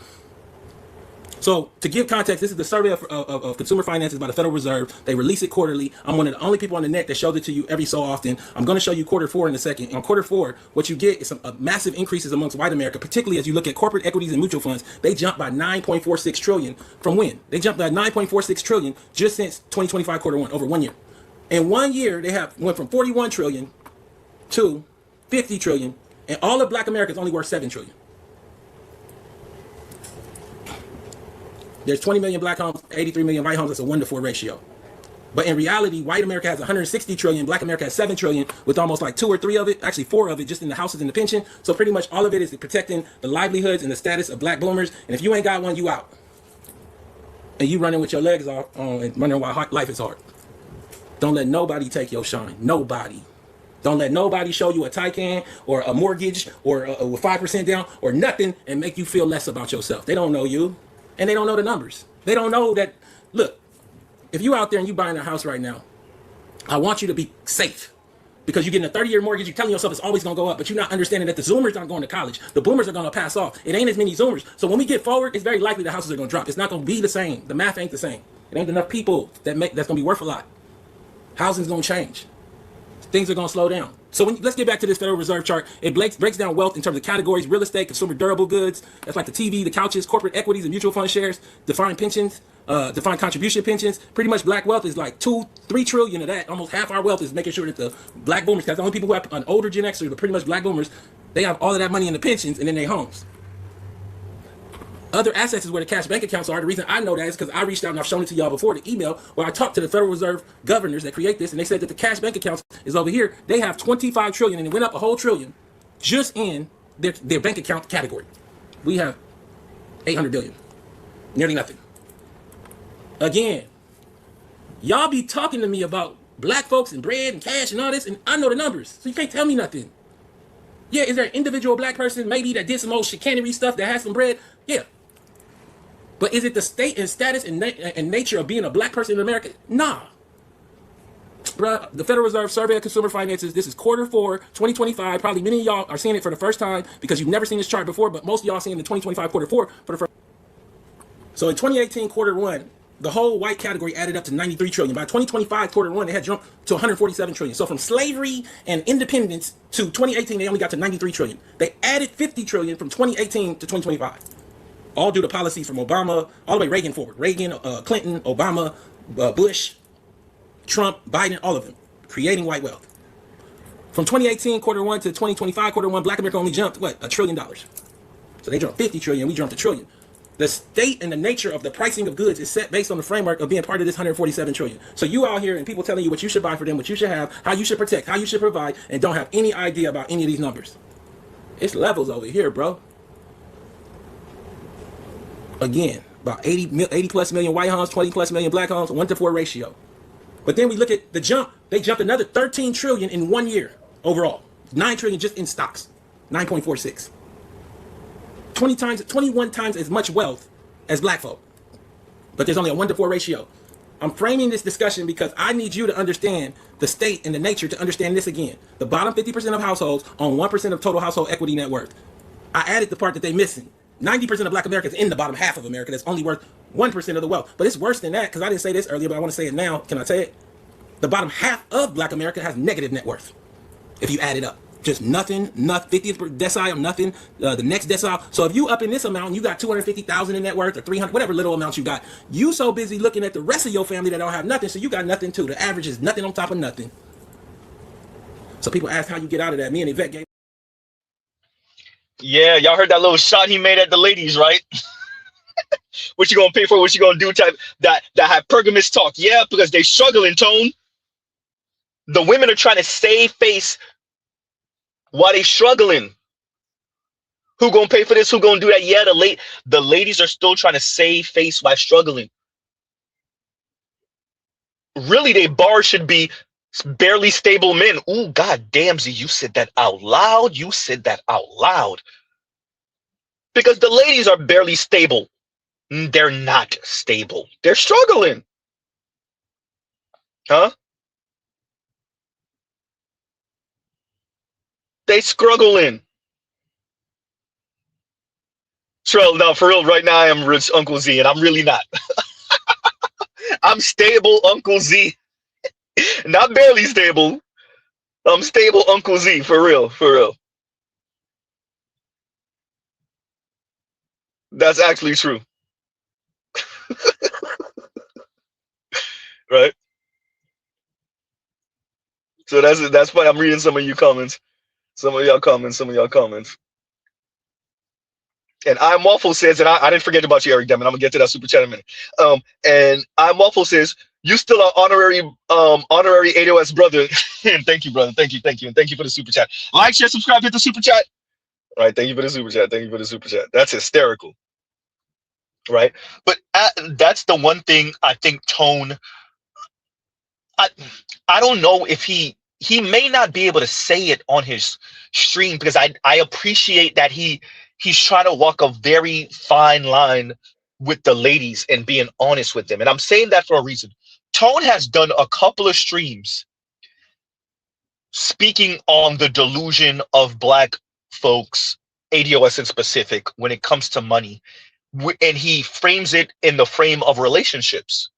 So to give context, this is the survey of consumer finances by the Federal Reserve. They release it quarterly. I'm one of the only people on the net that shows it to you every so often. I'm going to show you Q4 in a second. On Q4, what you get is some massive increases amongst white America, particularly as you look at corporate equities and mutual funds. They jumped by 9.46 trillion from when? They jumped by 9.46 trillion just since 2025 Q1, over 1 year. In 1 year, they went from 41 trillion to 50 trillion, and all of black America is only worth 7 trillion. There's 20 million black homes, 83 million white homes. That's a 1-to-4 ratio. But in reality, white America has 160 trillion, black America has 7 trillion, with almost like 2 or 3 of it, actually 4 of it, just in the houses and the pension. So pretty much all of it is protecting the livelihoods and the status of black bloomers. And if you ain't got one, you out. And you running with your legs off and wondering why life is hard. Don't let nobody take your shine. Nobody. Don't let nobody show you a Taycan or a mortgage or a 5% down or nothing and make you feel less about yourself. They don't know you. And they don't know the numbers. They don't know that, look, if you out there and you buying a house right now, I want you to be safe. Because you're getting a 30-year mortgage, you're telling yourself it's always going to go up, but you're not understanding that the Zoomers aren't going to college. The Boomers are going to pass off. It ain't as many Zoomers. So when we get forward, it's very likely the houses are going to drop. It's not going to be the same. The math ain't the same. It ain't enough people that's going to be worth a lot. Housing's going to change. Things are going to slow down. So let's get back to this Federal Reserve chart. It breaks down wealth in terms of categories: real estate, consumer durable goods. That's like the TV, the couches, corporate equities, and mutual fund shares. Defined pensions, defined contribution pensions. Pretty much black wealth is like 2-3 trillion of that. Almost half our wealth is making sure that the black boomers, because the only people who have an older Gen Xers, but pretty much black boomers, they have all of that money in the pensions and in their homes. Other assets is where the cash bank accounts are. The reason I know that is because I reached out and I've shown it to y'all before, the email where I talked to the Federal Reserve governors that create this, and they said that the cash bank accounts is over here. They have 25 trillion, and it went up a whole trillion just in their bank account category. We have 800 billion, nearly nothing. Again, y'all be talking to me about black folks and bread and cash and all this, and I know the numbers, so you can't tell me nothing. Yeah, is there an individual black person maybe that did some old chicanery stuff that has some bread? Yeah. But is it the state and status and nature of being a black person in America? Nah. Bruh, the Federal Reserve Survey of Consumer Finances, this is Q4 2025. Probably many of y'all are seeing it for the first time because you've never seen this chart before, but most of y'all seeing the 2025 Q4 for the first. So in 2018 Q1, the whole white category added up to 93 trillion. By 2025 Q1, they had jumped to 147 trillion. So from slavery and independence to 2018, they only got to 93 trillion. They added 50 trillion from 2018 to 2025. All due to policies from Obama, all the way Reagan forward. Reagan, Clinton, Obama, Bush, Trump, Biden, all of them, creating white wealth. From 2018 Q1 to 2025 Q1, black America only jumped, what, $1 trillion. So they jumped 50 trillion, we jumped $1 trillion. The state and the nature of the pricing of goods is set based on the framework of being part of this 147 trillion. So you out here and people telling you what you should buy for them, what you should have, how you should protect, how you should provide, and don't have any idea about any of these numbers. It's levels over here, bro. Again, about 80 plus million white homes, 20 plus million black homes, 1-to-4 ratio. But then we look at the jump. They jumped another 13 trillion in 1 year overall. 9 trillion just in stocks. 9.46. 21 times as much wealth as black folk. But there's only a 1-to-4 ratio. I'm framing this discussion because I need you to understand the state and the nature to understand this again. The bottom 50% of households own 1% of total household equity net worth. I added the part that they're missing. 90% of black America is in the bottom half of America that's only worth 1% of the wealth. But it's worse than that because I didn't say this earlier, but I want to say it now. Can I say it? The bottom half of black America has negative net worth. If you add it up. Just nothing, 50th decile, nothing, the next decile. So if you up in this amount and you got 250,000 in net worth or 300, whatever little amount you got, you so busy looking at the rest of your family that don't have nothing, so you got nothing too. The average is nothing on top of nothing. So people ask how you get out of that. Me and Yvette gave. Yeah, y'all heard that little shot he made at the ladies, right? What you gonna pay for? What you gonna do? Type that hypergamous talk. Yeah, because they struggling, Tone. The women are trying to save face while they struggling. Who gonna pay for this? Who gonna do that? Yeah, the ladies are still trying to save face while struggling. Really, they bar should be barely stable men. Ooh, God damn, Z, you said that out loud. You said that out loud. Because the ladies are barely stable. They're not stable. They're struggling. Huh? They struggling. Trell, no, for real, right now I am rich Uncle Z, and I'm really not. I'm stable Uncle Z. Not barely stable. I'm stable Uncle Z, for real, for real. That's actually true. Right? So that's why I'm reading some of you comments. Some of y'all comments. And I'm Waffle says, and I didn't forget about you, Eric Demon. I'm gonna get to that super chat in a minute. And I'm Waffle says, you still are honorary AOS brother. And thank you, brother. Thank you. And thank you for the super chat. Like, share, subscribe, hit the super chat. All right, thank you for the super chat. That's hysterical. Right? But that's the one thing I think Tone, I don't know if he may not be able to say it on his stream, because I appreciate that he's trying to walk a very fine line with the ladies and being honest with them. And I'm saying that for a reason. Tone has done a couple of streams speaking on the delusion of black folks, ADOS in specific, when it comes to money, and he frames it in the frame of relationships.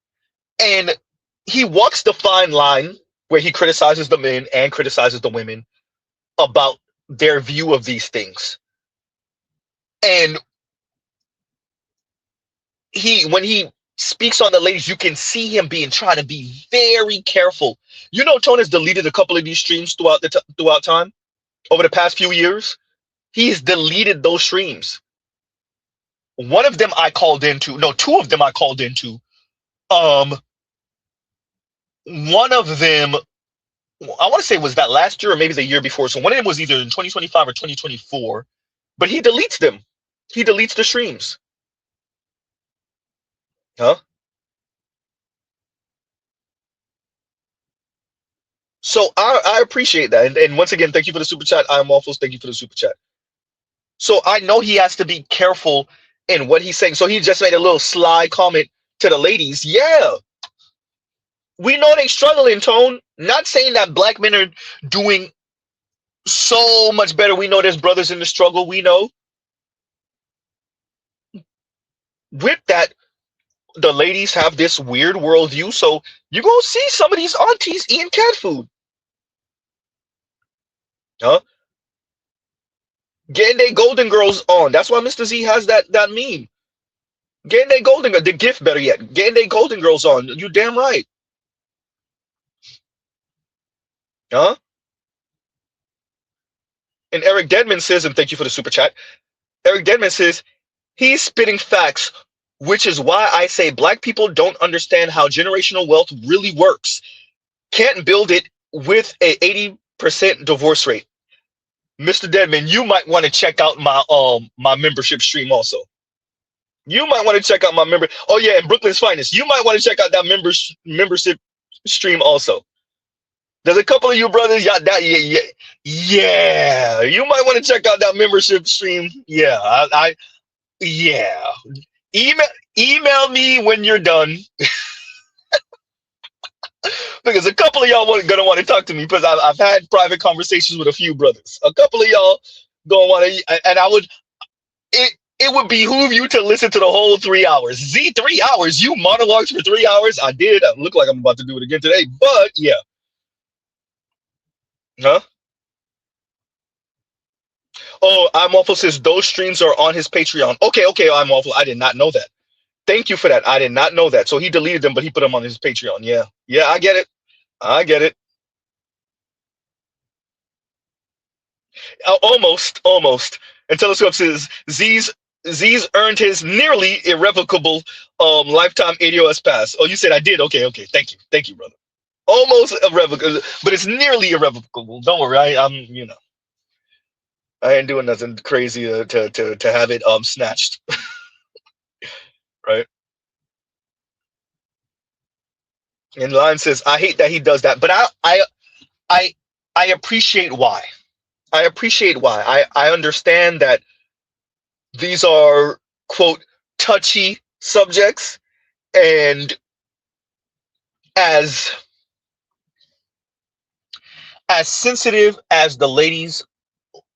And he walks the fine line where he criticizes the men and criticizes the women about their view of these things. And when he speaks on the ladies, you can see him trying to be very careful. You know, Tone has deleted a couple of these streams throughout time over the past few years. He's deleted those streams. One of them I called into. No, two of them I called into. One of them, I want to say, was that last year or maybe the year before. So one of them was either in 2025 or 2024. But he deletes them. He deletes the streams. Huh? So I appreciate that. And once again, thank you for the super chat. I'm Waffles. Thank you for the super chat. So I know he has to be careful in what he's saying. So he just made a little sly comment to the ladies. Yeah. We know they struggling, Tone. Not saying that black men are doing so much better. We know there's brothers in the struggle. We know. With that, the ladies have this weird worldview. So you're going to see some of these aunties eating cat food. Huh? Getting their Golden Girls on. That's why Mr. Z has that meme. Getting their Golden Girls, the gift better yet. Getting their Golden Girls on. You damn right. Huh? And Eric Deadman says, and thank you for the super chat. Eric Deadman says, he's spitting facts, which is why I say black people don't understand how generational wealth really works. Can't build it with a 80% divorce rate. Mr. Deadman, you might want to check out my membership stream also. You might want to check out my member. Oh yeah, and Brooklyn's Finest. You might want to check out that membership stream also. There's a couple of you brothers, yeah. You might want to check out that membership stream. Yeah, yeah. Email me when you're done. Because a couple of y'all gonna want to talk to me because I've had private conversations with a few brothers. A couple of y'all gonna want to, and it would behoove you to listen to the whole 3 hours. Z, 3 hours? You monologued for 3 hours? I did. I look like I'm about to do it again today, but yeah. Huh? Oh, I'm Awful says those streams are on his Patreon. Okay, I'm Awful. I did not know that. Thank you for that. I did not know that. So he deleted them, but he put them on his Patreon. Yeah. Yeah, I get it. I get it. Almost. And Telescope says Z's earned his nearly irrevocable lifetime ADOS pass. Oh, you said I did? Okay. Thank you, brother. Almost irrevocable, but it's nearly irrevocable. Don't worry, I'm I ain't doing nothing crazy to have it snatched. Right? And Lion says, I hate that he does that, but I appreciate why. I appreciate why. I understand that these are, quote, touchy subjects, and as sensitive as the ladies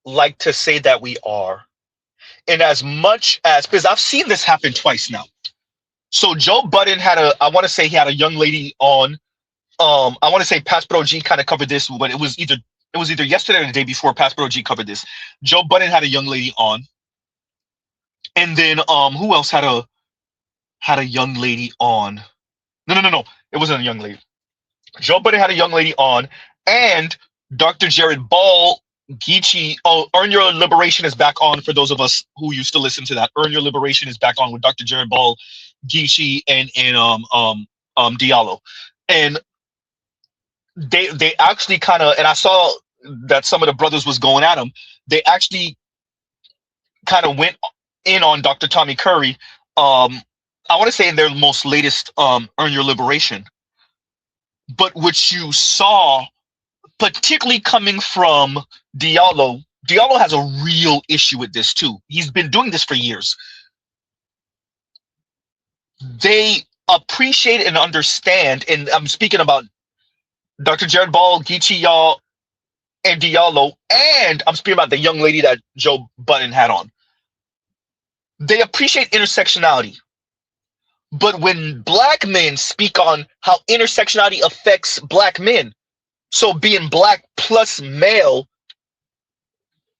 like to say that we are, and as much as, because I've seen this happen twice now. So Joe Budden I want to say he had a young lady on. I want to say Paspero G kind of covered this, but it was either yesterday or the day before Paspero G covered this. Joe Budden had a young lady on. And then who else had a young lady on? No. It wasn't a young lady. Joe Budden had a young lady on, and Dr. Jared Ball, Geechee. Oh, Earn Your Liberation is back on for those of us who used to listen to that. Earn Your Liberation is back on with Dr. Jared Ball, Geechee, and Diallo. And they actually kind of, and I saw that some of the brothers was going at him. They actually kind of went in on Dr. Tommy Curry. I want to say in their most latest Earn Your Liberation. But what you saw, particularly coming from Diallo has a real issue with this too. He's been doing this for years. They appreciate and understand, and I'm speaking about Dr. Jared Ball, Geechee, y'all, and Diallo, and I'm speaking about the young lady that Joe Budden had on. They appreciate intersectionality. But when black men speak on how intersectionality affects black men, so being black plus male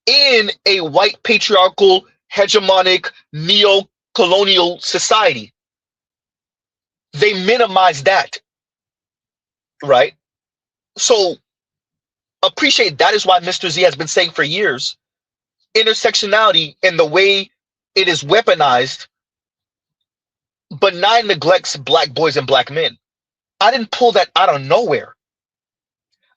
in a white patriarchal, hegemonic, neo-colonial society, they minimize that, right? So appreciate that is why Mr. Z has been saying for years, intersectionality and the way it is weaponized, but not neglects black boys and black men. I didn't pull that out of nowhere.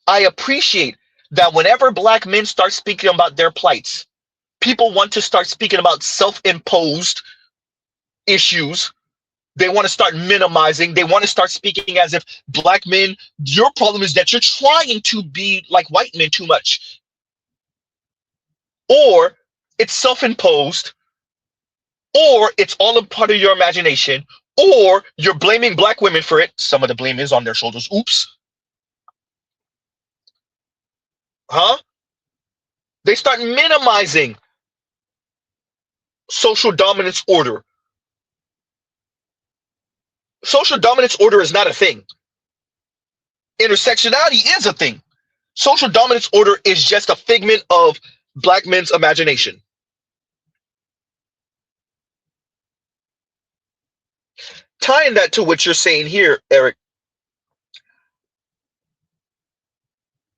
I appreciate that whenever black men start speaking about their plights, people want to start speaking about self-imposed issues. They want to start minimizing. They want to start speaking as if black men, your problem is that you're trying to be like white men too much. Or it's self-imposed, or it's all a part of your imagination, or you're blaming black women for it. Some of the blame is on their shoulders. Oops. Huh? They start minimizing social dominance order. Social dominance order is not a thing. Intersectionality is a thing. Social dominance order is just a figment of black men's imagination. Tying that to what you're saying here, Eric,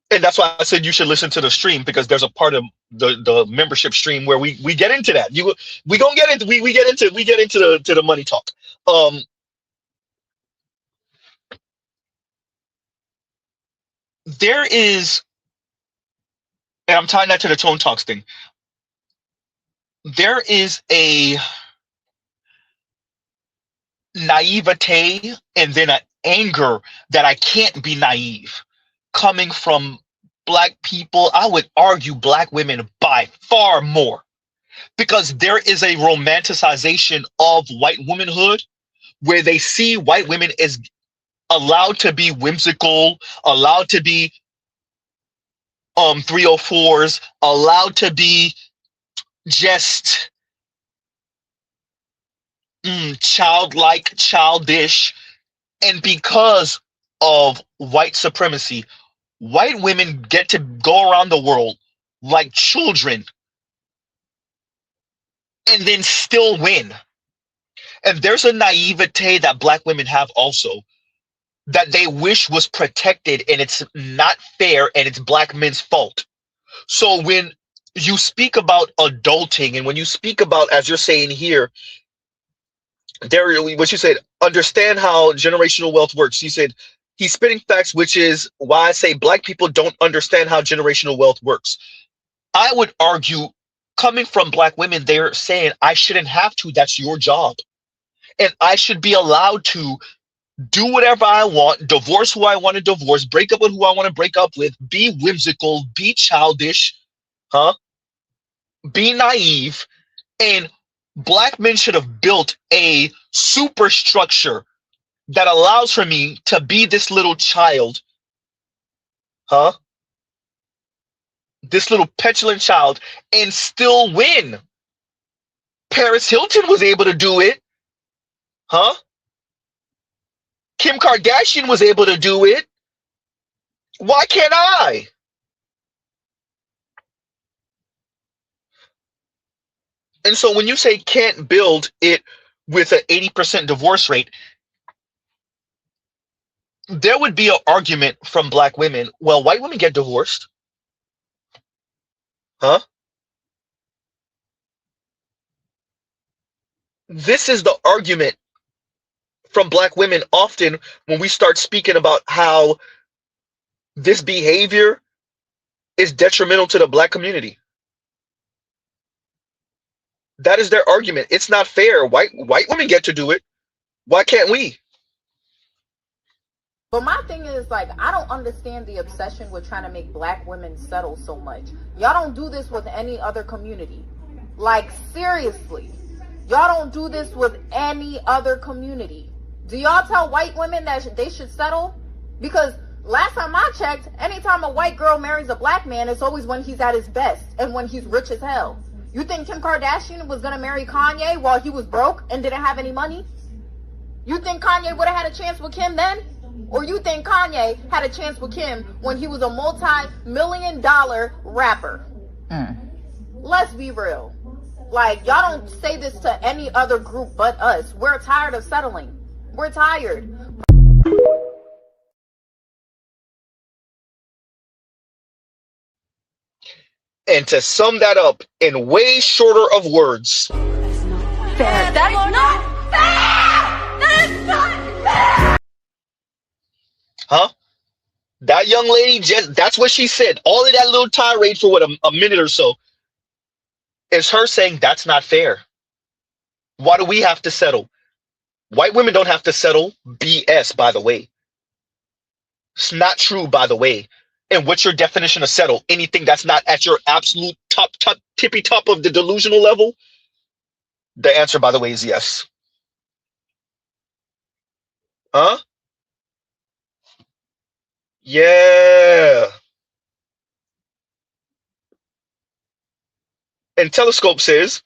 and that's why I said you should listen to the stream, because there's a part of the membership stream where we get into that. We gonna get into we get into the money talk. There is, and I'm tying that to the Tone Talks thing. There is a naivete and then an anger that I can't be naive coming from black people. I would argue black women by far more, because there is a romanticization of white womanhood where they see white women as allowed to be whimsical, allowed to be 304s, allowed to be just childlike, childish. And because of white supremacy, white women get to go around the world like children and then still win. And there's a naivete that black women have also, that they wish was protected, and it's not fair, and it's black men's fault. So when you speak about adulting, and when you speak about, as you're saying here, there, what you said, understand how generational wealth works. You said he's spitting facts, which is why I say black people don't understand how generational wealth works. I would argue, coming from black women, they're saying I shouldn't have to. That's your job, and I should be allowed to do whatever I want, divorce who I want to divorce, break up with who I want to break up with, be whimsical, be childish, be naive. And black men should have built a superstructure that allows for me to be this little child, this little petulant child, and still win. Paris Hilton was able to do it, Kim Kardashian was able to do it. Why can't I? And so when you say can't build it with an 80% divorce rate, there would be an argument from black women. Well, white women get divorced. This is the argument from black women often when we start speaking about how this behavior is detrimental to the black community. That is their argument. It's not fair. White women get to do it. Why can't we? But my thing is, like, I don't understand the obsession with trying to make black women settle so much. Y'all don't do this with any other community. Like, seriously. Y'all don't do this with any other community. Do y'all tell white women that they should settle? Because Last time I checked, anytime a white girl marries a black man, it's always when he's at his best and when he's rich as hell. You think Kim Kardashian was gonna marry Kanye while he was broke and didn't have any money? You think Kanye would have had a chance with Kim then? Or you think Kanye had a chance with Kim when he was a multi-million-dollar rapper? Let's be real. Like, y'all don't say this to any other group but us. We're tired of settling. We're tired. And to sum that up in way shorter of words. Fair. That's not fair! That is not fair! Huh? That young lady, just that's what she said. All of that little tirade for what, a minute or so, is her saying that's not fair. Why do we have to settle? White women don't have to settle. BS, by the way. It's not true, by the way. And what's your definition of settle? Anything that's not at your absolute top, tippy top of the delusional level? The answer, by the way, is yes. Huh? Yeah. And Telescope says,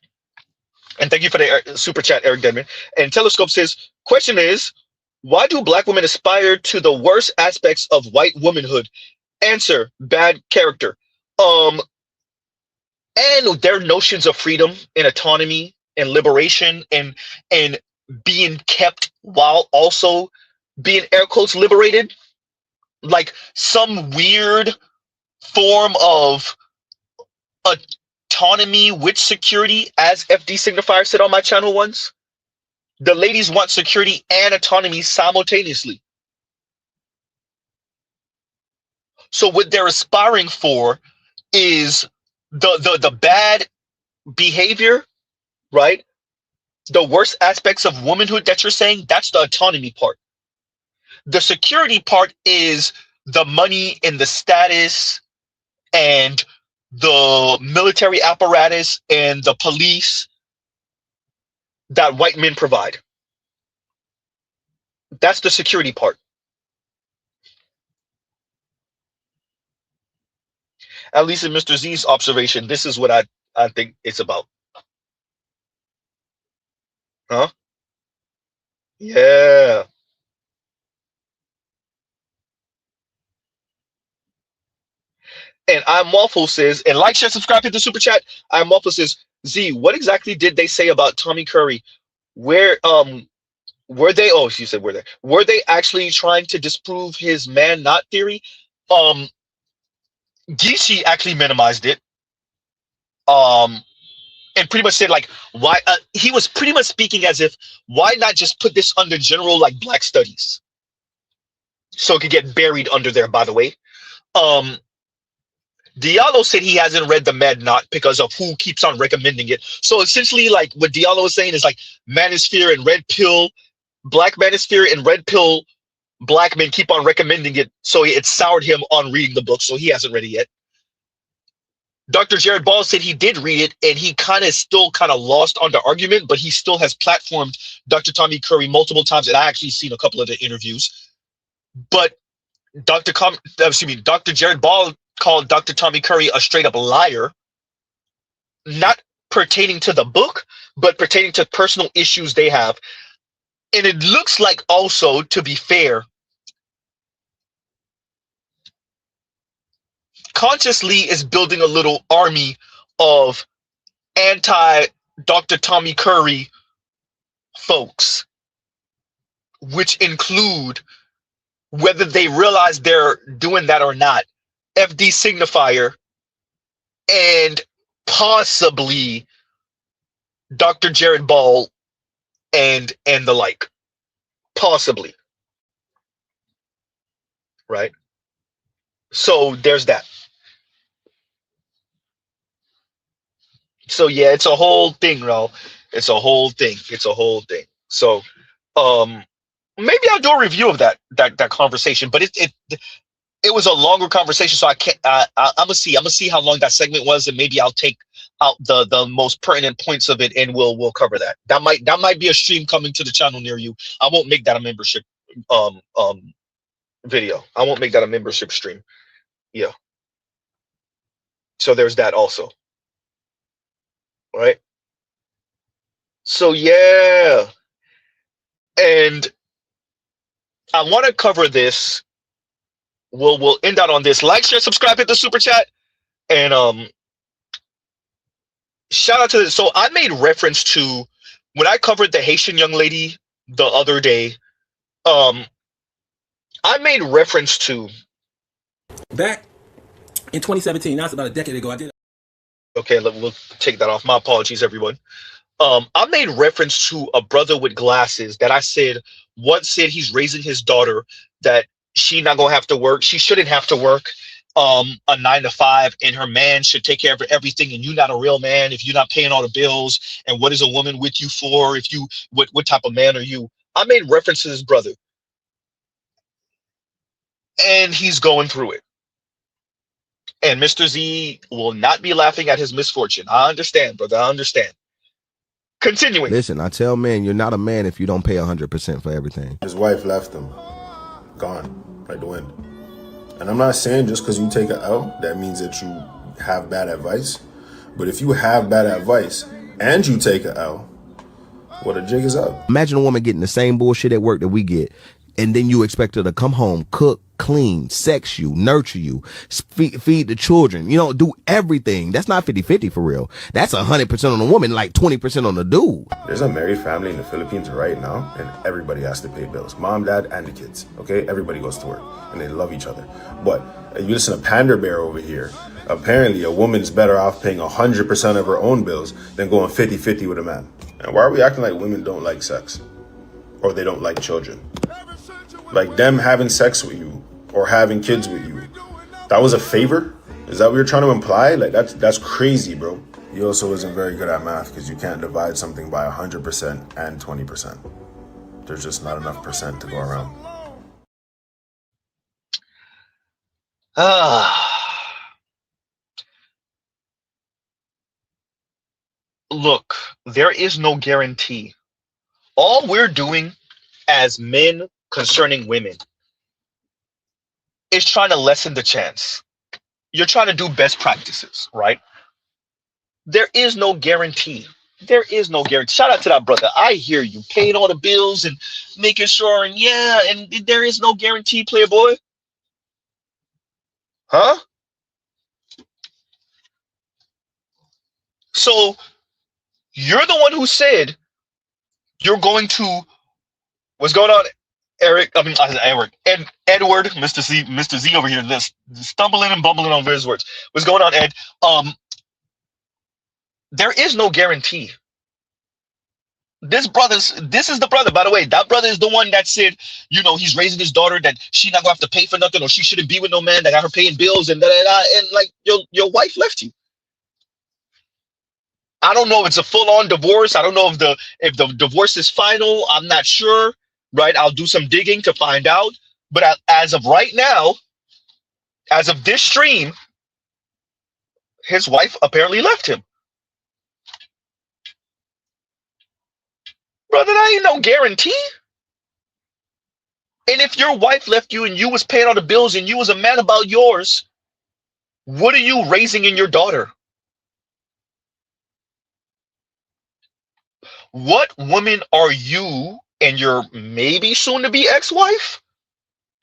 and thank you for the super chat, Eric Denman. And Telescope says, question is, why do black women aspire to the worst aspects of white womanhood? Answer, bad character. And their notions of freedom and autonomy and liberation and being kept while also being air quotes liberated, like some weird form of autonomy with security, as FD Signifier said on my channel once. The ladies want security and autonomy simultaneously. So what they're aspiring for is the bad behavior, right? The worst aspects of womanhood that you're saying, that's the autonomy part. The security part is the money and the status and the military apparatus and the police that white men provide. That's the security part. At least in Mr. Z's observation, this is what I think it's about. Huh? Yeah. And I'm Waffle says, and like, share, subscribe, hit the super chat. I'm Waffle says, Z, what exactly did they say about Tommy Curry? Were they? Oh, she said, were they actually trying to disprove his man not theory? Gishi actually minimized it. And pretty much said, like, why he was pretty much speaking as if, why not just put this under general, like, black studies, so it could get buried under there. By the way, Diallo said he hasn't read the Mad Knot because of who keeps on recommending it. So essentially, like, what Diallo is saying is, like, Manosphere and Red Pill, Black Manosphere and Red Pill black men keep on recommending it, so it soured him on reading the book, so he hasn't read it yet. Dr. Jared Ball said he did read it, and he still lost on the argument, but he still has platformed Dr. Tommy Curry multiple times, and I actually seen a couple of the interviews. But Dr. Jared Ball called Dr. Tommy Curry a straight up liar, not pertaining to the book, but pertaining to personal issues they have. And it looks like also, to be fair, consciously is building a little army of anti-Dr. Tommy Curry folks, which include, whether they realize they're doing that or not, FD Signifier and possibly Dr. Jared Ball and the like. Possibly. Right? So there's that. So yeah, it's a whole thing, Ral. It's a whole thing. So maybe I'll do a review of that conversation, but it was a longer conversation, so I can't I'm gonna see how long that segment was, and maybe I'll take out the most pertinent points of it, and we'll cover that. That might be a stream coming to the channel near you. I won't make that a membership video. I won't make that a membership stream. Yeah. So there's that also. Right? So yeah. And I want to cover this. We'll end out on this. Like, share, subscribe, hit the super chat. And shout out to this. So I made reference to when I covered the Haitian young lady the other day. I made reference to back in 2017. That's about a decade ago. I did. Okay, we'll take that off. My apologies, everyone. I made reference to a brother with glasses that I said once said he's raising his daughter, that she not gonna have to work. She shouldn't have to work a 9 to 5, and her man should take care of everything. And you're not a real man if you're not paying all the bills. And what is a woman with you for? If you what type of man are you? I made reference to this brother, and he's going through it. And Mr. Z will not be laughing at his misfortune. I understand, brother. I understand. Continuing. Listen, I tell men, you're not a man if you don't pay 100% for everything. His wife left him. Gone. Like the wind. And I'm not saying just because you take an L, that means that you have bad advice. But if you have bad advice and you take an L, well, the jig is up. Imagine a woman getting the same bullshit at work that we get, and then you expect her to come home, cook, clean, sex you, nurture you, feed the children, you know, do everything. That's not 50-50 for real. That's 100% on the woman, like 20% on the dude. There's a married family in the Philippines right now, and everybody has to pay bills. Mom, dad, and the kids, okay? Everybody goes to work, and they love each other. But you listen to Pander Bear over here. Apparently, a woman's better off paying 100% of her own bills than going 50-50 with a man. And why are we acting like women don't like sex? Or they don't like children? Like them having sex with you or having kids with you, that was a favor? Is that what you're trying to imply? Like that's crazy, bro. He also isn't very good at math because you can't divide something by 100% and 20%. There's just not enough percent to go around. Look, there is no guarantee. All we're doing as men concerning women is trying to lessen the chance. You're trying to do best practices, right? There is no guarantee. There is no guarantee. Shout out to that brother. I hear you. Paying all the bills and making sure, and yeah, and there is no guarantee, playboy. Huh? So you're the one who said you're going to. What's going on, Eric? I mean, Eric. Edward, Mr. Z over here, this stumbling and bumbling over his words. What's going on, Ed? There is no guarantee. This is the brother, by the way. That brother is the one that said, you know, he's raising his daughter, that she not gonna have to pay for nothing, or she shouldn't be with no man that got her paying bills, and and like your wife left you. I don't know if it's a full-on divorce. I don't know if the divorce is final. I'm not sure. Right? I'll do some digging to find out. But as of right now, as of this stream, his wife apparently left him. Brother, that ain't no guarantee. And if your wife left you and you was paying all the bills and you was a man about yours, what are you raising in your daughter? What woman are you and your maybe soon-to-be ex-wife?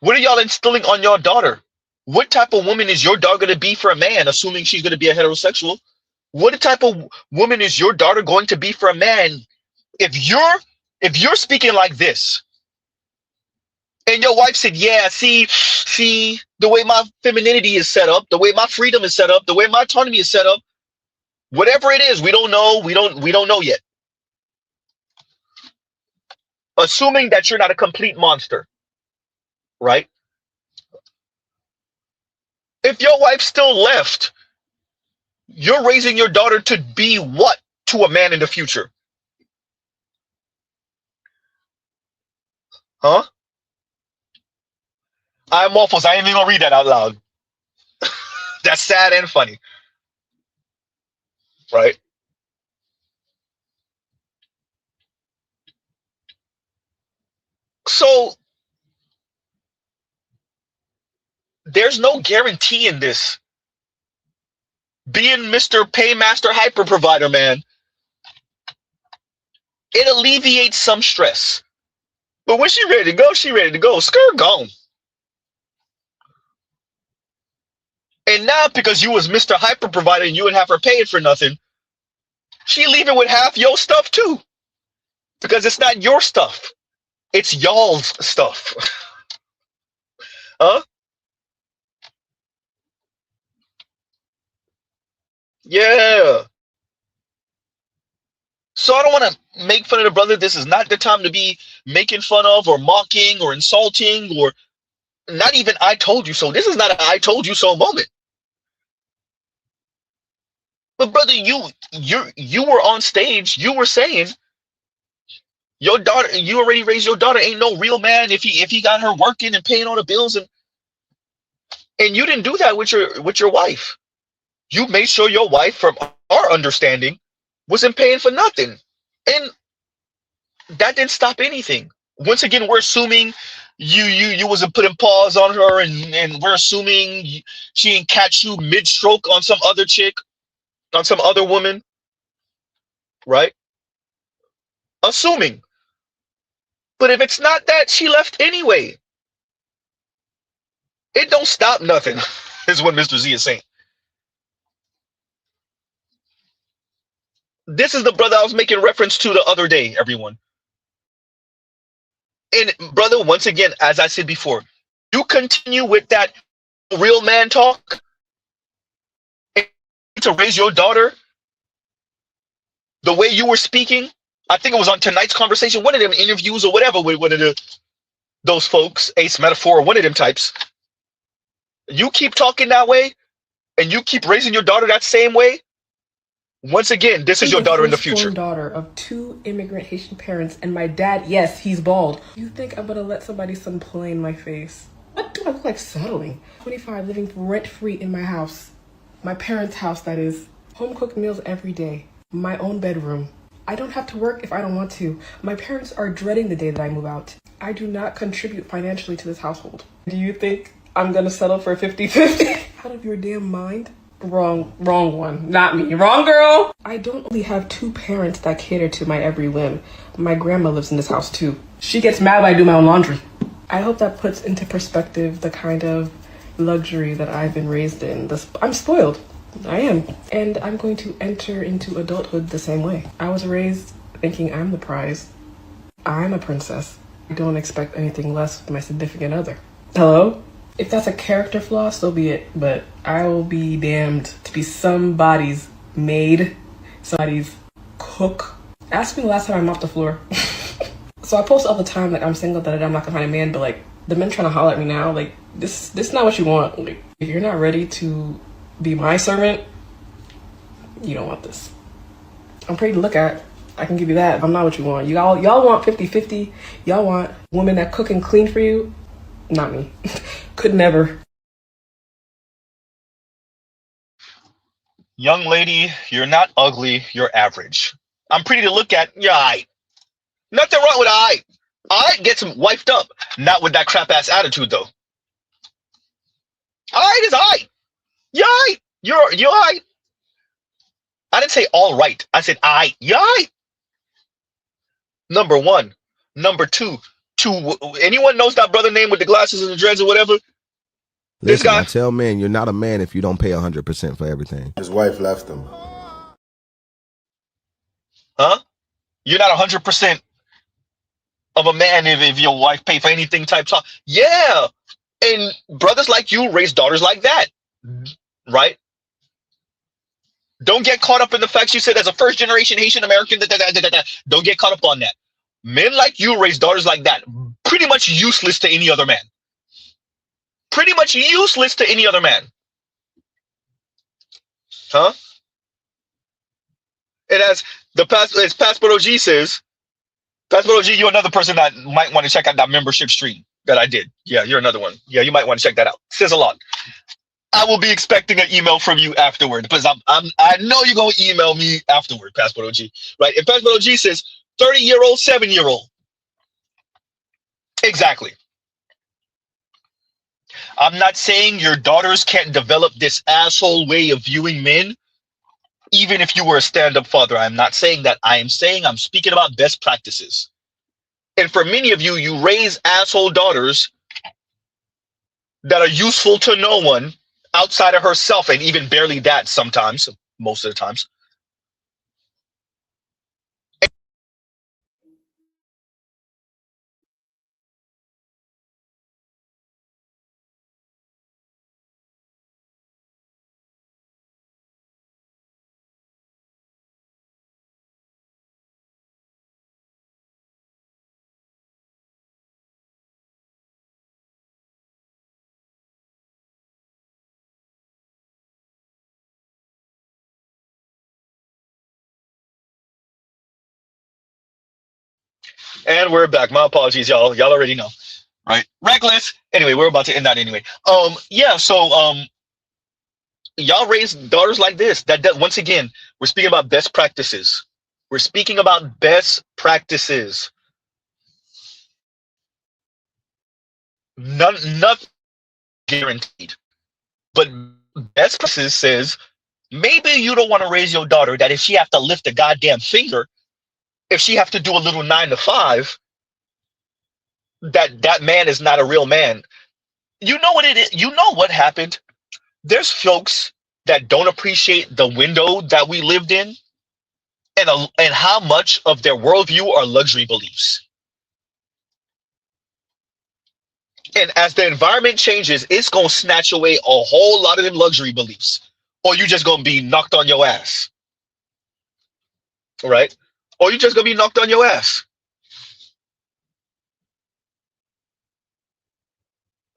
What are y'all instilling on your daughter? What type of woman is your daughter going to be for a man, assuming she's going to be a heterosexual? What type of woman is your daughter going to be for a man? If you're speaking like this, and your wife said, yeah, see, the way my femininity is set up, the way my freedom is set up, the way my autonomy is set up, whatever it is, we don't know. We don't know yet. Assuming that you're not a complete monster, right? If your wife still left, you're raising your daughter to be what to a man in the future? Huh? I'm waffles. I ain't even gonna read that out loud. That's sad and funny, right? So There's no guarantee in this. Being Mr. Paymaster Hyper Provider, man, it alleviates some stress. But when she ready to go, she ready to go. Skirt gone. And now, because you was Mr. Hyper Provider and you would have her paying for nothing, she leaving with half your stuff too. Because it's not your stuff. It's y'all's stuff. Huh? Yeah. So I don't want to make fun of the brother. This is not the time to be making fun of or mocking or insulting or not even I told you so. This is not an I told you so moment. But brother, you were on stage. You were saying your daughter. You already raised your daughter. Ain't no real man if he got her working and paying all the bills and you didn't do that with your wife. You made sure your wife, from our understanding, wasn't paying for nothing, and that didn't stop anything. Once again, we're assuming you wasn't putting pause on her, and we're assuming she didn't catch you mid-stroke on some other chick, on some other woman, right? Assuming. But if it's not that, she left anyway. It don't stop nothing, is what Mr. Z is saying. This is the brother I was making reference to the other day, everyone. And brother, once again, as I said before, you continue with that real man talk to raise your daughter the way you were speaking. I think it was on tonight's conversation, one of them interviews or whatever with one of those folks, Ace Metaphor, or one of them types. You keep talking that way and you keep raising your daughter that same way. Once again, this is your daughter in the future. I'm the daughter of 2 immigrant Haitian parents, and my dad, yes, he's bald. You think I'm gonna let somebody's son play in my face? What do I look like settling? 25, living rent-free in my house. My parents' house, that is. Home-cooked meals every day. My own bedroom. I don't have to work if I don't want to. My parents are dreading the day that I move out. I do not contribute financially to this household. Do you think I'm gonna settle for 50-50? Out of your damn mind? Wrong one. Not me. Wrong girl. I don't only have 2 parents that cater to my every whim. My grandma lives in this house too. She gets mad when I do my own laundry. I hope that puts into perspective the kind of luxury that I've been raised in. I'm spoiled. I am. And I'm going to enter into adulthood the same way. I was raised thinking I'm the prize. I'm a princess. I don't expect anything less with my significant other. Hello? If that's a character flaw, so be it. But I will be damned to be somebody's maid, somebody's cook. Ask me the last time I mopped the floor. So I post all the time like I'm single, that I'm not gonna find a man, but like the men trying to holler at me now, like this is not what you want. Like, if you're not ready to be my servant, you don't want this. I'm pretty to look at. I can give you that. I'm not what you want. Y'all want 50-50. Y'all want women that cook and clean for you. Not me. Could never. Young lady, you're not ugly, you're average. I'm pretty to look at, yeah, aight. Nothing wrong with aight. Aight gets wiped up. Not with that crap ass attitude though. Aight is aight. Yeah, aight. You're aight. I didn't say all right. I said aight. Yeah, aight. Number 1. Number 2. Anyone knows that brother name with the glasses and the dreads or whatever? This Listen, guy. I tell men, you're not a man if you don't pay 100% for everything. His wife left him. Huh? You're not 100% of a man if your wife pay for anything type talk. Yeah. And brothers like you raise daughters like that. Right? Don't get caught up in the facts you said as a first generation Haitian American. Don't get caught up on that. Men like you raise daughters like that. Pretty much useless to any other man. Pretty much useless to any other man. Huh? And as Passport OG says, Passport OG, you're another person that might want to check out that membership stream that I did. Yeah, you're another one. Yeah, you might want to check that out. Says a lot. I will be expecting an email from you afterward because I know you're gonna email me afterward, Passport OG. Right? If Passport OG says 30-year-old, 7-year-old. Exactly. I'm not saying your daughters can't develop this asshole way of viewing men, even if you were a stand-up father. I'm not saying that. I am saying I'm speaking about best practices. And for many of you, you raise asshole daughters that are useful to no one outside of herself, and even barely that sometimes, most of the times. And we're back. My apologies, y'all. Y'all already know, right? Reckless. Anyway, we're about to end that anyway. Yeah. So, y'all raise daughters like this. That once again, we're speaking about best practices. We're speaking about best practices. Nothing guaranteed, but best practices says maybe you don't want to raise your daughter that if she have to lift a goddamn finger, if she have to do a little 9 to 5, that man is not a real man. You know what it is? You know what happened? There's folks that don't appreciate the window that we lived in, and how much of their worldview are luxury beliefs. And as the environment changes, it's gonna snatch away a whole lot of them luxury beliefs, or you just gonna be knocked on your ass, right? Or you just gonna be knocked on your ass.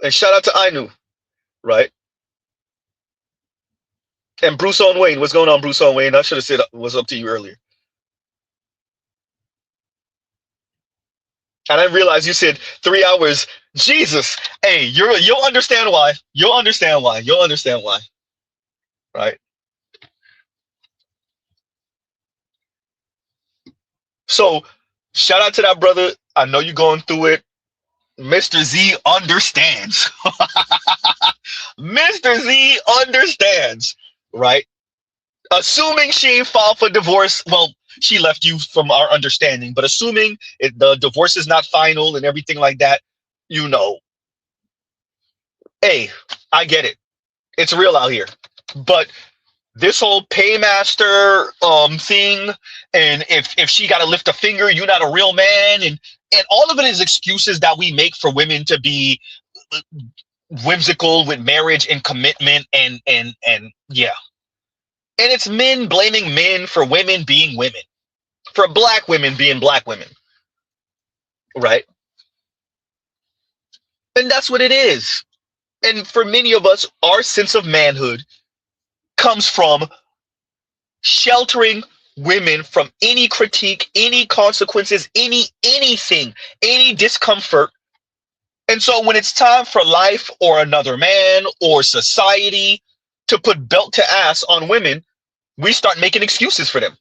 And shout out to Ainu, right? And Bruce Owen Wayne, what's going on, Bruce Owen Wayne? I should have said what's up to you earlier. And I realized you said 3 hours. Jesus, hey, you'll understand why. You'll understand why. You'll understand why. Right? So, shout out to that brother. I know you're going through it. Mr. Z understands. Mr. Z understands, right? Assuming she filed for divorce, well, she left you from our understanding, but assuming the divorce is not final and everything like that, you know, hey, I get it. It's real out here. But this whole paymaster thing, and if she got to lift a finger, you're not a real man, and all of it is excuses that we make for women to be whimsical with marriage and commitment, and yeah. And it's men blaming men for women being women, for black women being black women, right? And that's what it is. And for many of us, our sense of manhood comes from sheltering women from any critique, any consequences, anything, any discomfort. And so when it's time for life or another man or society to put belt to ass on women, we start making excuses for them.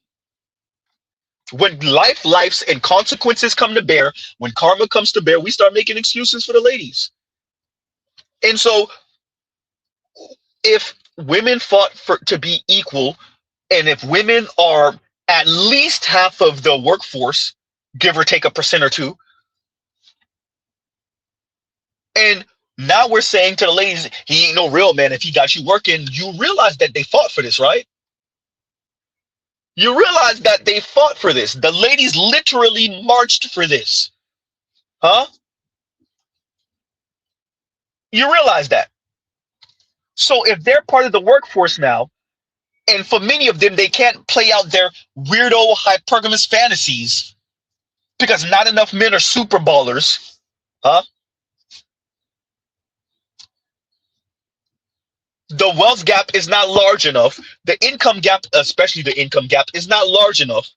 When life's and consequences come to bear, when karma comes to bear, we start making excuses for the ladies. And so if women fought to be equal, and if women are at least half of the workforce, give or take a percent or two, and now we're saying to the ladies, he ain't no real man if he got you working, you realize that they fought for this, right? You realize that they fought for this. The ladies literally marched for this. Huh? You realize that. So if they're part of the workforce now, and for many of them, they can't play out their weirdo hypergamous fantasies because not enough men are super ballers. Huh? The wealth gap is not large enough. The income gap, especially the income gap, is not large enough.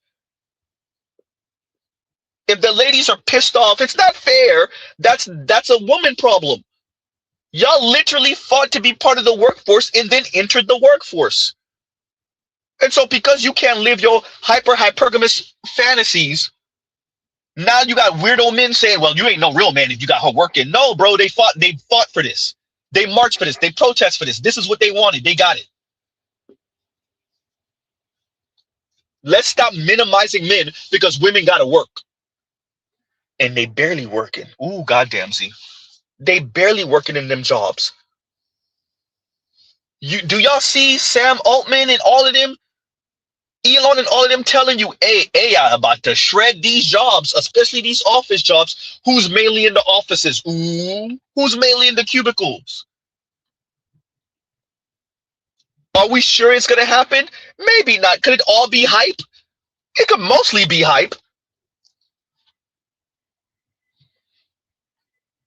If the ladies are pissed off, it's not fair. That's a woman problem. Y'all literally fought to be part of the workforce and then entered the workforce. And so because you can't live your hypergamous fantasies, now you got weirdo men saying, well, you ain't no real man if you got her working. No, bro, they fought for this. They marched for this. They protest for this. This is what they wanted. They got it. Let's stop minimizing men because women got to work. And they barely working. Ooh, goddamn, Z. They barely working in them jobs. Do y'all see Sam Altman and all of them, Elon and all of them telling you, hey, AI about to shred these jobs, especially these office jobs. Who's mainly in the offices? Ooh, who's mainly in the cubicles? Are we sure it's going to happen? Maybe not. Could it all be hype? It could mostly be hype.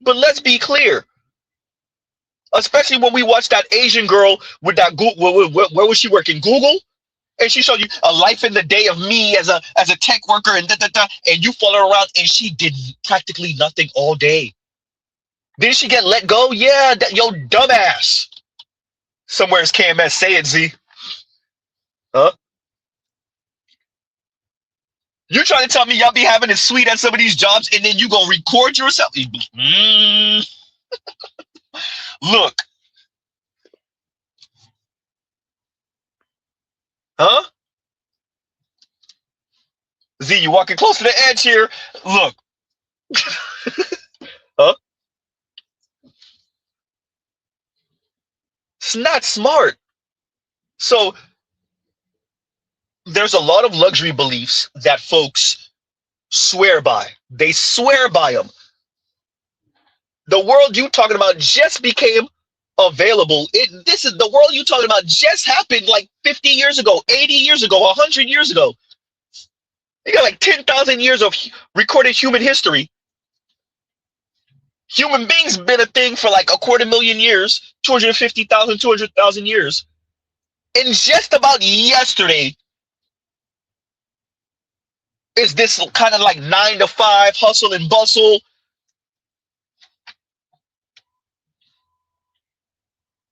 But let's be clear. Especially when we watch that Asian girl with that Google, where was she working? Google? And she showed you a life in the day of me as a tech worker and and you follow her around and she did practically nothing all day. Didn't she get let go? Yeah, yo, dumbass. Somewhere's KMS. Say it, Z. Huh? You trying to tell me y'all be having it sweet at some of these jobs and then you gonna record yourself? Look. Huh? Z, you walking close to the edge here. Look. Huh? It's not smart. So there's a lot of luxury beliefs that folks swear by. They swear by them. The world you talking about just became available. This is the world you talking about just happened like 50 years ago, 80 years ago, 100 years ago. You got like 10,000 years of recorded human history. Human beings been a thing for like 250,000 years, 250,000, 200,000 years. And just about yesterday is this kind of like 9 to 5 hustle and bustle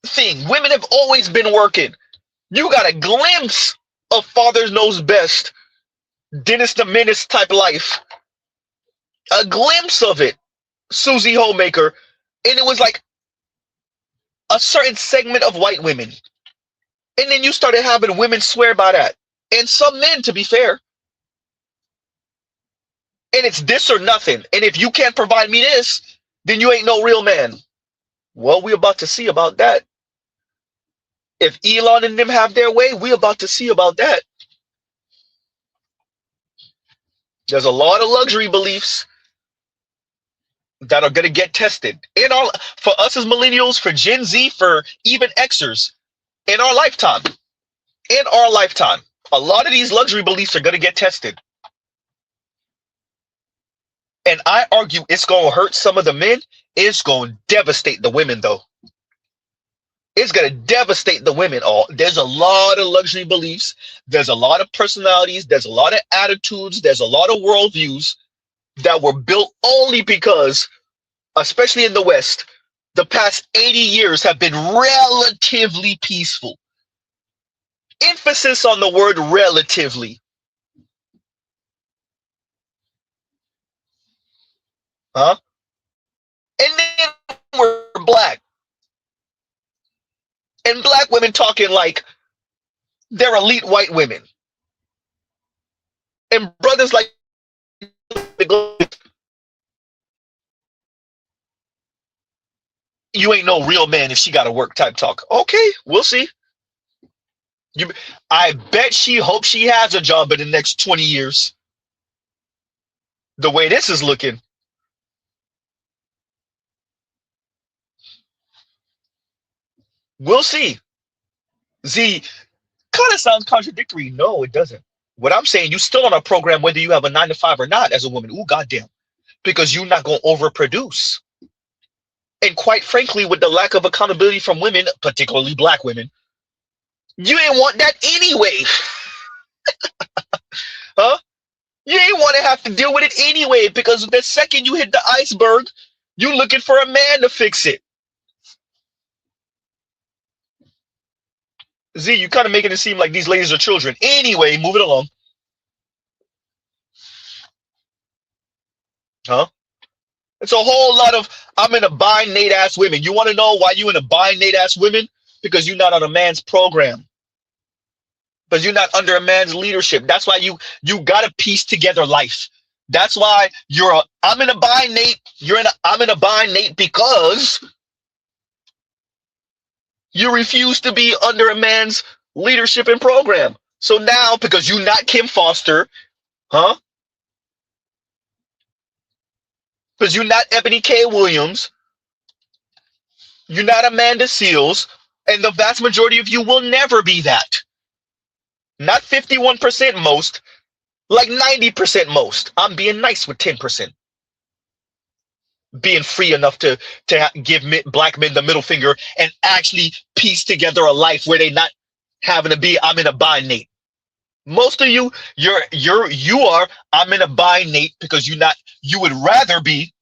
thing. Women have always been working. You got a glimpse of Father Knows Best, Dennis the Menace type life. A glimpse of it. Susie Homemaker. And it was like a certain segment of white women. And then you started having women swear by that. And some men, to be fair. And it's this or nothing. And if you can't provide me this, then you ain't no real man. Well, we're about to see about that. If Elon and them have their way, we're about to see about that. There's a lot of luxury beliefs that are going to get tested. For us as millennials, for Gen Z, for even Xers, in our lifetime. In our lifetime. A lot of these luxury beliefs are going to get tested. And I argue it's going to hurt some of the men. It's going to devastate the women, though. It's going to devastate the women. There's a lot of luxury beliefs. There's a lot of personalities. There's a lot of attitudes. There's a lot of worldviews that were built only because, especially in the West, the past 80 years have been relatively peaceful. Emphasis on the word relatively. Huh? And then we're black. And black women talking like they're elite white women. And brothers like you ain't no real man if she got to work type talk. Okay, we'll see. I bet she hopes she has a job in the next 20 years. The way this is looking. We'll see. Z kind of sounds contradictory. No, it doesn't. What I'm saying, you still on a program whether you have a 9 to 5 or not as a woman. Ooh, goddamn. Because you're not going to overproduce. And quite frankly, with the lack of accountability from women, particularly black women, you ain't want that anyway. Huh? You ain't want to have to deal with it anyway, because the second you hit the iceberg, you looking for a man to fix it. Z, you kind of making it seem like these ladies are children. Anyway, moving along. Huh? It's a whole lot of I'm in a bind Nate ass women. You want to know why you in a bind Nate ass women? Because you're not on a man's program. Because you're not under a man's leadership. That's why you gotta piece together life. That's why I'm in a bind Nate. I'm in a bind Nate because you refuse to be under a man's leadership and program. So now, because you're not Kim Foster, huh? Because you're not Ebony K. Williams, you're not Amanda Seals, and the vast majority of you will never be that. Not 51% most, like 90% most. I'm being nice with 10%. Being free enough to give black men the middle finger and actually piece together a life where they not having to be, I'm in a bind Nate. Most of you, you are, I'm in a bind Nate because you would rather be,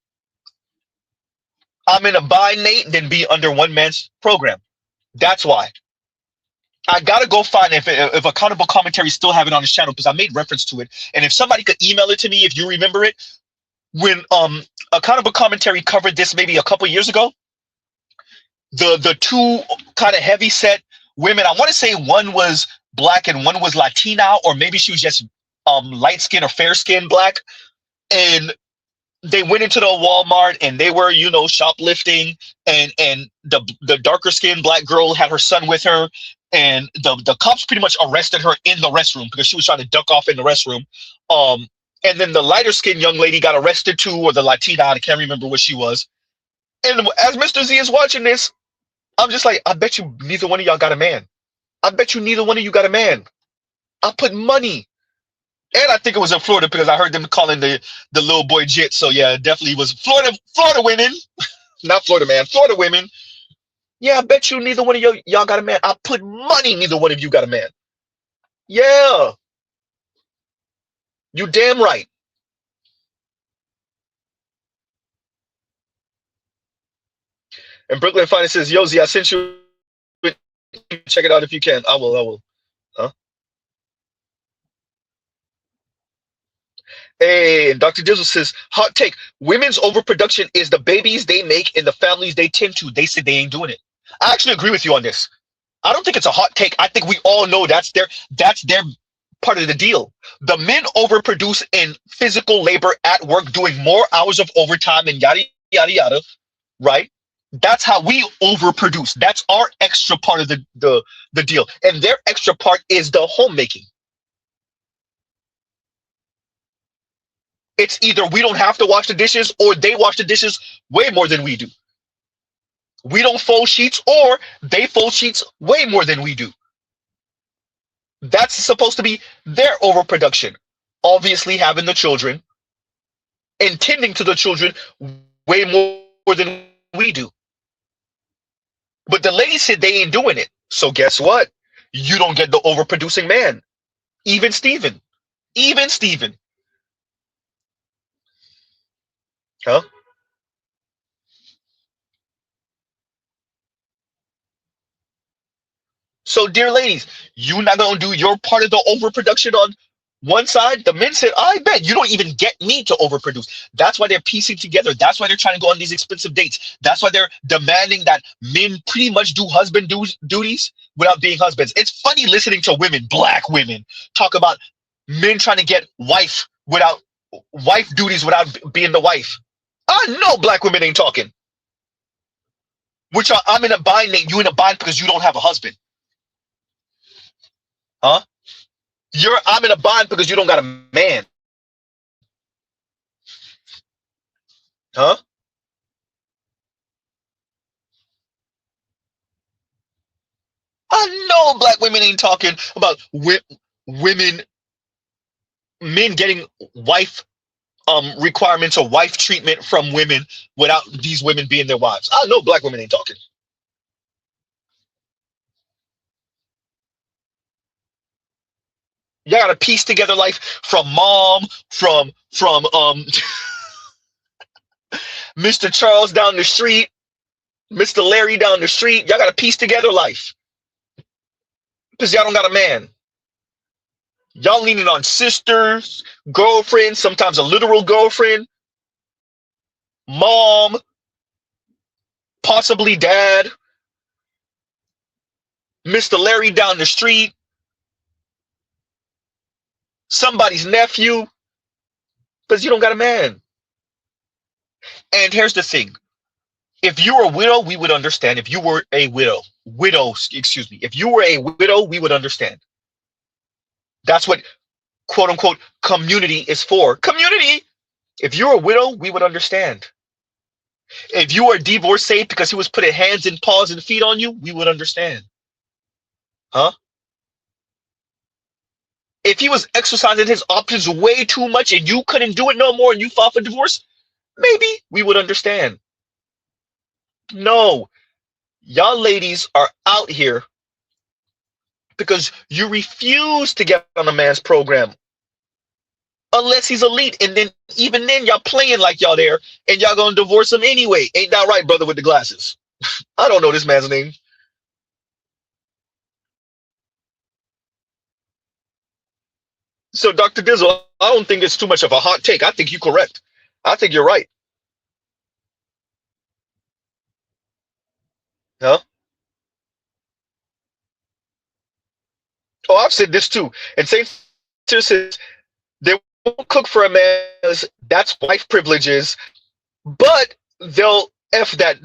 I'm in a bind Nate than be under one man's program. That's why. I gotta go find if Accountable Commentary still have it on his channel because I made reference to it. And if somebody could email it to me if you remember it, when Accountable Commentary covered this maybe a couple years ago, the two kind of heavy set women, I want to say one was black and one was Latina, or maybe she was just light skin or fair skin black, and they went into the Walmart and they were, shoplifting, and the darker skinned black girl had her son with her, and the cops pretty much arrested her in the restroom because she was trying to duck off in the restroom. And then the lighter skinned young lady got arrested too, or the Latina, I can't remember what she was. And as Mr. Z is watching this, I'm just like, I bet you neither one of y'all got a man. I bet you neither one of you got a man. I put money. And I think it was in Florida because I heard them calling the little boy Jit. So yeah, it definitely was Florida women. Not Florida man, Florida women. Yeah, I bet you neither one of y'all got a man. I put money neither one of you got a man. Yeah. You damn right. And Brooklyn Finance says, Yozi, I sent you. Check it out if you can. I will. Huh? Hey, and Dr. Dizzle says, hot take. Women's overproduction is the babies they make and the families they tend to. They said they ain't doing it. I actually agree with you on this. I don't think it's a hot take. I think we all know that's their part of the deal. The men overproduce in physical labor at work, doing more hours of overtime and yada, yada, yada, right? That's how we overproduce. That's our extra part of the deal. And their extra part is the homemaking. It's either we don't have to wash the dishes or they wash the dishes way more than we do. We don't fold sheets or they fold sheets way more than we do. That's supposed to be their overproduction. Obviously having the children and tending to the children way more than we do. But the lady said they ain't doing it. So guess what? You don't get the overproducing man. Even Steven. Huh? So, dear ladies, you're not going to do your part of the overproduction on one side. The men said, I bet you don't even get me to overproduce. That's why they're piecing together. That's why they're trying to go on these expensive dates. That's why they're demanding that men pretty much do husband duties without being husbands. It's funny listening to women, black women, talk about men trying to get wife duties without being the wife. I know black women ain't talking. Which are, I'm in a bind, Nate. You in a bind because you don't have a husband. Huh? I'm in a bind because you don't got a man. Huh? I know black women ain't talking about women, men getting wife requirements or wife treatment from women without these women being their wives. I know black women ain't talking. You gotta piece together life from mom, from Mr. Charles down the street, Mr. Larry down the street. Y'all gotta piece together life. Because y'all don't got a man. Y'all leaning on sisters, girlfriends, sometimes a literal girlfriend. mom, possibly dad, Mr. Larry down the street, somebody's nephew, because you don't got a man. And here's the thing. If you were a widow, we would understand. If you were a widow, excuse me. If you were a widow, we would understand. That's what quote unquote community is for. Community. If you're a widow, we would understand. If you were divorcee because he was putting hands and paws and feet on you, we would understand. Huh? If he was exercising his options way too much and you couldn't do it no more and you filed for divorce, maybe we would understand. No, y'all ladies are out here because you refuse to get on a man's program unless he's elite, and then even then y'all playing like y'all there and y'all gonna divorce him anyway. Ain't that right, brother with the glasses? I don't know this man's name. So Dr. Dizzle, I don't think it's too much of a hot take. I think you're correct. I think you're right. Huh? Oh, I've said this too. And Saint says they won't cook for a man. That's wife privileges, but they'll f that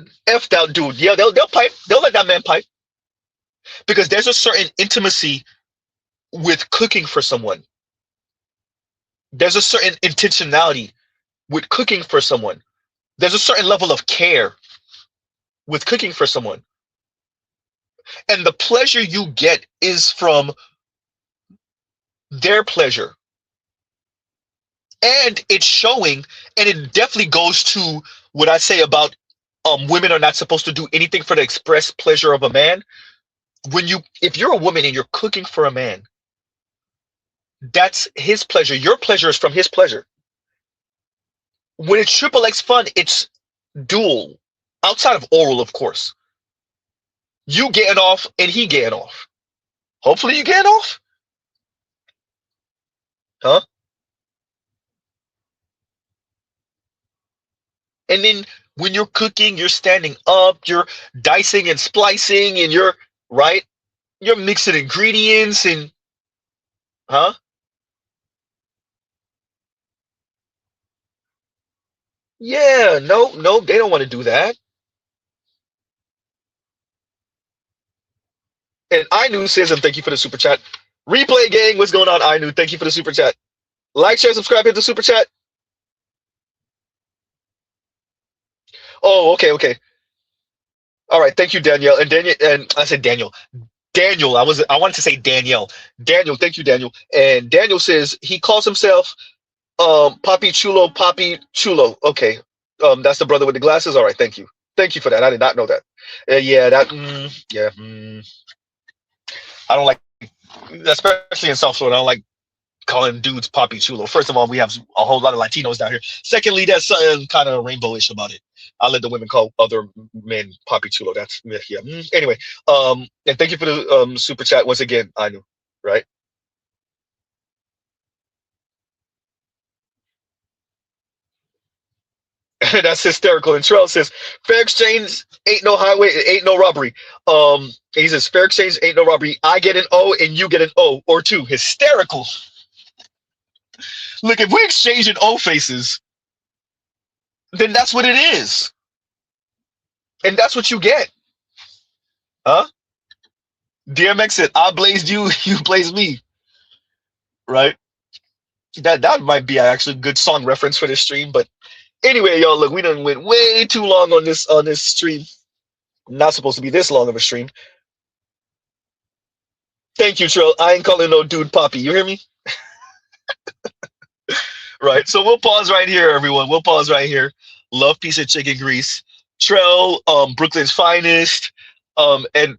dude. Yeah, they'll pipe. They'll let that man pipe because there's a certain intimacy with cooking for someone. There's a certain intentionality with cooking for someone. There's a certain level of care with cooking for someone. And the pleasure you get is from their pleasure. And it's showing, and it definitely goes to what I say about women are not supposed to do anything for the express pleasure of a man. If you're a woman and you're cooking for a man, that's his pleasure. Your pleasure is from his pleasure. When it's triple X fun, it's dual. Outside of oral, of course. You getting off and he getting off. Hopefully you getting off. Huh? And then when you're cooking, you're standing up, you're dicing and splicing, and you're mixing ingredients and huh? Yeah, no, they don't want to do that. And Inu says, and thank you for the super chat. Replay gang, what's going on, Inu? Thank you for the super chat. Like, share, subscribe, hit the super chat. Oh, okay. All right, thank you, Danielle. And I said Daniel. Daniel, I wanted to say Danielle. Daniel, thank you, Daniel. And Daniel says he calls himself Papi Chulo. Okay. That's the brother with the glasses. All right, thank you. Thank you for that. I did not know that. I don't like, especially in South Florida, I don't like calling dudes Papi Chulo. First of all, we have a whole lot of Latinos down here. Secondly, there's something kind of rainbowish about it. I'll let the women call other men Papi Chulo. That's yeah. Anyway, and thank you for the super chat once again. I knew, right? That's hysterical. And Terrell says, fair exchange ain't no highway, it ain't no robbery. He says, fair exchange ain't no robbery. I get an O and you get an O or two. Hysterical. Look, if we exchange in O faces, then that's what it is. And that's what you get. Huh? DMX said, I blazed you, you blazed me. Right? That might be actually a good song reference for this stream, but anyway, y'all, look, we done went way too long on this stream. Not supposed to be this long of a stream. Thank you, Trill. I ain't calling no dude Poppy. You hear me? Right. So we'll pause right here, everyone. We'll pause right here. Love, piece of chicken grease. Trell, Brooklyn's finest, and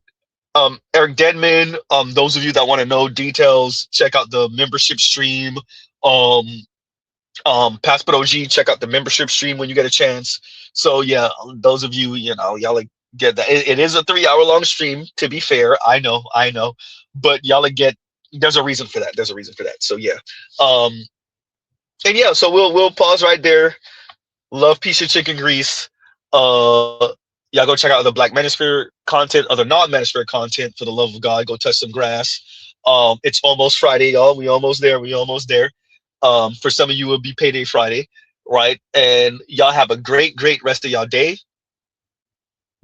Eric Denman. Those of you that want to know details, check out the membership stream. Passport OG, check out the membership stream when you get a chance. So yeah, those of you, y'all like get that. It is a 3-hour long stream, to be fair. I know, but y'all like there's a reason for that. So yeah. And yeah, so we'll pause right there. Love, peace, and chicken grease. Y'all go check out other Black Manosphere content, other non-Manosphere content. For the love of God, go touch some grass. It's almost Friday, y'all. We almost there. We almost there. For some of you, it'll be payday Friday, right? And y'all have a great, great rest of y'all day.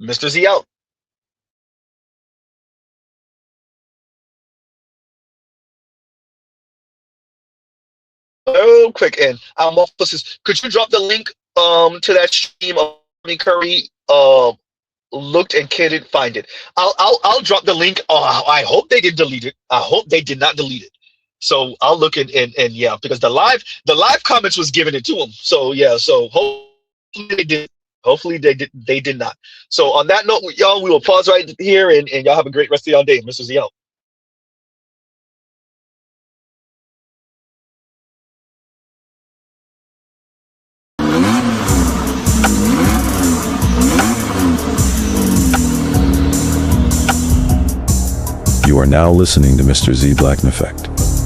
Mr. Z out. Real quick, and could you drop the link to that stream of Curry looked and couldn't find it? I'll drop the link. I hope they didn't delete it. I hope they did not delete it. So I'll look and yeah, because the live comments was giving it to them. So yeah, so hopefully they did. Hopefully they did not. So on that note, y'all, we will pause right here and y'all have a great rest of y'all day. Mr. Z out. You are now listening to Mr. Z Blackneffect.